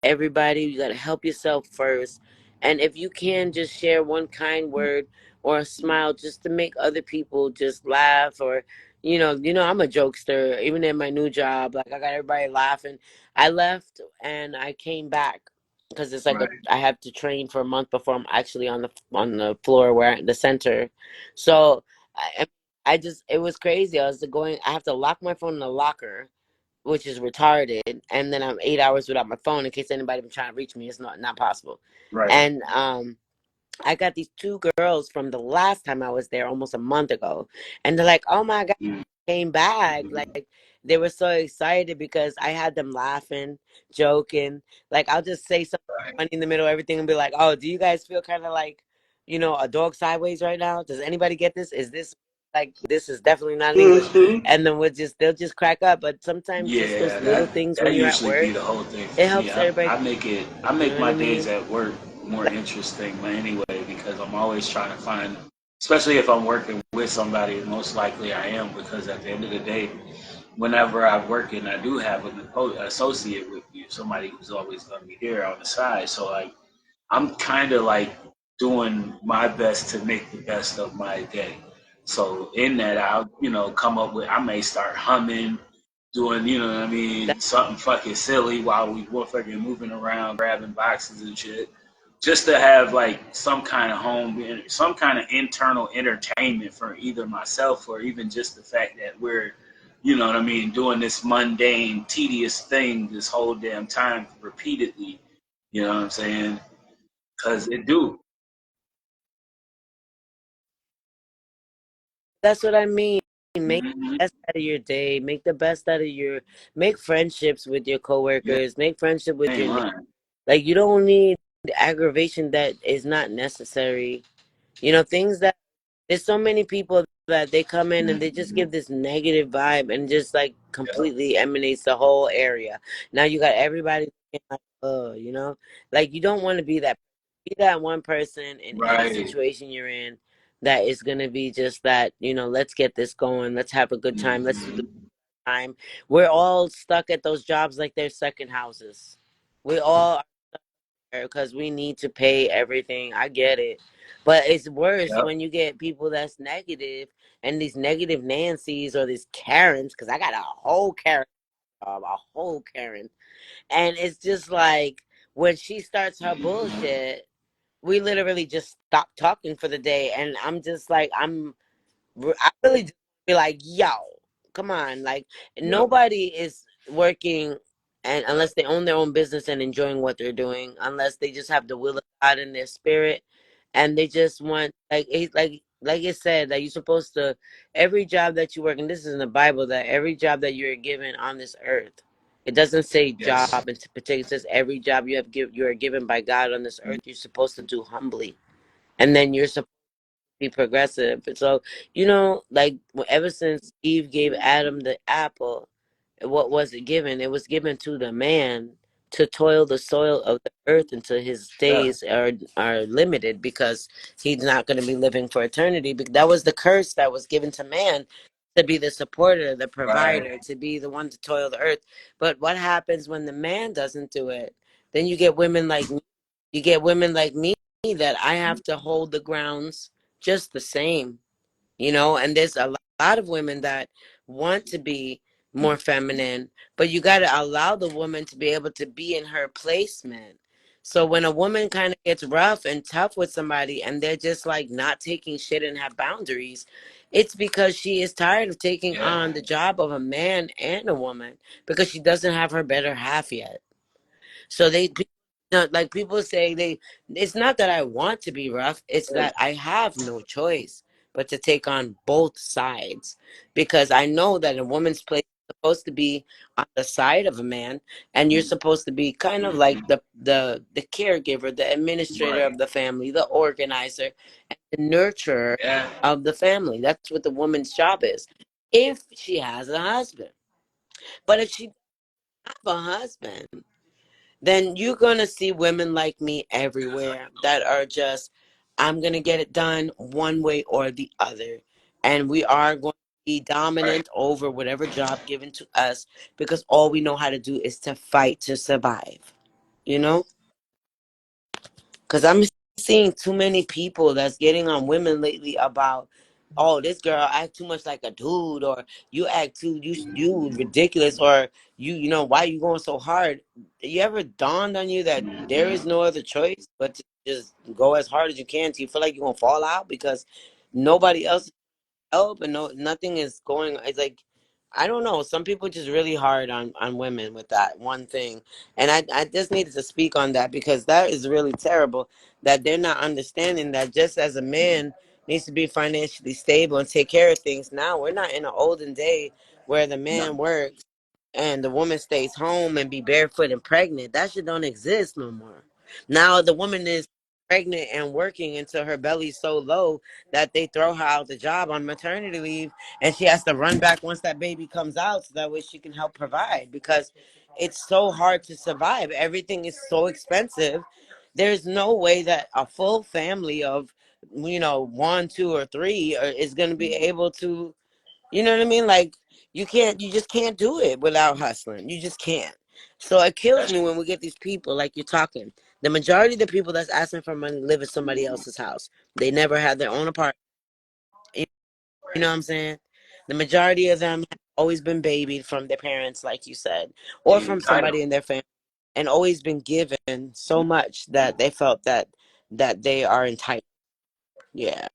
everybody. You got to help yourself first. And if you can just share one kind word or a smile just to make other people just laugh or I'm a jokester even in my new job. Like I got everybody laughing. I left and I came back because it's like Right. I have to train for a month before I'm actually on the floor where the center. So I just it was crazy. I have to lock my phone in the locker, which is retarded. And then I'm 8 hours without my phone in case anybody been trying to reach me. It's not possible. Right. And I got these two girls from the last time I was there almost a month ago, and they're like, "Oh my god, Mm. I came back!" Like they were so excited because I had them laughing, joking. Like I'll just say something Right. funny in the middle of everything and be like, "Oh, do you guys feel kind of like, a dog sideways right now? Does anybody get this? Is this like this is definitely not in English?" And then they'll just crack up. But sometimes just those Yeah, little that things when that you're at usually be work, the whole thing it for me. helps everybody. I You know make what I my days mean? at work more interesting, but anyway, because I'm always trying to find, especially if I'm working with somebody, most likely I am, because at the end of the day, whenever I'm working, I do have an associate with me, somebody who's always going to be there on the side. So like, I'm kind of like doing my best to make the best of my day. So in that, I'll come up with. I may start humming, doing what I mean, That, something fucking silly while we were fucking moving around, grabbing boxes and shit, just to have like some kind of some kind of internal entertainment for either myself or even just the fact that we're, what I mean, doing this mundane, tedious thing this whole damn time repeatedly. You know what I'm saying? Because it do. that's what I mean. Make Mm-hmm. the best out of your day. Make the best out of make friendships with your Yeah, coworkers. Make friendship with ain't your lying. like you don't need aggravation that is not necessary. Things that there's so many people that they come in and they just Mm-hmm. give this negative vibe and just like Yeah, completely emanates the whole area. Now you got everybody like, like you don't want to be that one person in any right. situation you're in that is gonna be just that, let's get this going, let's have a good time, let's do the Mm-hmm. time. We're all stuck at those jobs like they're second houses. We all because we need to pay everything. I get it. But it's worse Yep. when you get people that's negative and these negative Nancy's or these Karens, because I got a whole Karen job, a whole Karen. And it's just like when she starts her bullshit, we literally just stop talking for the day. And I'm just like, I really just be like, yo, come on. Like, Yep. nobody is working and unless they own their own business and enjoying what they're doing, unless they just have the will of God in their spirit and they just want like it said that you're supposed to every job that you work, and this is in the Bible, that every job that you're given on this earth. It doesn't say job Yes. in particular, it says every job you are given by God on this earth, you're supposed to do humbly. And then you're supposed be progressive. So, like ever since Eve gave Adam the apple, what was it given? It was given to the man to toil the soil of the earth until his Yeah. days are limited because he's not going to be living for eternity. Because that was the curse that was given to man to be the supporter, the Right. provider, to be the one to toil the earth. But what happens when the man doesn't do it? Then you get women like me. You get women like me that I have to hold the grounds just the same, and there's a lot of women that want to be more feminine, but you got to allow the woman to be able to be in her placement. So when a woman kind of gets rough and tough with somebody and they're just like not taking shit and have boundaries, it's because she is tired of taking Yeah. on the job of a man and a woman because she doesn't have her better half yet. So like people say it's not that I want to be rough, it's that I have no choice but to take on both sides because I know that a woman's place is supposed to be on the side of a man and you're supposed to be kind of like the caregiver, the administrator Right. of the family, the organizer, and the nurturer Yeah. of the family. That's what the woman's job is. If she has a husband. But if she doesn't have a husband, then you're going to see women like me everywhere that are just, I'm going to get it done one way or the other. And we are going to be Right. dominant over whatever job given to us because all we know how to do is to fight to survive, you know? Because I'm seeing too many people that's getting on women lately about, oh, this girl act too much like a dude, or you act too you ridiculous, or why you going so hard? You ever dawned on you that there is no other choice but to just go as hard as you can till you feel like you're gonna fall out because nobody else help and nothing is going. It's like I don't know, some people just really hard on women with that one thing, and I just needed to speak on that because that is really terrible that they're not understanding that just as a man needs to be financially stable and take care of things. Now we're not in an olden day where the No. man works and the woman stays home and be barefoot and pregnant. That shit don't exist no more. Now the woman is pregnant and working until her belly's so low that they throw her out the job on maternity leave and she has to run back once that baby comes out so that way she can help provide because it's so hard to survive. Everything is so expensive. There's no way that a full family of one, two, or three is going to be able to, you know what I mean? Like you just can't do it without hustling. You just can't. So it kills That's me when we get these people like you're talking. The majority of the people that's asking for money live in somebody else's house. They never had their own apartment. You know what I'm saying? The majority of them have always been babied from their parents, like you said, or They from entitled. somebody in their family, and always been given so much that they felt that they are entitled. Yeah.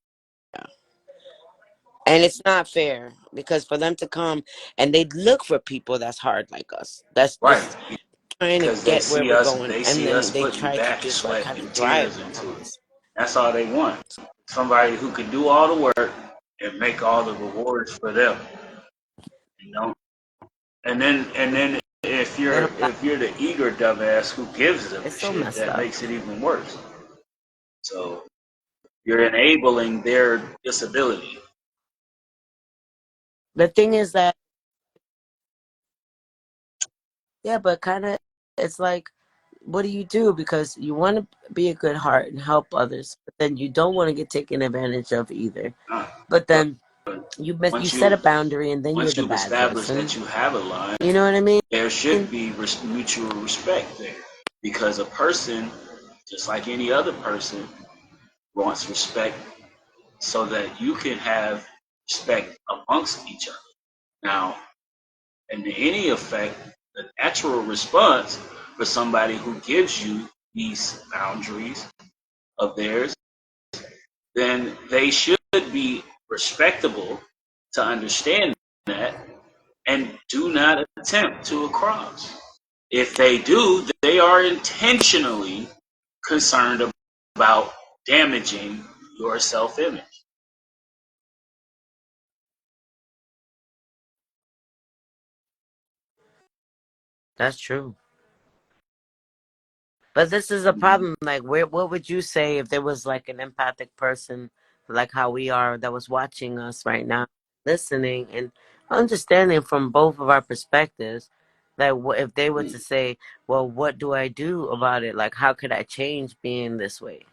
And it's not fair because for them to come and they look for people that's hard like us, that's Right. just trying to Because they get where see we're us going, they and see then us they putting try to back just like sweat kind of and thrive tears on into it. us. That's all they want. Somebody who can do all the work and make all the rewards for them. You know? And then if They you're don't got, if you're the eager dumbass who gives them it's the so shit, messed that up. makes it even worse. So you're enabling their disability. The thing is that, yeah, but kind of, it's like, what do you do? Because you want to be a good heart and help others, but then you don't want to get taken advantage of either. Uh, But but then you once set a you boundary, and then you're once the you've bad established person. that you have a line, You know what I mean? there should be mutual respect there, because a person, just like any other person, wants respect so that you can have respect amongst each other. Now, in any effect, the natural response for somebody who gives you these boundaries of theirs, then they should be respectable to understand that and do not attempt to cross. If they do, they are intentionally concerned about damaging your self image. That's true. But this is a problem. Like, what would you say if there was like an empathic person, like how we are, that was watching us right now, listening and understanding from both of our perspectives? That if they were to say, "Well, what do I do about it? Like, how could I change being this way?"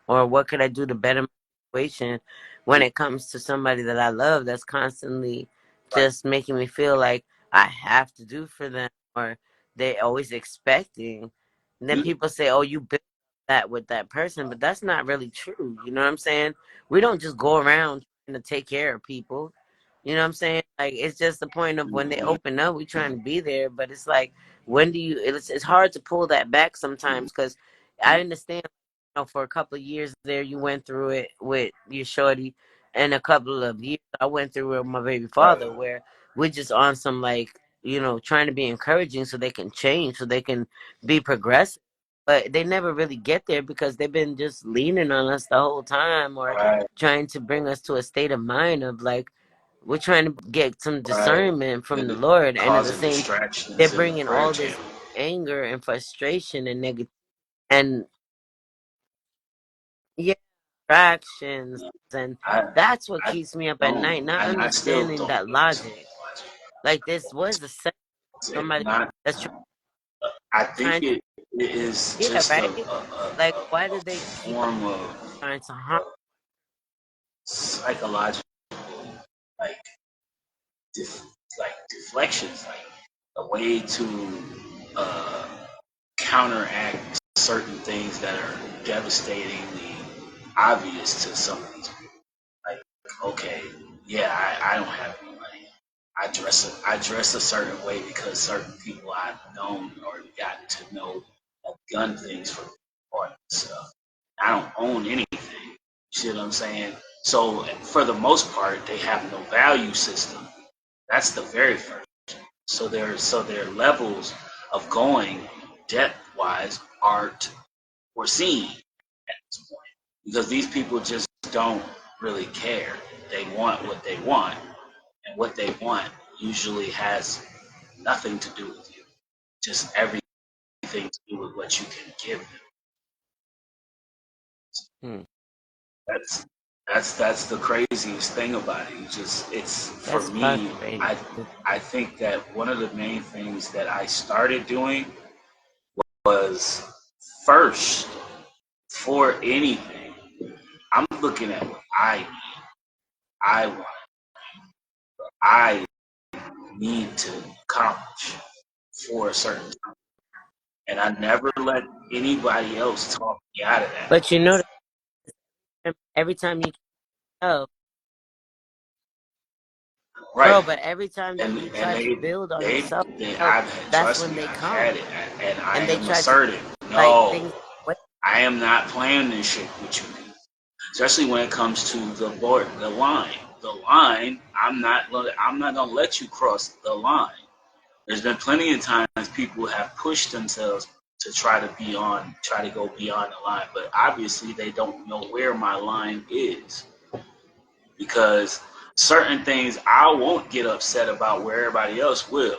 Or what could I do to better my situation when it comes to somebody that I love that's constantly Right. just making me feel like I have to do for them, or they always expecting. And then You, people say, "Oh, you built that with that person," but that's not really true. You know what I'm saying? We don't just go around trying to take care of people. You know what I'm saying? Like, it's just the point of when they open up, we trying to be there, but it's like, when do you? It's hard to pull that back sometimes, because I understand, for a couple of years there, you went through it with your shorty, and a couple of years I went through it with my baby right, father, where we're just on some, like, trying to be encouraging so they can change, so they can be progressive. But they never really get there because they've been just leaning on us the whole time, or right, trying to bring us to a state of mind of like, we're trying to get some right. discernment from the The, Lord, and at the causing same time, they're distractions in the bringing prayer all this channel. anger and frustration and negative, and yeah, distractions, and I, that's what I keeps me up at don't, night, not I still understanding don't that think so. logic. Like, this was a set, It's somebody not. that's I think trying to, it is yeah, just right? Like, why do they a keep on form of trying to harm? psychological, like, def, like deflections, like a way to uh, counteract certain things that are devastatingly obvious to some of these people. Like, okay, yeah, I don't have any money. I dress a certain way because certain people I've known or gotten to know have done things for me or stuff. I don't own anything. You see what I'm saying? So for the most part, they have no value system. That's the very first. So their levels of going depth wise aren't foreseen at this point, because these people just don't really care. They want what they want, and what they want usually has nothing to do with you, just everything to do with what you can give them. Hmm, That's the craziest thing about it. It's for that's me. frustrating. I think that one of the main things that I started doing was, first, for anything, I'm looking at what I want, I need to accomplish for a certain time, and I never let anybody else talk me out of that. But, that, every time you tell, right. Bro, but every time that you And try to build on yourself, I've that's trust when me, they I've come. had it, and I And they am try to assertive. like No, things away. I am not playing this shit with you, especially when it comes to the board, the line. The line, I'm not gonna let you cross the line. There's been plenty of times people have pushed themselves to try to go beyond the line, but obviously they don't know where my line is, because certain things I won't get upset about where everybody else will.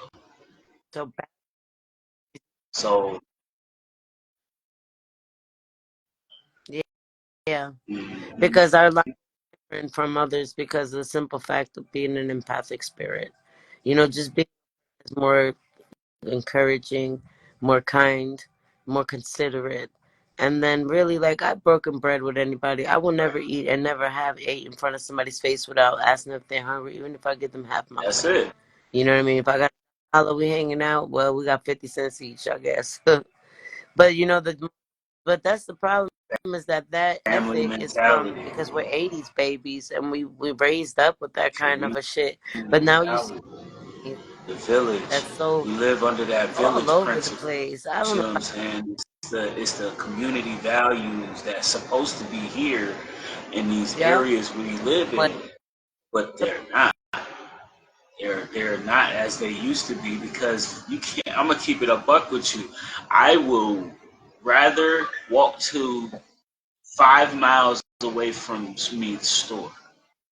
So So yeah, mhm, because our life is different from others because of the simple fact of being an empathic spirit. You know, just being more encouraging, more kind, more considerate. And then really, like, I've broken bread with anybody. I will never eat and never have ate in front of somebody's face without asking if they're hungry, even if I give them half my that's plate. it. You know what I mean? If I got a dollar, we hanging out, well, we got 50 cents each, I guess. But you know, but that's the problem, is that Family ethic is from, mentality. because we're 80s babies and we raised up with that kind of Family a shit. But now you see mentality. The village. that's so We live under that all village over the principle. place. I You don't know know. what I'm saying? It's the community values that's supposed to be here in these Yeah, areas we live but in, but they're not. They're not as they used to be, because you can't. I'm gonna keep it a buck with you. I will rather walk to 5 miles away from me's store